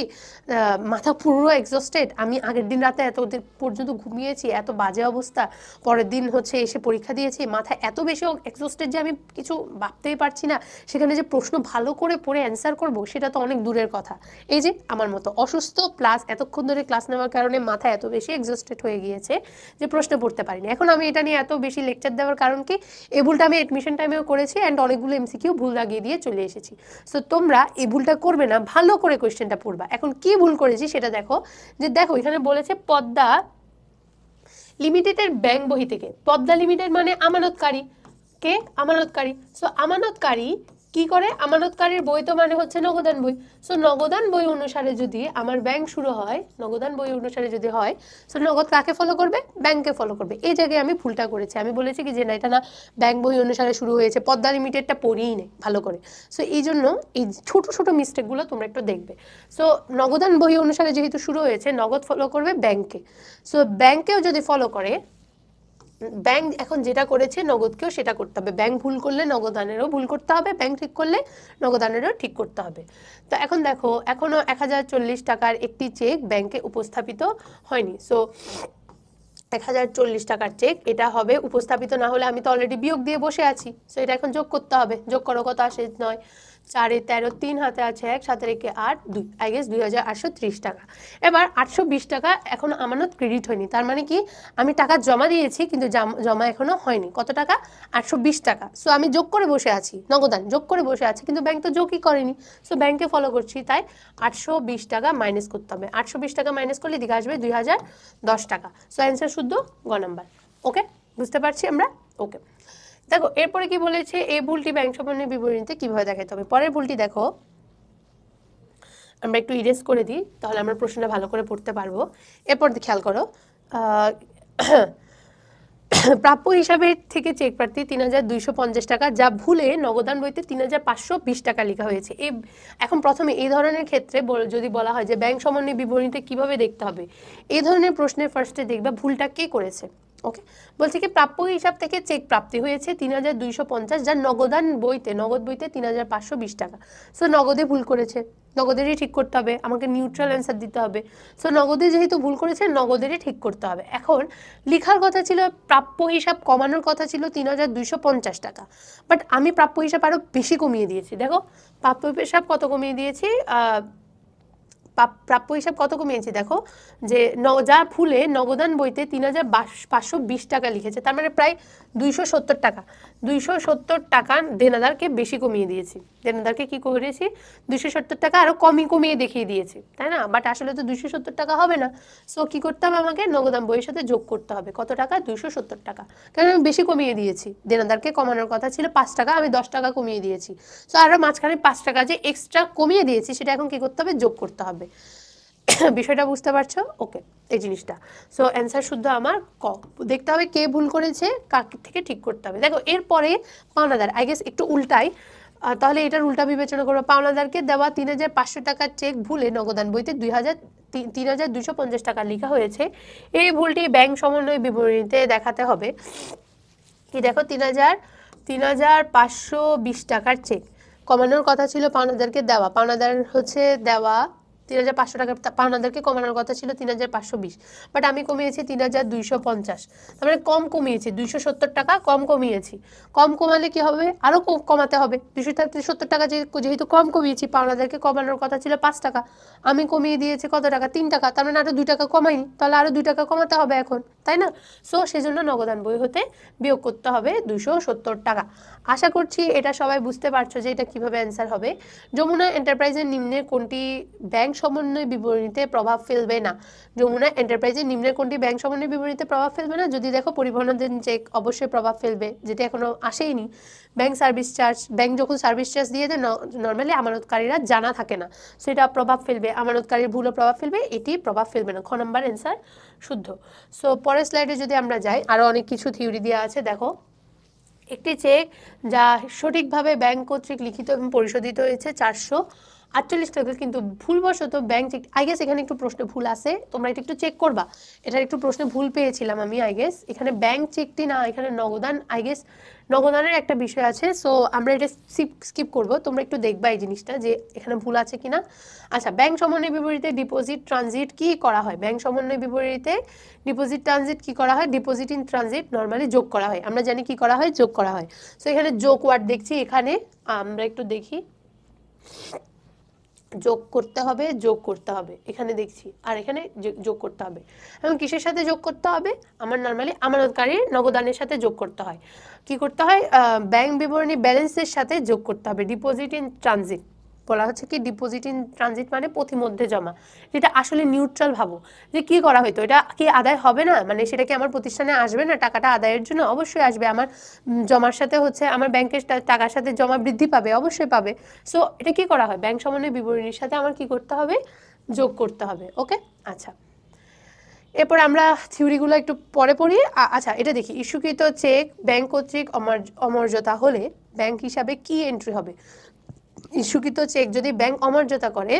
মাথা পুরো এক্সস্টেড, আমি আগের দিন রাতে এত পর্যন্ত ঘুমিয়েছি, এত বাজে অবস্থা, পরের দিন হচ্ছে এসে পরীক্ষা দিয়েছি, মাথা এত বেশি এক্সস্টেড যে আমি কিছু ভাবতেই পারছি না, সেখানে যে প্রশ্ন ভালো করে পড়ে অ্যান্সার করব সেটা তো অনেক দূরের কথা। এই যে আমার মতো অসুস্থ প্লাস এতক্ষণ ধরে ক্লাস নেওয়ার কারণে মাথা এত বেশি এক্সস্টেড হয়ে গিয়েছে যে প্রশ্ন পড়তে পারিনি। এখন আমি এটা নিয়ে এত বেশি লেকচার দেওয়ার কারণ কি, এই ভুলটা আমি এডমিশন টাইমেও করেছি অ্যান্ড অনেকগুলো এমসিকিউ ভুল লাগিয়ে দিয়ে চলে এসেছি। সো তোমরা এই ভুলটা করবে না, ভালো করে কোয়েশ্চেনটা পড়বা। এখন কি ভুল করেছি সেটা দেখো, যে দেখো এখানে বলেছে পদ্মা লিমিটেডের ব্যাংক বহি থেকে, পদ্মা লিমিটেড মানে আমানতকারী, কে, আমানতকারী। সো আমানতকারী কি করে, আমানতকারীর বই তো মানে হচ্ছে নগদান বই। সো নগদান বই অনুসারে যদি আমার ব্যাংক শুরু হয়, নগদান বই অনুসারে যদি হয়, সো নগদ কাকে ফলো করবে, ব্যাংককে ফলো করবে। এই জায়গায় আমি ভুলটা করেছি, আমি বলেছি কি যে না, এটা না ব্যাংক বই অনুসারে শুরু হয়েছে, পদ্মা লিমিটেডটা পড়িই নেই ভালো করে। সো এই জন্য এই ছোট ছোট মিস্টেকগুলো তোমরা একটু দেখবে। সো নগদান বই অনুসারে যেহেতু শুরু হয়েছে, নগদ ফলো করবে ব্যাংককে। সো ব্যাংকেও যদি ফলো করে, ব্যাংক এখন যেটা করেছে নগদকেও সেটা করতে হবে। ব্যাংক ভুল করলে নগদানেরও ভুল করতে হবে, ব্যাংক ঠিক করলে নগদানেরও ঠিক করতে হবে। তো এখন দেখো, এখনো 1040 টাকার একটি চেক ব্যাংকে উপস্থাপিত হয়নি। সো 1040 টাকার চেক, এটা হবে উপস্থাপিত না হলে আমি তো অলরেডি বিয়োগ দিয়ে বসে আছি, সো এটা এখন যোগ করতে হবে। যোগ করো, কত আসে, 9 4 13, 3 হাতে আছে 1, 7 রেখে 8, 2, আই গেস 2830 টাকা। এবার 820 টাকা এখন আমানত ক্রেডিট হয়নি, তার মানে কি আমি টাকা জমা দিয়েছি কিন্তু জমা এখনো হয়নি। কত টাকা, 820 টাকা। সো আমি যোগ করে বসে আছি, নগদান যোগ করে বসে আছি, কিন্তু ব্যাংক তো যোগই করেনি, সো ব্যাংকে ফলো করছি, তাই 820 টাকা মাইনাস করতে হবে। 820 টাকা মাইনাস করলে দিকে আসবে 2010 টাকা। সো অ্যান্সার শুদ্ধ গ নাম্বার। ওকে, বুঝতে পারছি আমরা। ওকে, দেখো এরপরে কি বলেছে, এই ভুলটি ব্যাংক সম্পন্নের বিবরণীতে কিভাবে দেখাতে হবে। পরের ভুলটি দেখো, আমরা একটু ইরেজ করে দিই, তাহলে আমরা প্রশ্নটা ভালো করে পড়তে পারবো। এরপর খেয়াল করো, প্রাপ্য হিসাবের থেকে চেক প্রার্থী 3250 টাকা, যা ভুলে নগদান বইতে 3520 টাকা লেখা হয়েছে। এই এখন প্রথমে এই ধরনের ক্ষেত্রে যদি বলা হয় যে ব্যাংক সমন্বয় বিবরণীতে কিভাবে দেখতে হবে, এই ধরনের প্রশ্নের ফার্স্টে দেখবা ভুলটা কে করেছে। ওকে, বলছে কি প্রাপ্য হিসাব থেকে চেক প্রাপ্তি হয়েছে 3250, যা নগদান বইতে, নগদ বইতে 3520 টাকা। সো নগদে ভুল করেছে, নগদেরই ঠিক করতে হবে, আমাকে নিউট্রাল অ্যান্সার দিতে হবে। সো নগদে যেহেতু ভুল করেছে, নগদেরই ঠিক করতে হবে। এখন লেখার কথা ছিল প্রাপ্য হিসাব কমানোর কথা ছিল 3250 টাকা, বাট আমি প্রাপ্য হিসাব আরও বেশি কমিয়ে দিয়েছি। দেখো প্রাপ্য হিসাব কত কমিয়ে দিয়েছি, প্রাপ্য হিসাব কত কমিয়েছি দেখো, যে যা ভুলে নগদান বইতে 3520 টাকা লিখেছে, তার মানে প্রায় 270 টাকা, 270 টাকা দেনাদারকে বেশি কমিয়ে দিয়েছি। দেনাদারকে কি করেছি, 270 টাকা আরও কমিয়ে দেখিয়ে দিয়েছি, তাই না? বাট আসলে তো 270 টাকা হবে না। সো কি করতে হবে, আমাকে নগদান বইয়ের সাথে যোগ করতে হবে। কত টাকা, 270 টাকা, কারণ আমি বেশি কমিয়ে দিয়েছি। দেনাদারকে কমানোর কথা ছিল 5 টাকা, আমি 10 টাকা কমিয়ে দিয়েছি। সো আরও মাঝখানে 5 টাকা যে এক্সট্রা কমিয়ে দিয়েছি, সেটা এখন কি করতে হবে, যোগ করতে হবে। বিষয়টা বুঝতে পারছো? ওকে, এই জিনিসটা। সো অ্যান্সার শুদ্ধ আমার ক। দেখতে হবে কে ভুল করেছে, কার থেকে ঠিক করতে হবে। দেখো এরপরে পাওনাদার, আই গেস একটু উল্টাই, তাহলে এটার উল্টা বিবেচনা করবো। পাওনাদারকে দেওয়া 3500 টাকার চেক ভুলে নগদান বইতে 3,250 টাকা লেখা হয়েছে, এই ভুলটি ব্যাংক সমন্বয় বিবরণীতে দেখাতে হবে। কি দেখো, 3,520 টাকার চেক, কমানোর কথা ছিল পাওনাদারকে দেওয়া, পাওনাদার হচ্ছে দেওয়া 3,500 টাকা, পাওনাদারকে কমানোর কথা ছিল 3,520, বাট আমি কমিয়েছি 3,250, তার মানে কম কমিয়েছি, 270 টাকা কম কমিয়েছি। কম কমালে কি হবে, আরও কমাতে হবে, 270 টাকা যেহেতু কম কমিয়েছি, পাওনাদারকে কমানোর কথা ছিল 5 টাকা, আমি কমিয়ে দিয়েছি কত টাকা, 3 টাকা, তার মানে আরও 2 টাকা কমাইনি, তাহলে আরও 2 টাকা কমাতে হবে এখন, তাই না? সো সেজন্য নগদান বই হতে বিয়োগ করতে হবে 270 টাকা। আশা করছি এটা সবাই বুঝতে পারছো যে এটা কিভাবে অ্যান্সার হবে। যমুনা এন্টারপ্রাইজের নিম্নের কোনটি ব্যাংক সমন্বয় বিবরণীতে প্রভাব ফেলবে না? যমুনা এন্টারপ্রাইজের নিম্নের কোনটি ব্যাংক সমন্বয় বিবরণীতে প্রভাব ফেলবে না? যদি দেখো পরিবহনের চেক অবশ্যই প্রভাব ফেলবে, যেটা এখনো আসেইনি। ব্যাংক সার্ভিস চার্জ, ব্যাংক যখন সার্ভিস চার্জ দিয়ে দেয় নর্মালি আমানতকারীরা জানা থাকে না, সেটা প্রভাব ফেলবে, আমানতকারীর ভুলও প্রভাব ফেলবে, এটি প্রভাব ফেলবে না। খ নম্বর অ্যান্সার শুদ্ধ। সো পরের স্লাইডে যদি আমরা যাই, আরও অনেক কিছু থিওরি দেওয়া আছে। দেখো, একটি চেক যা সঠিকভাবে ব্যাংক কর্তৃক লিখিত এবং পরিশোধিত হয়েছে 448 টাকা, কিন্তু ভুলবশত ব্যাংক চেক, আই গেস এখানে একটু প্রশ্নে ভুল আছে, তোমরা এটা একটু চেক করবা, এটার একটু প্রশ্নে ভুল পেয়েছিলাম আমি, আই গেস এখানে ব্যাংক চেকটি না, এখানে নগদান, আই গেস নগদানের একটা বিষয় আছে, সো আমরা এটা স্কিপ করব, তোমরা একটু দেখবা এই জিনিসটা যে এখানে ভুল আছে কিনা। আচ্ছা, ব্যাংক সমন্বয় বিবরণীতে ডিপোজিট ট্রানজিট কি করা হয়? ব্যাংক সমন্বয় বিবরণীতে ডিপোজিট ট্রানজিট কি করা হয়? ডিপোজিট ইন ট্রানজিট নর্মালি যোগ করা হয়, আমরা জানি কি করা হয়, যোগ করা হয়। সো এখানে যোগ ওয়ার্ড দেখছি, এখানে আমরা একটু দেখি, যোগ করতে হবে, যোগ করতে হবে, এখানে দেখছি, আর এখানে যোগ করতে হবে। এবং কিসের সাথে যোগ করতে হবে? আমার নর্মালি আমানতকারীর নগদানের সাথে যোগ করতে হয়। কি করতে হয়? ব্যাংক বিবরণী ব্যালেন্সের সাথে যোগ করতে হবে। ডিপোজিট ইন ট্রানজিট বলা হচ্ছে কি, ডিপোজিট ইন ট্রানজিট মানে পথিমধ্যে জমা, যেটা আসলে নিউট্রাল ভাবো যে কি করা হয়তো, এটা কি আদায় হবে না, মানে সেটা কি আমার প্রতিষ্ঠানে আসবে না টাকাটা আদায়ের জন্য? অবশ্যই আসবে, আমার জমার সাথে হচ্ছে আমার ব্যাংকের টাকার সাথে জমা বৃদ্ধি পাবে, অবশ্যই পাবে। সো এটা কি করা হয়? ব্যাংক সমন্বয় বিবরণীর সাথে আমার কি করতে হবে? যোগ করতে হবে। ওকে, আচ্ছা, এরপর আমরা থিওরিগুলো একটু পরে পড়ি। আচ্ছা, এটা দেখি, ইস্যুকৃত চেক ব্যাংক কর্তৃক অমর্যাদা হলে ব্যাংক হিসাবে কি এন্ট্রি হবে? ইস্যুকৃত চেক যদি ব্যাংক অমর্যাদা করে,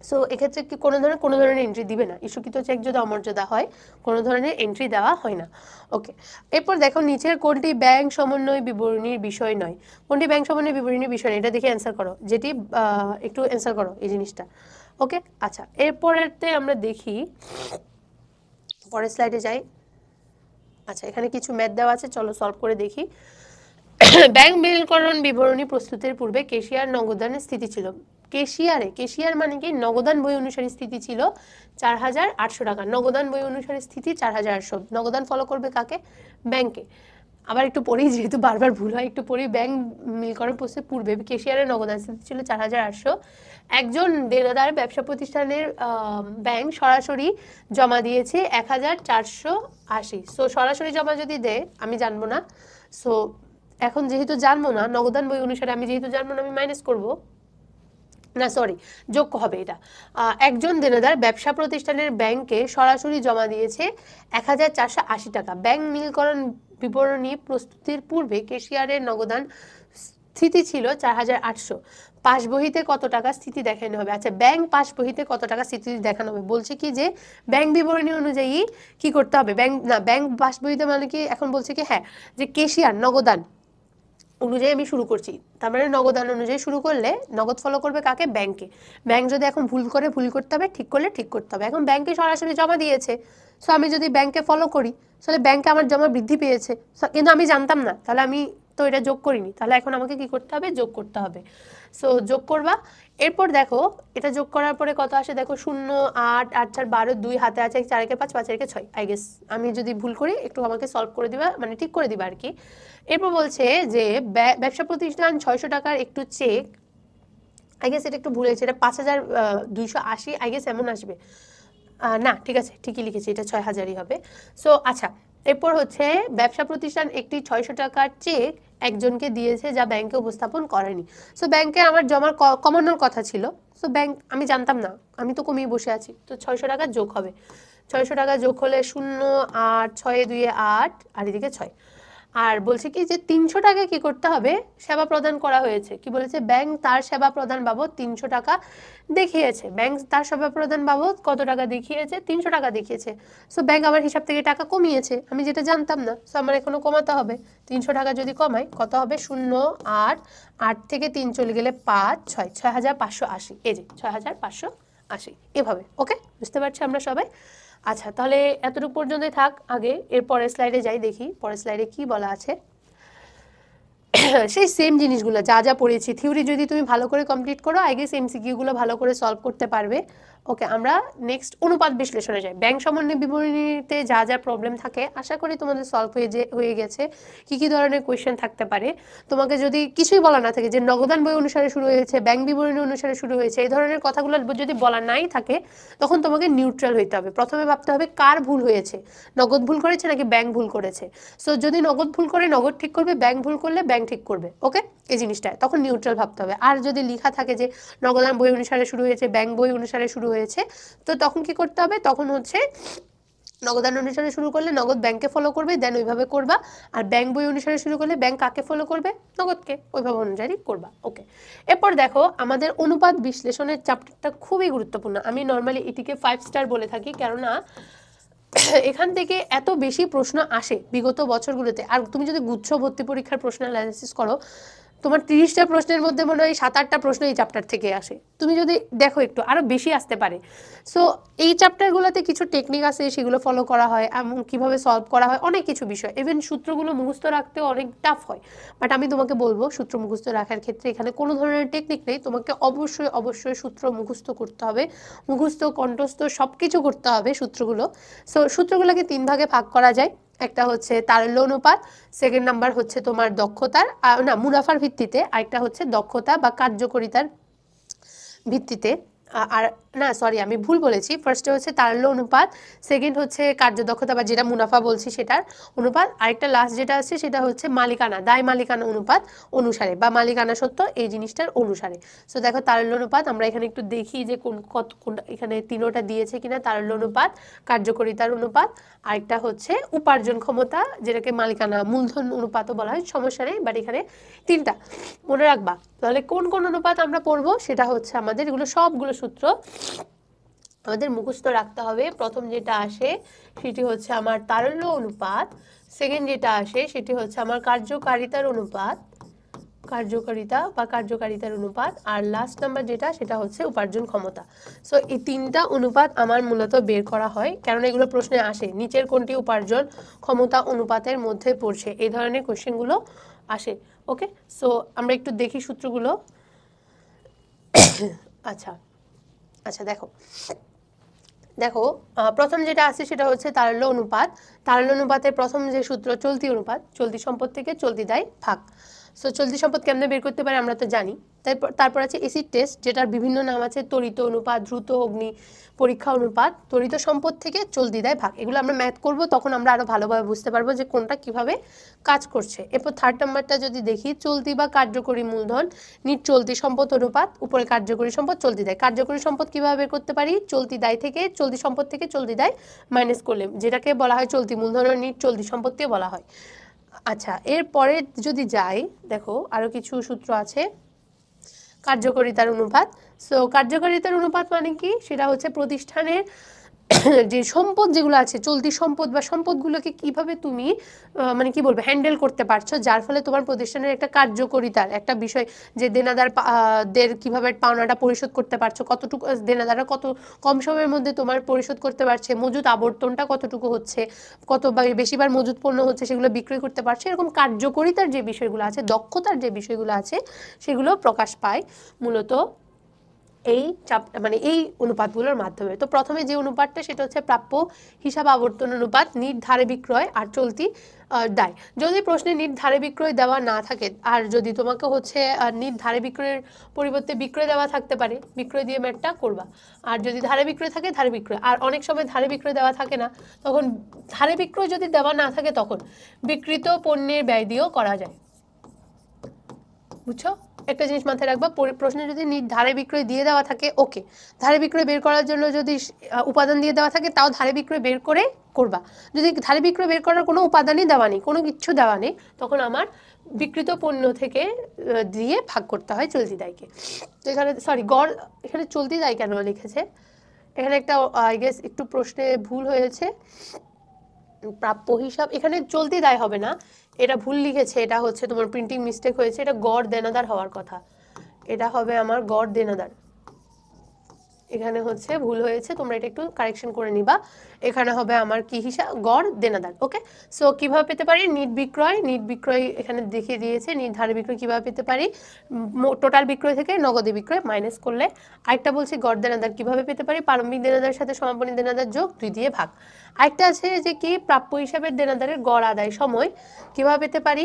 সো এক্ষেত্রে কি কোনো ধরনের এন্ট্রি দিবে না। ইস্যুকৃত চেক যদি অমর্যাদা হয়, কোনো ধরনের এন্ট্রি দেওয়া হয় না। ওকে, এরপর দেখো, নিচের কোনটি ব্যাংক সমন্বয় বিবরণীর বিষয় নয়? কোনটি ব্যাংক সমন্বয় বিবরণীর বিষয় নয়, এটা দেখে অ্যান্সার করো, যেটি একটু অ্যান্সার করো এই জিনিসটা। ওকে, আচ্ছা, এরপরেতে আমরা দেখি, পরের স্লাইডে যাই। আচ্ছা, এখানে কিছু ম্যাথ দেওয়া আছে, চলো সলভ করে দেখি। ব্যাংক বিলকরণ বিবরণী প্রস্তুতের পূর্বে কেশিয়ার নগদানের স্থিতি ছিল, কেশিয়ার মানে কি, নগদান বই অনুসারে স্থিতি ছিল 4,800 টাকা, নগদান বই অনুসারে স্থিতি 4,800, নগদান ফলো করবে কাকে? ব্যাংকে। আবার একটু পড়ি, যেহেতু বারবার ভুল হয় একটু পড়ি। ব্যাংক মিলকরণ প্রস্তুতের পূর্বে কেশিয়ারের নগদান স্থিতি ছিল 4,800, একজন দেনাদার ব্যবসা প্রতিষ্ঠানের ব্যাংক সরাসরি জমা দিয়েছে 1,480। সো সরাসরি জমা যদি দেয়, আমি জানবো না, সো এখন যেহেতু জানবো না, নগদান বই অনুসারে আমি যেহেতু জানবো না, আমি মাইনাস করব না, সরি, যোগ হবে এটা। একজন দেনাদার ব্যবসা প্রতিষ্ঠানের ব্যাংকে সরাসরি জমা দিয়েছে 1,480 টাকা। ব্যাংক মিলকরণ বিবরণী প্রস্তুতির পূর্বে কেশিয়ারের নগদান স্থিতি ছিল 4,800। পাস বহিতে কত টাকা স্থিতি দেখানো হবে? আচ্ছা, ব্যাংক পাস বহিতে কত টাকা স্থিতি দেখানো হবে? বলছে কি যে ব্যাংক বিবরণী অনুযায়ী কি করতে হবে, ব্যাংক পাস বহিতে মানে কি, এখন বলছে কি, হ্যাঁ, যে কেশিয়ার নগদান অনুযায়ী আমি শুরু করছি, তার মানে নগদান অনুযায়ী শুরু করলে নগদ ফলো করবে কাকে? ব্যাংকে। ব্যাংক যদি এখন ভুল করে, ভুল করতে হবে, ঠিক করলে ঠিক করতে হবে। এখন ব্যাংকে সরাসরি জমা দিয়েছে, সো আমি যদি ব্যাংকে ফলো করি, তাহলে ব্যাংকে আমার জমা বৃদ্ধি পেয়েছে, কিন্তু আমি জানতাম না, তাহলে আমি তো এটা যোগ করিনি, তাহলে এখন আমাকে কি করতে হবে? যোগ করতে হবে। সো যোগ করবা। এরপর দেখো, এটা যোগ করার পরে কত আসে দেখো, 0, 8, 8, 4, 12, 2 হাতে আছে, 4 একে 5, 5 একে 6, আই গেস আমি যদি ভুল করি একটু আমাকে সলভ করে দিবা, মানে ঠিক করে দিবা আর কি। এরপর বলছে যে ব্যবসা প্রতিষ্ঠান 600 টাকার একটু চেক, আই গেস এটা একটু ভুল হয়েছে, এটা 5,280, আই গেস এমন আসবে না, ঠিক আছে, ঠিকই লিখেছি, এটা 6,000ই হবে। সো আচ্ছা, এরপর হচ্ছে ব্যবসা প্রতিষ্ঠান একটি 600 টাকার চেক একজনকে দিয়েছে যা ব্যাংকে উপস্থাপন করেনি। সো ব্যাংকে আমার জমার কমানোর কথা ছিল, সো ব্যাংক, আমি জানতাম না, আমি তো কমিয়ে বসে আছি, তো 600 টাকা যোগ হবে। 600 টাকা যোগ হলে 0, 8, 6 এ 2 8, আর এদিকে 6। আর বলছে কি যে 300 টাকা কি করতে হবে, সেবা প্রদান করা হয়েছে। কি বলেছে, ব্যাংক তার সেবা প্রদান বাবদ 300 টাকা দেখিয়েছে। ব্যাংক তার সেবা প্রদান বাবদ কত টাকা দেখিয়েছে, 300 টাকা দেখিয়েছে। সো ব্যাংক আমার হিসাব থেকে টাকা কমিয়েছে, আমি যেটা জানতাম না, সো আমার এখনো কমাতে হবে। 300 টাকা যদি কমাই কত হবে, 0 8 8 থেকে 3 চলে গেলে 5 6 6580, এই যে 6580 এভাবে। ওকে, বুঝতে পারছি আমরা সবাই? আচ্ছা, তাহলে এতটুকু পর্যন্তই থাক। আগে এর পরের স্লাইডে যাই, দেখি পরের স্লাইডে কি বলা আছে। সেই সেম জিনিসগুলো যা যা পড়েছি, থিওরি যদি তুমি ভালো করে কমপ্লিট করো, আগে সেম সিকিউগুলো ভালো করে সলভ করতে পারবে। ওকে, আমরা নেক্সট অনুপাত বিশ্লেষণে যাই। ব্যাংক সমন্বয় বিবরণীতে যা যা প্রবলেম থাকে আশা করি তোমাদের সলভ হয়ে গেছে। কি কি ধরনের কোয়েশ্চেন থাকতে পারে, তোমাকে যদি কিছুই বলা না থাকে যে নগদান বই অনুসারে শুরু হয়েছে, ব্যাংক বিবরণী অনুসারে শুরু হয়েছে, এই ধরনের কথাগুলো যদি বলা নাই থাকে, তখন তোমাকে নিউট্রাল হইতে হবে। প্রথমে ভাবতে হবে কার ভুল হয়েছে, নগদ ভুল করেছে নাকি ব্যাংক ভুল করেছে। সো যদি নগদ ভুল করে নগদ ঠিক করবে, ব্যাংক ভুল করলে ব্যাংক ঠিক করবে। ওকে, এই জিনিসটা তখন নিউট্রাল ভাবতে হবে। আর যদি লেখা থাকে যে নগদান বই অনুসারে শুরু হয়েছে, ব্যাংক বই অনুসারে শুরু হয়েছে, তো তখন কি করতে হবে, তখন হচ্ছে নগদান অনুসারে শুরু করলে নগদ ব্যাংকে ফলো করবে, দেন ওইভাবে করবা। আর ব্যাংক বই অনুসারে শুরু করলে ব্যাংক কাকে ফলো করবে, নগদকে, ওইভাবে অনুযায়ী করবা। ওকে, এরপর দেখো আমাদের অনুপাত বিশ্লেষণের চ্যাপ্টারটা খুবই গুরুত্বপূর্ণ। আমি নর্মালি এটিকে 5 স্টার বলে থাকি, কেননা এখান থেকে এত বেশি প্রশ্ন আসে বিগত বছরগুলোতে। আর তুমি যদি গুচ্ছ ভর্তি পরীক্ষার প্রশ্ন অ্যানালিসিস করো, তোমার 30টা প্রশ্নের মধ্যে মনে হয় 7-8টা প্রশ্ন এই চ্যাপ্টার থেকে আসে। তুমি যদি দেখো একটু আরও বেশি আসতে পারে। সো এই চ্যাপ্টারগুলোতে কিছু টেকনিক আছে, সেগুলো ফলো করা হয়, এবং কীভাবে সলভ করা হয়, অনেক কিছু বিষয়। ইভেন সূত্রগুলো মুখস্থ রাখতে অনেক টাফ হয়, বাট আমি তোমাকে বলবো সূত্র মুখস্থ রাখার ক্ষেত্রে এখানে কোনো ধরনের টেকনিক নেই। তোমাকে অবশ্যই অবশ্যই সূত্র মুখস্থ করতে হবে, মুখস্থ কণ্ঠস্থ সব কিছু করতে হবে সূত্রগুলো। সো সূত্রগুলোকে 3 ভাগে ভাগ করা যায়। একটা হচ্ছে তারল্য অনুপাত, সেকেন্ড নাম্বার হচ্ছে তোমার দক্ষতার না মুনাফার ভিত্তিতে, আরেকটা হচ্ছে দক্ষতা বা কার্যকরিতার ভিত্তিতে। আর না সরি, আমি ভুল বলেছি, ফার্স্টে হচ্ছে তারল্য অনুপাত, সেকেন্ড হচ্ছে কার্যদক্ষতা বা যেটা মুনাফা বলছি সেটার অনুপাত, আরেকটা লাস্ট যেটা আছে সেটা হচ্ছে মালিকানা, দায় মালিকানা অনুপাত অনুসারে বা মালিকানা সত্য এই জিনিসটার অনুসারে। সো দেখো তারল্য অনুপাত, আমরা এখানে একটু দেখি যে কোন এখানে 3টা দিয়েছে কিনা। তারল্য অনুপাত, কার্যকরিতার অনুপাত, আরেকটা হচ্ছে উপার্জন ক্ষমতা, যেটাকে মালিকানা মূলধন অনুপাতও বলা হয়, সমস্যা নেই, বাট এখানে 3টা মনে রাখবা। তাহলে কোন কোন অনুপাত আমরা পড়বো সেটা হচ্ছে আমাদের এগুলো সবগুলো সূত্র আমাদের মুখস্থ রাখতে হবে। প্রথম যেটা আসে সেটি হচ্ছে আমার তারল্য অনুপাত, সেকেন্ড যেটা আসে সেটি হচ্ছে আমার কার্যকারিতার অনুপাত, কার্যকারিতার অনুপাত, আর লাস্ট নাম্বার যেটা সেটা হচ্ছে উপার্জন ক্ষমতা। সো এই 3টা অনুপাত আমার মূলত বের করা হয়, কারণ এগুলো প্রশ্নে আসে নিচের কোনটি উপার্জন ক্ষমতা অনুপাতের মধ্যে পড়ছে, এই ধরনের কোশ্চেনগুলো আসে। ওকে, সো আমরা একটু দেখি সূত্রগুলো। আচ্ছা আচ্ছা, দেখো প্রথম যেটা আছে সেটা হচ্ছে তারল্য অনুপাত। তারল্য অনুপাতের প্রথম যে সূত্র চলতি অনুপাত, চলতি সম্পদ থেকে চলতি দায় ভাগ। সো চলতি সম্পদ কেমনে বের করতে পারে আমরা তো জানি। তারপর আছে এসিড টেস্ট, যেটার বিভিন্ন নাম আছে, ত্বরিত অনুপাত, দ্রুত অগ্নি পরীক্ষা অনুপাত, ত্বরিত সম্পদ থেকে চলতি দায় ভাগ। এগুলো আমরা ম্যাথ করব, তখন আমরা আরও ভালোভাবে বুঝতে পারবো যে কোনটা কিভাবে কাজ করছে। এরপর থার্ড নাম্বারটা যদি দেখি, চলতি বা কার্যকরী মূলধন নিট চলতি সম্পদ অনুপাত, উপরে কার্যকরী সম্পদ চলতি দায়। কার্যকরী সম্পদ কিভাবে বের করতে পারি, চলতি দায় থেকে চলতি সম্পদ থেকে চলতি দায় মাইনাস করলে, যেটাকে বলা হয় চলতি মূলধন, নিট চলতি সম্পদকে বলা হয়। আচ্ছা, এরপরে যদি যাই, দেখো আরও কিছু সূত্র আছে। কার্যকারিতার অনুপাত, সো কার্যকারিতার অনুপাত মানে কি, সেটা হচ্ছে প্রতিষ্ঠানের যে সম্পদ যেগুলো আছে, চলতি সম্পদ বা সম্পদগুলোকে কিভাবে তুমি মানে কি বলবো হ্যান্ডেল করতে পারছো, যার ফলে তোমার প্রতিষ্ঠানের একটা কার্যকরিতার একটা বিষয়, যে দেনাদারদের কিভাবে পাওনাটা পরিশোধ করতে পারছো, কতটুকু দেনাদাররা কত কম সময়ের মধ্যে তোমার পরিশোধ করতে পারছে, মজুদ আবর্তনটা কতটুকু হচ্ছে, কত বেশিবার মজুদ পণ্য হচ্ছে সেগুলো বিক্রয় করতে পারছে, এরকম কার্যকরিতার যে বিষয়গুলো আছে, দক্ষতার যে বিষয়গুলো আছে, সেগুলো প্রকাশ পায় মূলত এই মানে এই অনুপাতগুলোর মাধ্যমে। তো প্রথমে যে অনুপাতটা সেটা হচ্ছে প্রাপ্য হিসাব আবর্তন অনুপাত, নির্ধারে বিক্রয় আর চলতি দায়। যদি প্রশ্নে নির্ধারে বিক্রয় দেওয়া না থাকে, আর যদি তোমাকে হচ্ছে নির্ধারে বিক্রয়ের পরিবর্তে বিক্রয় দেওয়া থাকতে পারে, বিক্রয় দিয়ে ম্যাটটা করবা। আর যদি ধারে বিক্রয় থাকে, ধারে বিক্রয়। আর অনেক সময় ধারে বিক্রয় দেওয়া থাকে না, তখন ধারে বিক্রয় যদি দেওয়া না থাকে, তখন বিক্রিত পণ্যের ব্যয় দিয়েও করা যায়। বুঝছো? একটা জিনিস মাথায় রাখবা, প্রশ্নে যদি ধারে বিক্রয় দিয়ে দেওয়া থাকে, ওকে, ধারে বিক্রয় বের করার জন্য যদি উপাদান দিয়ে দেওয়া থাকে, তাও ধারে বিক্রয় বের করে করবা। যদি ধারে বিক্রয় বের করার কোনো উপাদানই দেওয়া নেই, কোনো কিছু দেওয়া নেই, তখন আমার বিক্রিত পণ্য থেকে দিয়ে ভাগ করতে হয় চলতি দায়কে। তো এখানে গড়, এখানে চলতি দায় কেন লিখেছে, এখানে একটা আই গেস একটু প্রশ্নে ভুল হয়েছে, প্রাপ্য হিসাব, এখানে চলতি দায় হবে না, এটা ভুল লিখেছে, এটা হচ্ছে তোমার প্রিন্টিং মিস্টেক হয়েছে, এটা গড় দেনাদার হওয়ার কথা, এটা হবে আমার গড় দেনাদার, এখানে হচ্ছে ভুল হয়েছে, তোমরা এটা একটু কারেকশন করে নিবা। এখানে হবে আমার কি হিসাব, গড় দেনাদার। ওকে, সো কিভাবে পেতে পারি, নিট বিক্রয় এখানে দেখিয়ে দিয়েছে, নিট ধারে বিক্রয় কিভাবে পেতে পারি, টোটাল বিক্রয় থেকে নগদে বিক্রয় মাইনাস করলে। আরেকটা বলছি গড় দেনাদার কিভাবে পেতে পারি, প্রারম্ভিক দেনাদার সাথে সমাপনী দেনাদার যোগ 2 দিয়ে ভাগ। আরেকটা আছে যে কি প্রাপ্য হিসাবের দেনাদারের গড় আদায় সময় কিভাবে পেতে পারি,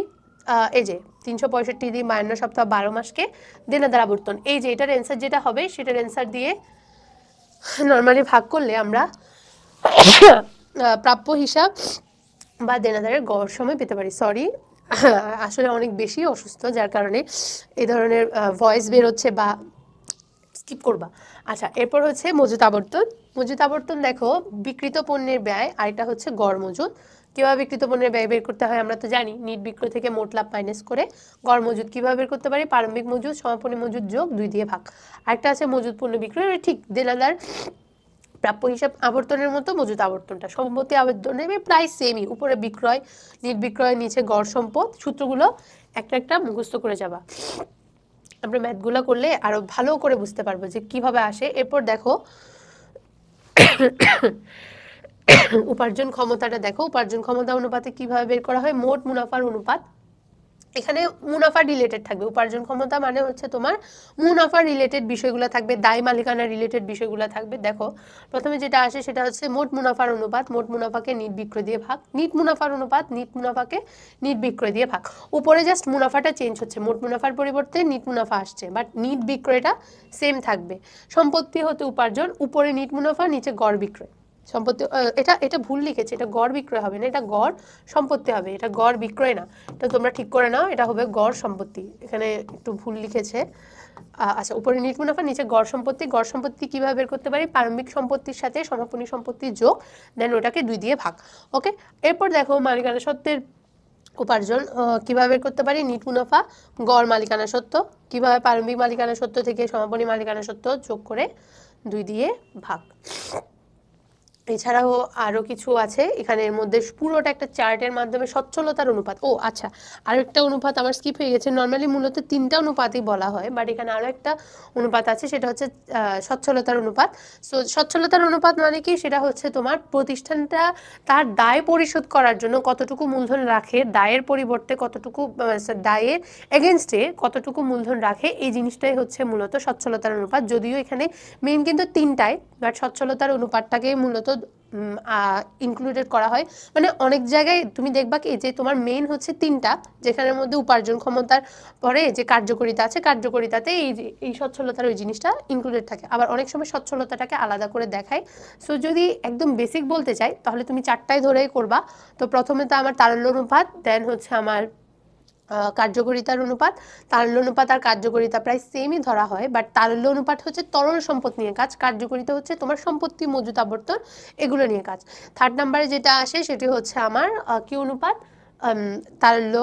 এই যে 365 দিন 52 সপ্তাহ 12 মাসকে দেনাদার আবর্তন, এই যে এটার অ্যান্সার যেটা হবে সেটার অ্যান্সার দিয়ে নর্মালি ভাগ করলে আমরা প্রাপ্য হিসাব বা দেনাদারের গড় সময় পেতে পারি। সরি, আসলে অনেক বেশি অসুস্থ, যার কারণে এই ধরনের ভয়েস বের হচ্ছে, বা স্কিপ করবা। আচ্ছা, এরপর হচ্ছে মজুত আবর্তন। মজুত আবর্তন দেখো, বিক্রিত পণ্যের ব্যয়, আর এটা হচ্ছে গড় মজুত। কিভাবে বিক্রিত পণ্যের ব্যয় বের করতে হয় আমরা তো জানি, নিট বিক্রয় থেকে মোট লাভ মাইনাস করে গড় মজুত কিভাবে বের করতে পারি, প্রারম্ভিক মজুত সমাপনী মজুত যোগ 2 দিয়ে ভাগ। আরেকটা আছে মজুত পণ্য বিক্রয়, ঠিক দেনাদার প্রাপ্য হিসাব আবর্তনের মতো মজুত আবর্তনটা, সম্পত্তি আবর্তনের প্রায় সেমই, উপরে বিক্রয়, নিট বিক্রয়, নিচে গড় সম্পদ। সূত্রগুলো একটা একটা মুখস্থ করে যাবা, আমরা ম্যাথগুলো করলে আরো ভালো করে বুঝতে পারবো যে কিভাবে আসে। এরপর দেখো উপার্জন ক্ষমতাটা দেখো, উপার্জন ক্ষমতা অনুপাতে কিভাবে বের করা হয়, মোট মুনাফার অনুপাত, এখানে মুনাফা রিলেটেড থাকবে, উপার্জন ক্ষমতা মানে হচ্ছে তোমার মুনাফা রিলেটেড বিষয়গুলো থাকবে, দায় মালিকানা রিলেটেড বিষয়গুলো থাকবে। দেখো প্রথমে যেটা আসে সেটা হচ্ছে মোট মুনাফার অনুপাত, মোট মুনাফাকে নিট বিক্রয় দিয়ে ভাগ, নিট মুনাফার অনুপাত, নিট মুনাফাকে নিট বিক্রয় দিয়ে ভাগ। উপরে জাস্ট মুনাফাটা চেঞ্জ হচ্ছে, মোট মুনাফার পরিবর্তে নিট মুনাফা আসছে, বাট নিট বিক্রয়টা সেম থাকবে। সম্পত্তি হতে উপার্জন, উপরে নিট মুনাফা, নিচে গড় বিক্রয়। সম্পত্তি, এটা ভুল লিখেছে, এটা গড় বিক্রয় হবে না, এটা গড় সম্পত্তি হবে, এটা গড় বিক্রয় না, এটা তোমরা ঠিক করে নাও, এটা হবে গড় সম্পত্তি, এখানে একটু ভুল লিখেছে। আচ্ছা, উপরে নিট মুনাফা, নিচে গড় সম্পত্তি। গড় সম্পত্তি কিভাবে বের করতে পারি, প্রারম্ভিক সম্পত্তির সাথে সমাপনী সম্পত্তি যোগ, দেন ওটাকে 2 দিয়ে ভাগ। ওকে, এরপর দেখো মালিকানা সত্ত্বের উপার্জন কিভাবে বের করতে পারি, নিট মুনাফা গড় মালিকানা সত্ত্ব, কিভাবে প্রারম্ভিক মালিকানা সত্ত্ব থেকে সমাপনী মালিকানা সত্ত্ব যোগ করে 2 দিয়ে ভাগ। এছাড়াও আরও কিছু আছে এখানের মধ্যে, পুরোটা একটা চার্টের মাধ্যমে সচ্ছলতার অনুপাত। ও আচ্ছা, আরেকটা অনুপাত আমার স্কিপ হয়ে গেছে, নর্মালি মূলত 3টা অনুপাতই বলা হয়, বাট এখানে আরও একটা অনুপাত আছে, সেটা হচ্ছে সচ্ছলতার অনুপাত। সো সচ্ছলতার অনুপাত মানে কি, সেটা হচ্ছে তোমার প্রতিষ্ঠানটা তার দায় পরিশোধ করার জন্য কতটুকু মূলধন রাখে, দায়ের পরিবর্তে কতটুকু, দায়ের এগেনস্টে কতটুকু মূলধন রাখে, এই জিনিসটাই হচ্ছে মূলত সচ্ছলতার অনুপাত। যদিও এখানে মেইন কিন্তু 3টাই, বাট সচ্ছলতার অনুপাতটাকে মূলত ইনক্লুডেড করা হয়। মানে অনেক জায়গায় তুমি দেখবা কি যে তোমার মেইন হচ্ছে 3টা, যেখানের মধ্যে উপার্জন ক্ষমতার পরে যে কার্যকরিতা আছে, কার্যকরিতাতে এই সচ্ছলতার ওই জিনিসটা ইনক্লুডেড থাকে। আবার অনেক সময় সচ্ছলতাটাকে আলাদা করে দেখায়। সো যদি একদম বেসিক বলতে চাই তাহলে তুমি 4টাই ধরেই করবা। তো প্রথমে তো আমার তারল্য অনুপাত, দেন হচ্ছে আমার কার্যকরিতার অনুপাত। তারল্য অনুপাত আর কার্যকরিতা প্রায় সেমই ধরা হয়, বাট তারল্য অনুপাত হচ্ছে তরল সম্পদ নিয়ে কাজ, কার্যকরিতা হচ্ছে তোমার সম্পত্তি মজুত আবর্তন এগুলো নিয়ে কাজ। 3rd নাম্বারে যেটা আসে সেটি হচ্ছে আমার কি অনুপাত, তারল্য,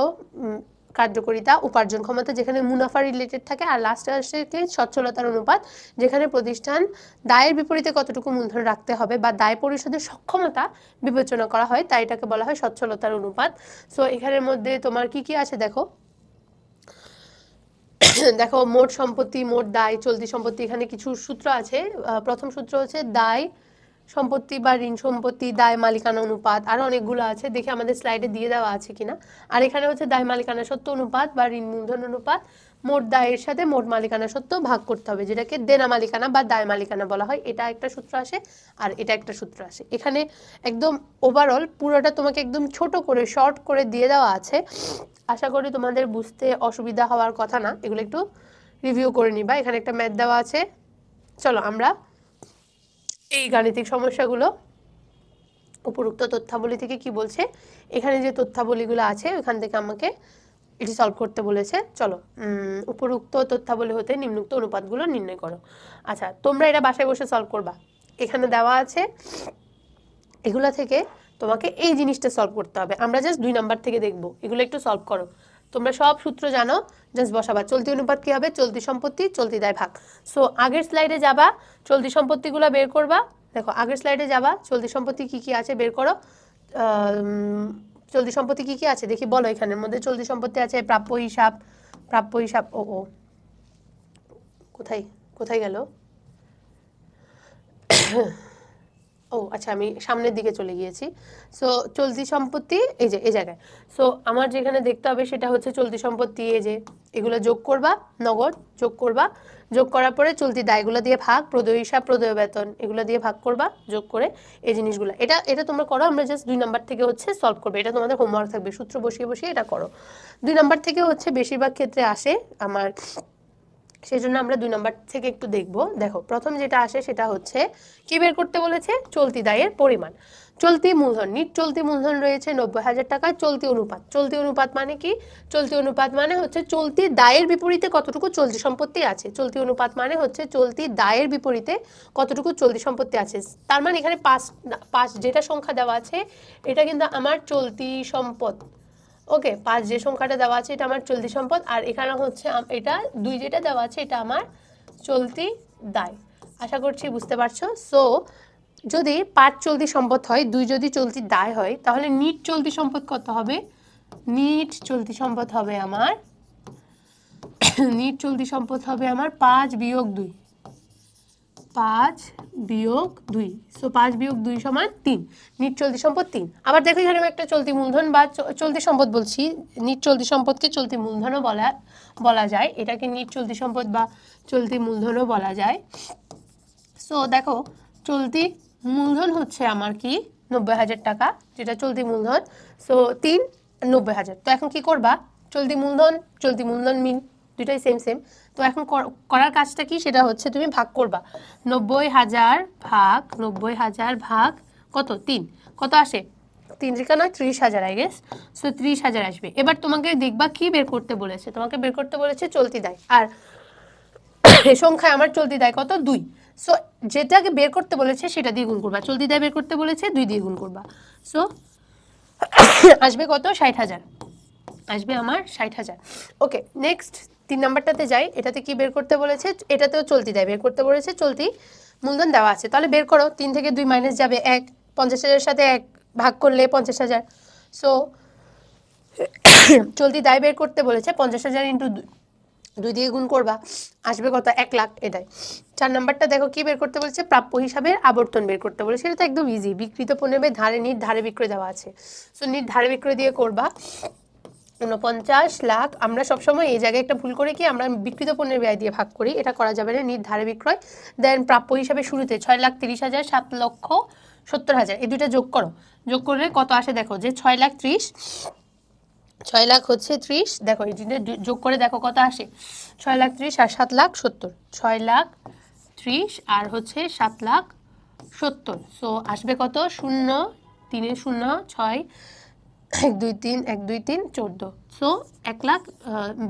কার্যকরিতা, উপার্জন ক্ষমতা, যেখানে মুনাফা রিলেটেড থাকে, আর লাস্টে আসে সচ্ছলতার অনুপাত, যেখানে প্রতিষ্ঠান দায়ের বিপরীতে কতটুকু মূলধন রাখতে হবে বা দায় পরিশোধের সক্ষমতা বিবেচনা করা হয়, তাই এটাকে বলা হয় সচ্ছলতার অনুপাত। সো এখানের মধ্যে তোমার কি কি আছে দেখো, দেখো মোট সম্পত্তি, মোট দায়, চলতি সম্পত্তি, এখানে কিছু সূত্র আছে। প্রথম সূত্র হচ্ছে দায় সম্পত্তি বা ঋণ সম্পত্তি, দায় মালিকানা অনুপাত, আরো অনেকগুলো আছে, দেখে আমাদের স্লাইডে দিয়ে দেওয়া আছে কিনা। আর এখানে হচ্ছে দায় মালিকানা সত্ত্ব অনুপাত বা ঋণ মূলধন অনুপাত, মোট দায়ের সাথে মোট মালিকানা সত্ত্ব ভাগ করতে হবে, যেটাকে দেনা মালিকানা বা দায় মালিকানা বলা হয়। এটা একটা সূত্র আসে, আর এটা একটা সূত্র আসে। এখানে একদম ওভারঅল পুরোটা তোমাকে একদম ছোট করে শর্ট করে দিয়ে দেওয়া আছে, আশা করি তোমাদের বুঝতে অসুবিধা হওয়ার কথা না। এগুলো একটু রিভিউ করে নিবা। এখানে একটা ম্যাথ দেওয়া আছে, চলো আমরা এই গাণিতিক সমস্যাগুলো উপরোক্ত তথ্যাবলী থেকে কি বলছে, এখানে যে তথ্যাবলীগুলো আছে ওখান থেকে আমাকে এটি সলভ করতে বলেছে। চলো, উপরোক্ত তথ্যাবলী হতে নিম্নোক্ত অনুপাতগুলো নির্ণয় করো। আচ্ছা, তোমরা এটা বাসায় বসে সলভ করবা, এখানে দেওয়া আছে, এগুলা থেকে তোমাকে এই জিনিসটা সলভ করতে হবে। আমরা জাস্ট 2 নাম্বার থেকে দেখব, এগুলো একটু সলভ করো। তোমরা সব সূত্র জানো, জাস্ট বসাবা। চলতি অনুপাত কি হবে? চলতি সম্পত্তি চলতি দায় ভাগ। সো আগের স্লাইডে যাবা, চলতি সম্পত্তিগুলো বের করবা। দেখো আগের স্লাইডে যাবা, চলতি সম্পত্তি কি কি আছে বের করো। চলতি সম্পত্তি কি কি আছে দেখি বলো। এখানের মধ্যে চলতি সম্পত্তি আছে প্রাপ্য হিসাব, প্রাপ্য হিসাব। ও ও কোথায় কোথায় গেল? ও আচ্ছা, আমি সামনের দিকে চলে গিয়েছি। সো চলতি সম্পত্তি এই যে এই জায়গায়। সো আমার যেখানে দেখতে হবে সেটা হচ্ছে চলতি সম্পত্তি। এই যে এগুলো যোগ করবা, নগদ যোগ করবা, যোগ করার পরে চলতি দায়গুলো দিয়ে ভাগ, প্রদেয় হিসাব, প্রদেয় বেতন এগুলো দিয়ে ভাগ করবা, যোগ করে এই জিনিসগুলো। এটা এটা তোমরা করো, আমরা জাস্ট 2 নাম্বার থেকে হচ্ছে সলভ করবে। এটা তোমাদের হোমওয়ার্ক থাকবে, সূত্র বসিয়ে বসিয়ে এটা করো। 2 নাম্বার থেকে হচ্ছে বেশিরভাগ ক্ষেত্রে আসে আমার, সেই জন্য আমরা 2 নাম্বার থেকে একটু দেখব। দেখো প্রথম যেটা আসে সেটা হচ্ছে কি বের করতে বলেছে? চলতি দায়ের পরিমাণ। চলতি মূলধন, নিট চলতি মূলধন রয়েছে 90,000 টাকা। চলতি অনুপাত, চলতি অনুপাত মানে কি? চলতি অনুপাত মানে হচ্ছে চলতি দায়ের বিপরীতে কতটুকু চলতি সম্পত্তি আছে। চলতি অনুপাত মানে হচ্ছে চলতি দায়ের বিপরীতে কতটুকু চলতি সম্পত্তি আছে। তার মানে এখানে 5 যেটা সংখ্যা দেওয়া আছে এটা কিন্তু আমার চলতি সম্পদ। ওকে, 5 যে সংখ্যাটা দেওয়া আছে এটা আমার চলতি সম্পদ, আর এখানে হচ্ছে এটা 2 যেটা দেওয়া আছে এটা আমার চলতি দায়। আশা করছি বুঝতে পারছো। সো যদি 5 চলতি সম্পদ হয়, 2 যদি চলতি দায় হয়, তাহলে নিট চলতি সম্পদ কত হবে? নিট চলতি সম্পদ হবে আমার নিট চলতি সম্পদ হবে আমার 5 বিয়োগ 2, 5 বিয়োগ 2। সো 5 বিয়োগ 2 সমান 3। নিট চলতি সম্পদ 3। আবার দেখো এখানে আমি একটা চলতি মূলধন বা চলতি সম্পদ বলছি। নিট চলতি সম্পদকে চলতি মূলধনও বলা যায়, এটাকে নিট চলতি সম্পদ বা চলতি মূলধনও বলা যায়। সো দেখো চলতি মূলধন হচ্ছে আমার কি 90,000 টাকা, যেটা চলতি মূলধন। সো 3 90,000। তো এখন কি করবা? চলতি মূলধন মিন দুটাই সেম সেম। তো এখন করার কাজটা কি? সেটা হচ্ছে তুমি ভাগ করবা। 90,000 ভাগ 90,000 ভাগ কত? 3। কত আসে? 3 × 9 30,000 আই গেস। সো 30,000 আসবে। এবার তোমাকে দেখবা কি বের করতে বলেছে। তোমাকে বের করতে বলেছে চলতি দায়, আর সংখ্যায় আমার চলতি দায় কত? 2। সো যেটাকে বের করতে বলেছে সেটা দিয়ে গুণ করবা। চলতি দায় বের করতে বলেছে 2 দিয়ে গুণ করবা। সো আসবে কত? 60,000 আসবে আমার 60,000। ওকে, নেক্সট 3 নাম্বারটাতে যাই। এটাতে কি বের করতে বলেছে? এটাতেও চলতি দায় বের করতে বলেছে, চলতি মূলধন দেওয়া আছে। তাহলে বের করো। 3 থেকে 2 মাইনাস যাবে 1, 50,000 সাথে 1 ভাগ করলে 50,000। সো চলতি দায় বের করতে বলেছে 50,000 ইন্টু 2 দিয়ে গুণ করবা, আসবে কত? 1 লাখ। এটাই। 4 নাম্বারটা দেখো কি বের করতে বলেছে? প্রাপ্য হিসাবের আবর্তন বের করতে বলেছে। সেটা তো একদম ইজি। বিক্রিত পণ্যের ধারে নিট ধারে বিক্রয় দেওয়া আছে। সো নিট ধারে বিক্রয় দিয়ে করবা 49 লাখ। আমরা সবসময় এই জায়গায় একটা ভুল করি কি, আমরা বিক্রিত পণ্যের ব্যয় দিয়ে ভাগ করি, এটা করা যাবে না। নিট ধারে বিক্রয়, দেন প্রাপ্য হিসাবে শুরুতে 6,30,000, 7,70,000 এই দুইটা যোগ করো। যোগ করলে কত আসে দেখো, যে 6,30,000, 6 লাখ হচ্ছে 30। দেখো এই যোগ করে দেখো কত আসে, 6,30,000 আর 7,70,000। 6,30,000 আর হচ্ছে 7,70,000। সো আসবে কত? 0 3 0 6 1 2 3 1 2 3 14। সো 1 লাখ,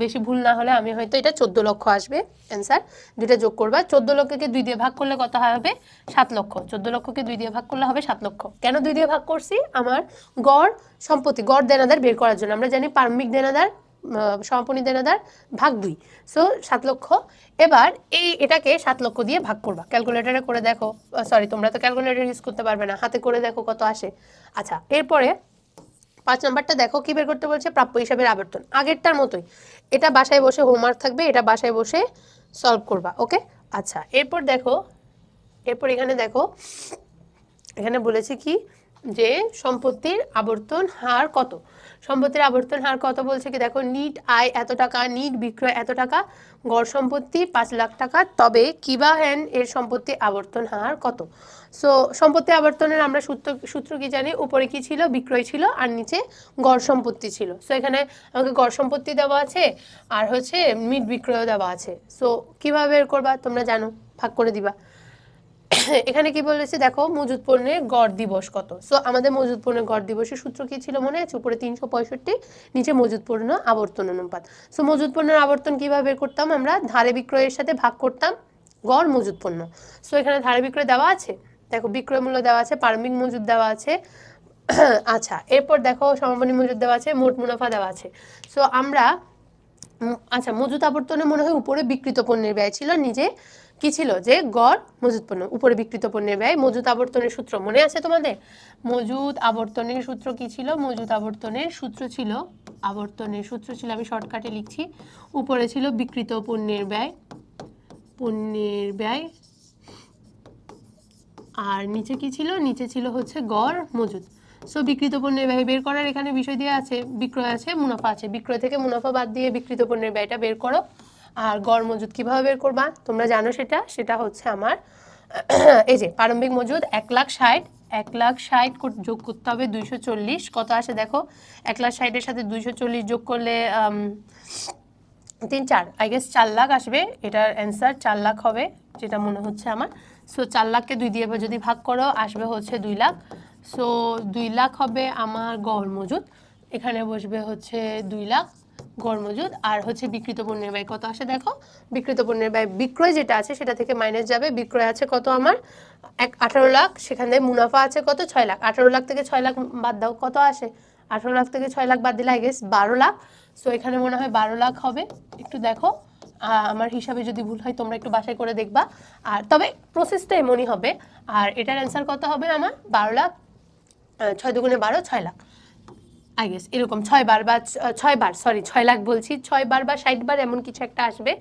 বেশি ভুল না হলে আমি হয়তো এটা 14 লক্ষ আসবে অ্যান্সার। দুইটা যোগ করবা। 14 লক্ষকে 2 দিয়ে ভাগ করলে কত হবে? 7 লক্ষ। 14 লক্ষকে 2 দিয়ে ভাগ করলে হবে 7 লক্ষ। কেন 2 দিয়ে ভাগ করছি? আমার গড় সম্পত্তি, গড় দেনাদার বের করার জন্য। আমরা জানি প্রারম্ভিক দেনাদার সমাপনী দেনাদার ভাগ 2। সো 7 লক্ষ। এবার এটাকে 7 লক্ষ দিয়ে ভাগ করবা। ক্যালকুলেটরে করে দেখো, সরি তোমরা তো ক্যালকুলেটর ইউজ করতে পারবে না, হাতে করে দেখো কত আসে। আচ্ছা, এরপরে 5 নাম্বারটা দেখো কি বের করতে বলছে? প্রাপ্য হিসাবের আবর্তন। আগেরটার মতোই, এটা বাসায় বসে হোমওয়ার্ক থাকবে, এটা বাসায় বসে সলভ করবা। ওকে, আচ্ছা এরপর দেখো, এরপর এখানে দেখো, এখানে বলেছে কি যে সম্পত্তির আবর্তন হার কত। সম্পত্তির আবর্তন হার কত বলছে কি দেখো, নিট আয় এত টাকা, নিট বিক্রয় এত টাকা, গড় সম্পত্তি 5 লাখ টাকা, তবে কিবা হ্যান এর সম্পত্তি আবর্তন হার কত। সো সম্পত্তি আবর্তনের আমরা সূত্র কি জানি? উপরে কি ছিল? বিক্রয় ছিল, আর নিচে গড় সম্পত্তি ছিল। সো এখানে আমাকে গড় সম্পত্তি দেওয়া আছে আর হচ্ছে নিট বিক্রয়ও দেওয়া আছে। সো কিভাবে বের করবা? তোমরা জানো, ভাগ করে দিবা। এখানে কি বলেছে দেখো, মজুদ পণ্যের গড় দিবস কত। সো আমাদের মজুদ পণ্যের গড় দিবসের সূত্র কি ছিল মনে আছে? উপরে 365, নিচে মজুদ পণ্য আবর্তন অনুপাত। সো মজুদ পণ্যের আবর্তন কিভাবে বের করতাম? আমরা ধারে বিক্রয়ের সাথে ভাগ করতাম গড় মজুদ পণ্য। সো এখানে ধারে বিক্রয় দেওয়া আছে, দেখো বিক্রয় মূল্য দেওয়া আছে, প্রারম্ভিক মজুদ দেওয়া আছে, আচ্ছা, এরপর দেখো সমাপনী মজুদ দেওয়া আছে, মোট মুনাফা দেওয়া আছে। সো আমরা আচ্ছা, মজুত আবর্তনে মনে হয় উপরে বিক্রিত পণ্যের ব্যয় ছিল, নিচে কি ছিল যে গড় মজুত পণ্য, উপরে বিক্রিত পণ্যের ব্যয়। মজুত আবর্তনের সূত্র মনে আছে তোমাদের? মজুত আবর্তনের সূত্র কি ছিল? মজুত আবর্তনের সূত্র ছিল, আমি শর্টকাটে লিখছি, উপরে ছিল বিক্রিত পণ্যের ব্যয়, আর নিচে কি ছিল? নিচে ছিল হচ্ছে গড় মজুত। সো বিক্রিত পণ্যের ব্যয় বের করার এখানে বিষয় দিয়ে আছে, বিক্রয় আছে, মুনাফা আছে। বিক্রয় থেকে মুনাফা বাদ দিয়ে বিক্রিত পণ্যের ব্যয়টা বের করো। আর গড় মজুদ কিভাবে বের করবা তোমরা জানো, সেটা হচ্ছে আমার এই যে প্রারম্ভিক মজুদ 1,60,000, 1,60,000 যোগ করতে হবে 240, কত আসে দেখো? 1,60,000-এর সাথে 240 যোগ করলে 3 4 আই গেস 4 লাখ আসবে। এটার অ্যান্সার 4 লাখ হবে, যেটা মনে হচ্ছে আমার। সো 4 লাখকে 2 দিয়ে যদি ভাগ করো আসবে হচ্ছে 2 লাখ। সো 2 লাখ হবে আমার গড় মজুদ, এখানে বসবে হচ্ছে 2 লাখ গড় মজুদ। আর হচ্ছে বিক্রিত পণ্যের ব্যয় কত আসে দেখো? বিক্রিত পণ্যের ব্যয় বিক্রয় যেটা আছে সেটা থেকে মাইনাস যাবে। বিক্রয় আছে কত আমার? 18 লাখ, সেখানে মুনাফা আছে কত? 6 লাখ। 18 লাখ থেকে 6 লাখ বাদ দাও, কত আসে? 18 লাখ থেকে 6 লাখ বাদ দিলে আই গেস 12 লাখ। সো এখানে মনে হয় 12 লাখ হবে, একটু দেখো আমার হিসাবে যদি ভুল হয় তোমরা একটু বাছাই করে দেখবা। আর তবে প্রসেসটা এমনই হবে। আর এটার অ্যান্সার কত হবে আমার? 12 লাখ, 6 দুগুণে 12, 6 লাখ আই গেস, এরকম 6 বার বা 6 বার, সরি 6 লাখ বলছি, 6 বার বা 60 বার এমন কিছু একটা আসবে।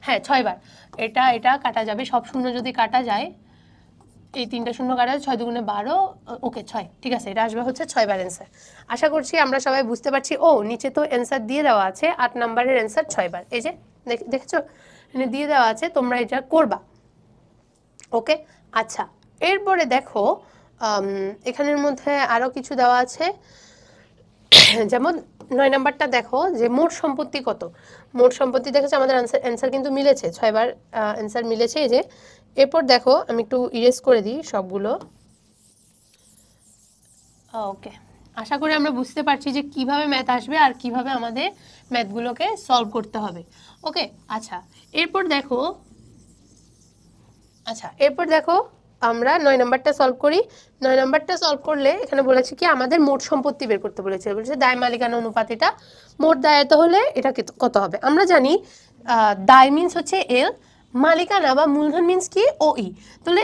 হ্যাঁ 6 বার। এটা কাটা যাবে, সব শূন্য যদি কাটা যায়, এই 3টা শূন্য কাটা যায়, 6 দুগুণে 12, ওকে 6, ঠিক আছে, এটা আসবে হচ্ছে 6 বার অ্যান্সার। আশা করছি আমরা সবাই বুঝতে পারছি। ও নিচে তো অ্যান্সার দিয়ে দেওয়া আছে, 8 নাম্বারের অ্যান্সার 6 বার, এই যে দেখেছো এখানে দিয়ে দেওয়া আছে, তোমরা এটা করবা। ওকে, আচ্ছা, এরপরে দেখো এখানের মধ্যে আরও কিছু দেওয়া আছে, যেমন 9 নাম্বারটা দেখো যে মোট সম্পত্তি কত। মোট সম্পত্তি দেখেছো, আমাদের অ্যান্সার কিন্তু মিলেছে, 6 বার অ্যান্সার মিলেছে। এই যে এরপর দেখো আমি একটু ইরেজ করে দিই সবগুলো। ওকে, আশা করি আমরা বুঝতে পারছি যে কিভাবে ম্যাথ আসবে আর কিভাবে আমাদের ম্যাথগুলোকে সলভ করতে হবে। ওকে, আচ্ছা এরপর দেখো আমরা 9 নাম্বারটা সলভ করি। 9 নাম্বারটা সলভ করলে এখানে বলেছে কি আমাদের মোট সম্পত্তি বের করতে বলেছে দায় মালিকানা অনুপাত। এটা মোট দায়িত্ব হলে এটা কত হবে? আমরা জানি দায় মিন্স হচ্ছে এল, মালিকানা বা মূলধন মিন্স কি? ও ই। তাহলে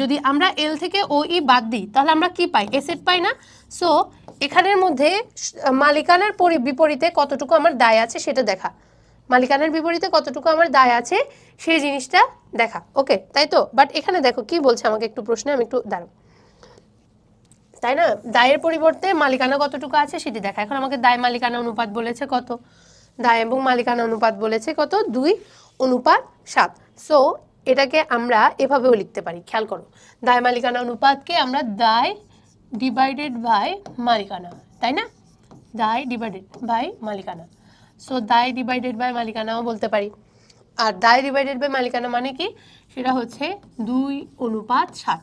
যদি আমরা এল থেকে ও ই বাদ দিই তাহলে আমরা কি পাই? এসেট পাই না? সো এখানের মধ্যে মালিকানার বিপরীতে কতটুকু আমার দায় আছে সেটা দেখা, মালিকানার বিপরীতে কতটুকু আমার দায় আছে সেই জিনিসটা দেখা। ওকে, তাই তো? বাট এখানে দেখো কি বলছে আমাকে, একটু প্রশ্নে আমি একটু দাঁড়াও, তাই না? দায়ের পরিবর্তে মালিকানা কতটুকু আছে সেটি দেখা। এখন আমাকে দায় মালিকানা অনুপাত বলেছে কত? দায় এবং মালিকানা অনুপাত বলেছে কত? 2:7। সো এটাকে আমরা এভাবেও লিখতে পারি, খেয়াল করো, দায় মালিকানা অনুপাতকে আমরা দায় ডিভাইডেড বাই মালিকানা, তাই না? দায় ডিভাইডেড বাই মালিকানা। সো দায় ডিভাইডেড বাই মালিকানাও বলতে পারি। আর দায় ডিভাইডেড বাই মালিকানা মানে কি? সেটা হচ্ছে 2:7,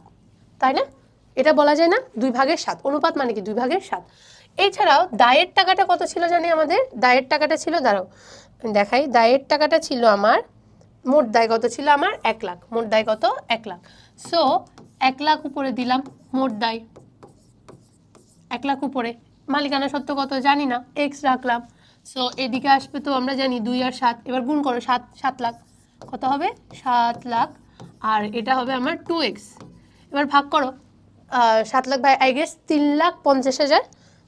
তাই না? এটা বলা যায় না 2/7? অনুপাত মানে কি? 2/7। এছাড়াও দায়ের টাকাটা কত ছিল জানি আমাদের? দায়ের টাকাটা ছিল, দাঁড়াও দেখাই, দায়ের টাকাটা ছিল আমার, মোট দায় কত ছিল আমার? 1 লাখ। মোট দায় কত? 1 লাখ। সো 1 লাখ উপরে দিলাম মোট দায়, 1 লাখ উপরে, মালিকানা সত্ত্ব কত জানি না, এক্স রাখলাম। সো এদিকে আসবে তো আমরা জানি 2 আর 7, এবার গুণ করো, 7 লাখ, কত হবে? 7 লাখ। আর এটা হবে আমার 2x, এবার ভাগ করো, 7 lakh by I guess 3,50,000।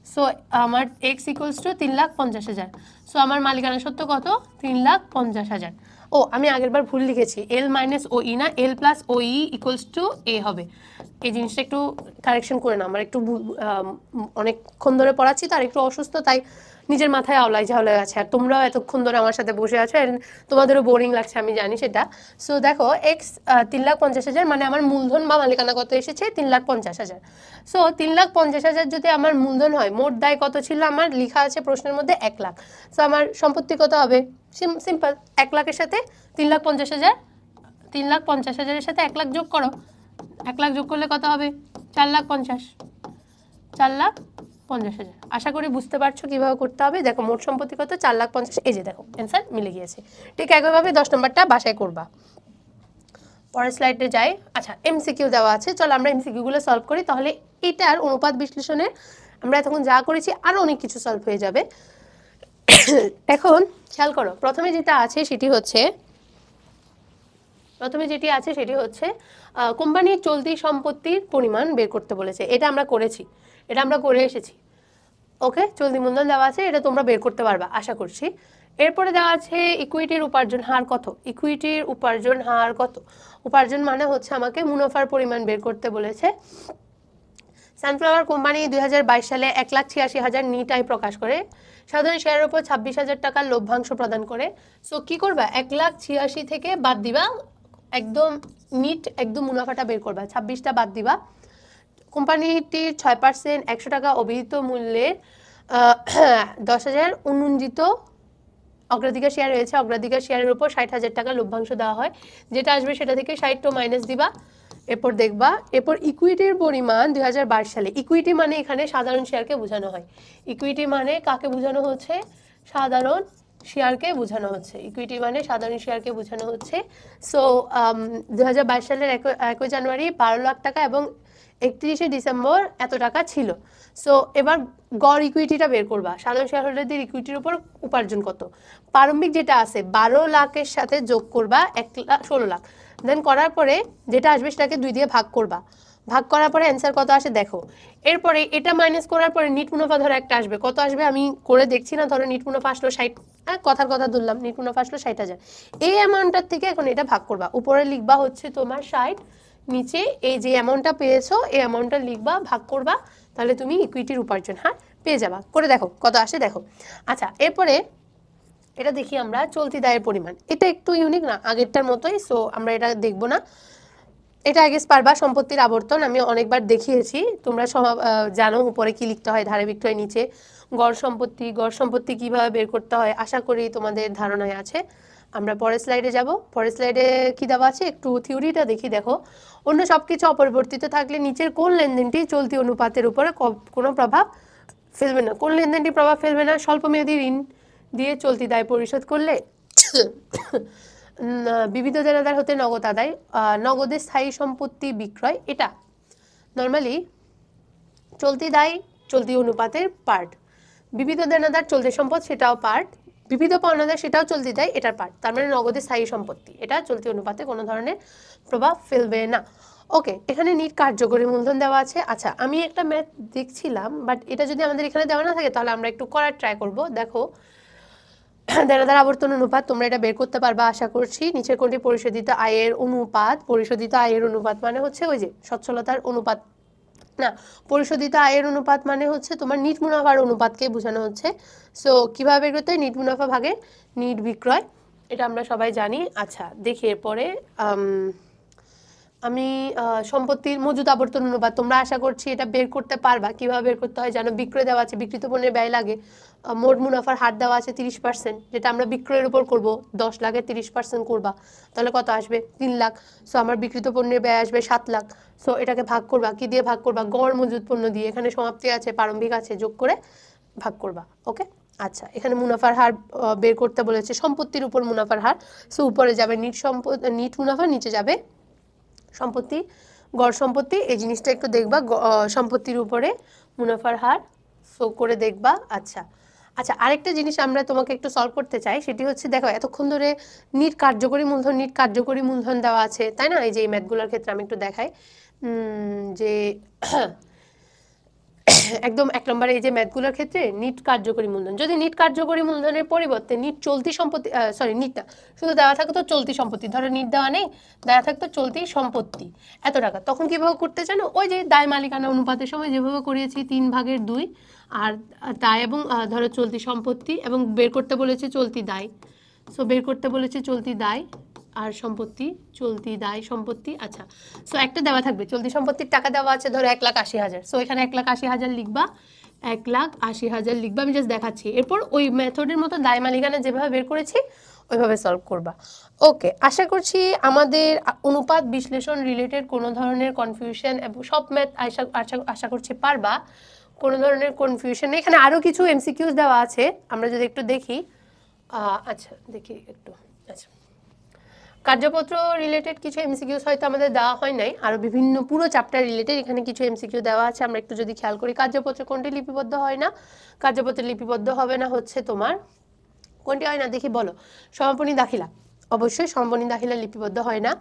So আমার এক্স ইকুয়ালস টু 3,50,000। সো আমার মালিকানা সত্ত্ব কত? 3,50,000। ও আমি আগের বার ভুল লিখেছি, এল মাইনাস ও ই না, L plus O E equals to A হবে। এই জিনিসটা একটু কারেকশন করে না, আমার একটু অনেকক্ষণ ধরে পড়াচ্ছি তো, আর একটু অসুস্থ, তাই নিজের মাথায় আওলাই ঝাওলাই আছে। আর তোমরাও এতক্ষণ ধরে আমার সাথে বসে আছো, তোমাদেরও বোরিং লাগছে আমি জানি সেটা। সো দেখো এক্স 3,50,000 মানে আমার মূলধন বা মালিকানা কত এসেছে? 3,50,000। সো 3,50,000 যদি আমার মূলধন হয়, মোট দায় কত ছিল আমার? লিখা আছে প্রশ্নের মধ্যে 1 লাখ। সো আমার সম্পত্তি কত হবে? সিম্পল, 1 লাখের সাথে 3,50,000, 3,50,000-এর সাথে 1 লাখ যোগ করো, 1 লাখ যোগ করলে কত হবে? 4,50,000, 4,50,000। আশা করি বুঝতে পারছো কিভাবে করতে হবে। দেখো মোট সম্পত্তি কত? 4,50,000। এই যে দেখো অ্যান্সার মিলে গিয়েছে। ঠিক একইভাবে 10 নম্বরটা বাসায় করবা। পরের স্লাইডে যাই। আচ্ছা, এমসিকিউ দেওয়া আছে, চলো আমরা এমসিকিউগুলো সলভ করি, তাহলে এটার অনুপাত বিশ্লেষণে আমরা এতক্ষণ যা করেছি আরও অনেক কিছু সলভ হয়ে যাবে। এখন খেয়াল করো, প্রথমে যেটা আছে সেটি হচ্ছে কোম্পানির চলতি সম্পত্তির পরিমাণ বের করতে বলেছে। এটা আমরা করেছি, এটা আমরা করে এসেছি। ওকে, চলতি মূলধন দেওয়া আছে, এটা তোমরা বের করতে পারবা আশা করছি। এরপরে দেওয়া আছে ইকুইটির উপার্জন হার কত। ইকুইটির উপার্জন হার কত? উপার্জন মানে হচ্ছে আমাকে মুনাফার পরিমাণ বের করতে বলেছে। সানফ্লাওয়ার কোম্পানি 2022 সালে 1,86,000 নিট আয় প্রকাশ করে, সাধারণ শেয়ারের উপর 26,000 টাকার লভ্যাংশ প্রদান করে। সো কি করবা, 1,86,000 থেকে বাদ দিবা, একদম নিট একদম মুনাফাটা বের করবা, 26টা বাদ দিবা। কোম্পানিটির 6% 100 টাকা অভিহিত মূল্যের 10,000 উন্নঞ্জিত অগ্রাধিকার শেয়ার রয়েছে। অগ্রাধিকার শেয়ারের উপর 60,000 টাকা লভ্যাংশ দেওয়া হয়, যেটা আসবে সেটা থেকে 60 মাইনাস দিবা। এরপর দেখবা, এরপর ইকুইটির পরিমাণ 2022 সালে। ইকুইটি মানে এখানে সাধারণ শেয়ারকে বোঝানো হয়। ইকুইটি মানে কাকে বোঝানো হচ্ছে? সাধারণ শেয়ারকে বোঝানো হচ্ছে। ইকুইটি মানে সাধারণ শেয়ারকে বোঝানো হচ্ছে। সো 2022 সালের 1 জানুয়ারি 12 লাখ টাকা এবং 31শে ডিসেম্বর এত টাকা ছিল। সো এবার গড় ইকুইটিটা বের করবা, সাধারণ শেয়ার হোল্ডারদের ইকুইটির উপর উপার্জন কত। প্রারম্ভিক যেটা আছে 12 লাখের সাথে যোগ করবা 16 লাখ, দেন করার পরে যেটা আসবে সেটাকে 2 দিয়ে ভাগ করবা। ভাগ করার পরে অ্যান্সার কত আসে দেখো। এরপরে এটা মাইনাস করার পরে নিট মুনাফা ধরো একটা আসবে, কত আসবে আমি করে দেখছি না, ধরো নিট মুনাফা আসলো 60, কথার কথা ধরলাম নিট মুনাফা আসলো 60,000। এই অ্যামাউন্টটার থেকে এখন এটা ভাগ করবা, উপরে লিখবা হচ্ছে তোমার 60, নিচে এই যে অ্যামাউন্টটা পেয়েছো এই অ্যামাউন্টটা লিখবা, ভাগ করবা, তাহলে তুমি ইকুইটির উপার্জন হার পেয়ে যাবা। করে দেখো কত আসে দেখো। আচ্ছা, এরপরে এটা দেখি আমরা চলতি দায়ের পরিমাণ। এটা একটু ইউনিক না, আগেরটার মতোই, সো আমরা এটা দেখব না। এটা আগে পারবা, সম্পত্তির আবর্তন আমি অনেকবার দেখিয়েছি, তোমরা জানো উপরে কি লিখতে হয়, ধারে বিক্রয়, নিচে গড় সম্পত্তি। গড় সম্পত্তি কিভাবে বের করতে হয় আশা করি তোমাদের ধারণায় আছে। আমরা পরের স্লাইডে যাব। পরের স্লাইডে কি দেওয়া আছে একটু থিওরিটা দেখি। দেখো, অন্য সবকিছু অপরিবর্তিত থাকলে নিচের কোন লেনদেনটি চলতি অনুপাতের উপরে কোনো প্রভাব ফেলবে না? কোন লেনদেনটি প্রভাব ফেলবে না? স্বল্পমেয়াদী ঋণ দিয়ে চলতি দায় পরিশোধ করলে, বিবিধ দেনাদার হতে নগদ আদায়, নগদে স্থায়ী সম্পত্তি বিক্রয়। এটা নর্মালি চলতি দায় চলতি অনুপাতের পার্ট। বিবিধ দেনাদার চলতি সম্পদ সেটাও পার্ট, বিবিধ পাওনাদার সেটাও চলতি দায় এটার পার্ট। তার মানে নগদে স্থায়ী সম্পত্তি এটা চলতি অনুপাতে কোনো ধরনের প্রভাব ফেলবে না। ওকে, এখানে নিট কার্যকরী মূলধন দেওয়া আছে। আচ্ছা, আমি একটা ম্যাথ দেখছিলাম, বাট এটা যদি আমাদের এখানে দেওয়া না থাকে তাহলে আমরা একটু করার ট্রাই করব। দেখো, দেনাদার আবর্তন অনুপাত, তোমরা এটা বের করতে পারবা আশা করছি। নিচের কোনটি পরিশোধিত আয়ের অনুপাত? পরিশোধিত আয়ের অনুপাত মানে হচ্ছে ওই যে সচ্ছলতার অনুপাত না, পরিশোধিত আয়ের অনুপাত মানে হচ্ছে তোমার নিট মুনাফার অনুপাতকে বোঝানো হচ্ছে। সো কিভাবে বের করতে হয়? নিট মুনাফা ভাগে নিট বিক্রয়, এটা আমরা সবাই জানি। আচ্ছা, দেখি এরপরে আমি সম্পত্তির মজুদ আবর্তন অনুপাত, তোমরা আশা করছি এটা বের করতে পারবা। কিভাবে বের করতে হয় জানো, বিক্রয় দেওয়া আছে, বিক্রিত পণ্যের ব্যয় লাগে, মোট মুনাফার হার দেওয়া আছে 30%, যেটা আমরা বিক্রয়ের উপর করব, 10 লাখের 30% করবা, তাহলে কত আসবে? 3 লাখ। সো আমার বিক্রিত পণ্যের ব্যয় আসবে 7 লাখ। সো এটাকে ভাগ করবা, কি দিয়ে ভাগ করবা? গড় মজুদ পণ্য দিয়ে, এখানে সমাপ্তি আছে প্রারম্ভিক আছে, যোগ করে ভাগ করবা। ওকে, আচ্ছা, এখানে মুনাফার হার বের করতে বলেছে, সম্পত্তির উপর মুনাফার হার। সো উপরে যাবে নিট মুনাফা, নিচে যাবে সম্পত্তি, গড় সম্পত্তি। এই জিনিসটা একটু দেখবা, সম্পত্তির উপরে মুনাফার হার, সো করে দেখবা। আচ্ছা আচ্ছা, আরেকটা জিনিস আমরা তোমাকে একটু সলভ করতে চাই, সেটি হচ্ছে দেখো এতক্ষণ ধরে নিট কার্যকরী মূলধন, নিট কার্যকরী মূলধন দেওয়া আছে তাই না? এই যে এই ম্যাথগুলোর ক্ষেত্রে আমি একটু দেখাই যে একদম 1 নম্বরে এই যে ম্যাথগুলোর ক্ষেত্রে নিট কার্যকরী মূলধন, যদি নিট কার্যকরী মূলধনের পরিবর্তে নিট চলতি সম্পত্তি, সরি নিট না, শুধু দেওয়া থাকতো চলতি সম্পত্তি, ধরো নিট দেওয়া নেই, দেওয়া থাকতো চলতি সম্পত্তি এত টাকা, তখন কিভাবে করতে জানো? ওই যে দায় মালিকানা অনুপাতের সময় যেভাবে করিয়েছি 3/2 আর দায় এবং ধরো চলতি সম্পত্তি, এবং বের করতে বলেছে চলতি দায়। সো বের করতে বলেছে চলতি দায় আর সম্পত্তি, চলতি দায় সম্পত্তি। আচ্ছা, সো একটা দেওয়া থাকবে চলতি সম্পত্তির টাকা দেওয়া আছে ধরো 1,80,000। সো এখানে 1,80,000 লিখবা, 1,80,000 লিখবা, আমি জাস্ট দেখাচ্ছি। এরপর ওই মেথডের মতো দায় মালিকানা যেভাবে বের করেছি ওইভাবে সলভ করবা। ওকে, আশা করছি আমাদের অনুপাত বিশ্লেষণ রিলেটেড কোনো ধরনের কনফিউশন, এবং সব ম্যাথ আশা করছি পারবা, কোনো ধরনের কনফিউশন নেই। এখানে আরও কিছু এমসিকিউজ দেওয়া আছে, আমরা যদি একটু দেখি। আচ্ছা দেখি একটু। আচ্ছা, কার্যপত্র রিলেটেড কিছু এমসিকিউস হয়তো আমাদের দেওয়া হয় নাই, আরও বিভিন্ন পুরো চ্যাপ্টার রিলেটেড এখানে কিছু এমসিকিউ দেওয়া আছে। আমরা একটু যদি খেয়াল করি, কার্যপত্র কোনটি লিপিবদ্ধ হয় না? কার্যপত্রে লিপিবদ্ধ হবে না হচ্ছে তোমার কোনটি হয় না দেখি বলো? সমাপনী দাখিলা, অবশ্যই সমাপনী দাখিলা লিপিবদ্ধ হয় না।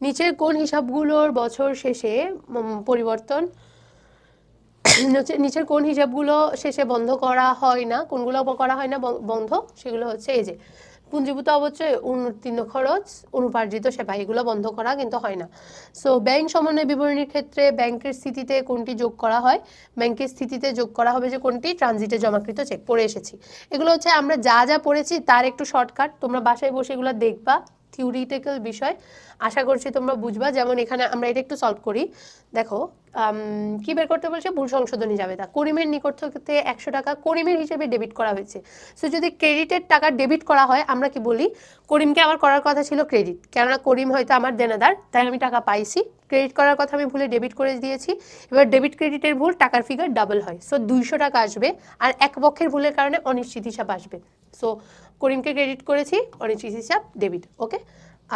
নিচের কোন হিসাবগুলোর বছর শেষে পরিবর্তন, নিচের কোন হিসাবগুলো শেষে বন্ধ করা হয় না? কোনগুলো করা হয় না বন্ধ? সেগুলো হচ্ছে এই যে পুঞ্জীভূত অবচয়, উত্তীর্ণ খরচ, অনুপার্জিত সেবা, এগুলো বন্ধ করা কিন্তু হয় না। সো ব্যাংক সমন্বয় বিবরণীর ক্ষেত্রে ব্যাংকের স্থিতিতে কোনটি যোগ করা হয়? ব্যাংকের স্থিতিতে যোগ করা হবে যে কোনটি? ট্রানজিটে জমাকৃত চেক। পড়ে এসেছি এগুলো হচ্ছে আমরা যা যা পড়েছি তার একটু শর্টকাট, তোমরা বাসায় বসে এগুলো দেখবা, থিওরিটিক্যাল বিষয়, আশা করছি তোমরা বুঝবা। যেমন এখানে আমরা এটা একটু সলভ করি, দেখো কি বের করতে বলছে? ভুল সংশোধনী জাবেদা। করিমের নিকট থেকে 100 টাকা করিমের হিসেবে ডেবিট করা হয়েছে। সো যদি ক্রেডিটের টাকা ডেবিট করা হয়, আমরা কি বলি? করিমকে আমার করার কথা ছিল ক্রেডিট, কেননা করিম হয়তো আমার দেনাদার, তাই আমি টাকা পাইছি। ক্রেডিট করার কথা আমি ভুলে ডেবিট করে দিয়েছি। এবার ডেবিট ক্রেডিটের ভুল, টাকার ফিগার ডাবল হয়। সো 200 টাকা আসবে, আর এক পক্ষের ভুলের কারণে অনিশ্চিত হিসাব আসবে। সো করিমকে ক্রেডিট করেছি, অনিশ্চিত হিসাব ডেবিট। ওকে,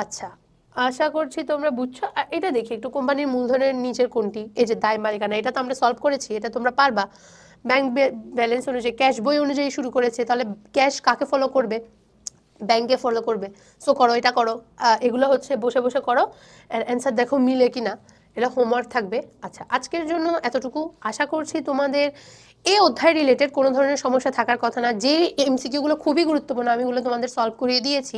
আচ্ছা, আশা করছি তোমরা বুঝছো। আর এটা দেখি একটু, কোম্পানির মূলধনের নিচের কোনটি? এই যে দায় মালিকানা, এটা তো আমরা সলভ করেছি, এটা তোমরা পারবা। ব্যাংক ব্যালেন্স অনুযায়ী, ক্যাশ বই অনুযায়ী শুরু করেছে, তাহলে ক্যাশ কাকে ফলো করবে? ব্যাংকে ফলো করবে। সো করো, এটা করো, এগুলো হচ্ছে বসে বসে করো, অ্যান্সার দেখো মিলে কিনা, এটা হোমওয়ার্ক থাকবে। আচ্ছা, আজকের জন্য এতটুকু। আশা করছি তোমাদের এই অধ্যায় রিলেটেড কোনো ধরনের সমস্যা থাকার কথা না। যে এমসিকিউগুলো খুবই গুরুত্বপূর্ণ আমি ওগুলো তোমাদের সলভ করিয়ে দিয়েছি।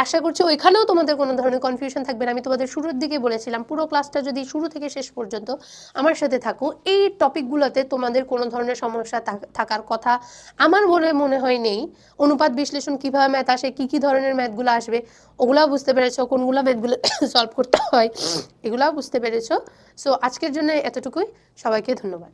আশা করছি ওইখানেও তোমাদের কোনো ধরনের কনফিউশন থাকবে না। আমি তোমাদের শুরুর দিকে বলেছিলাম, পুরো ক্লাসটা যদি শুরু থেকে শেষ পর্যন্ত আমার সাথে থাকো, এই টপিকগুলোতে তোমাদের কোনো ধরনের সমস্যা থাকার কথা আমার মনে হয় নেই। অনুপাত বিশ্লেষণ কীভাবে ম্যাথ আসে, কী কী ধরনের ম্যাথগুলো আসবে ওগুলাও বুঝতে পেরেছো, কোনগুলো ম্যাথগুলো সলভ করতে হয় এগুলাও বুঝতে পেরেছো। সো আজকের জন্য এতটুকুই, সবাইকে ধন্যবাদ।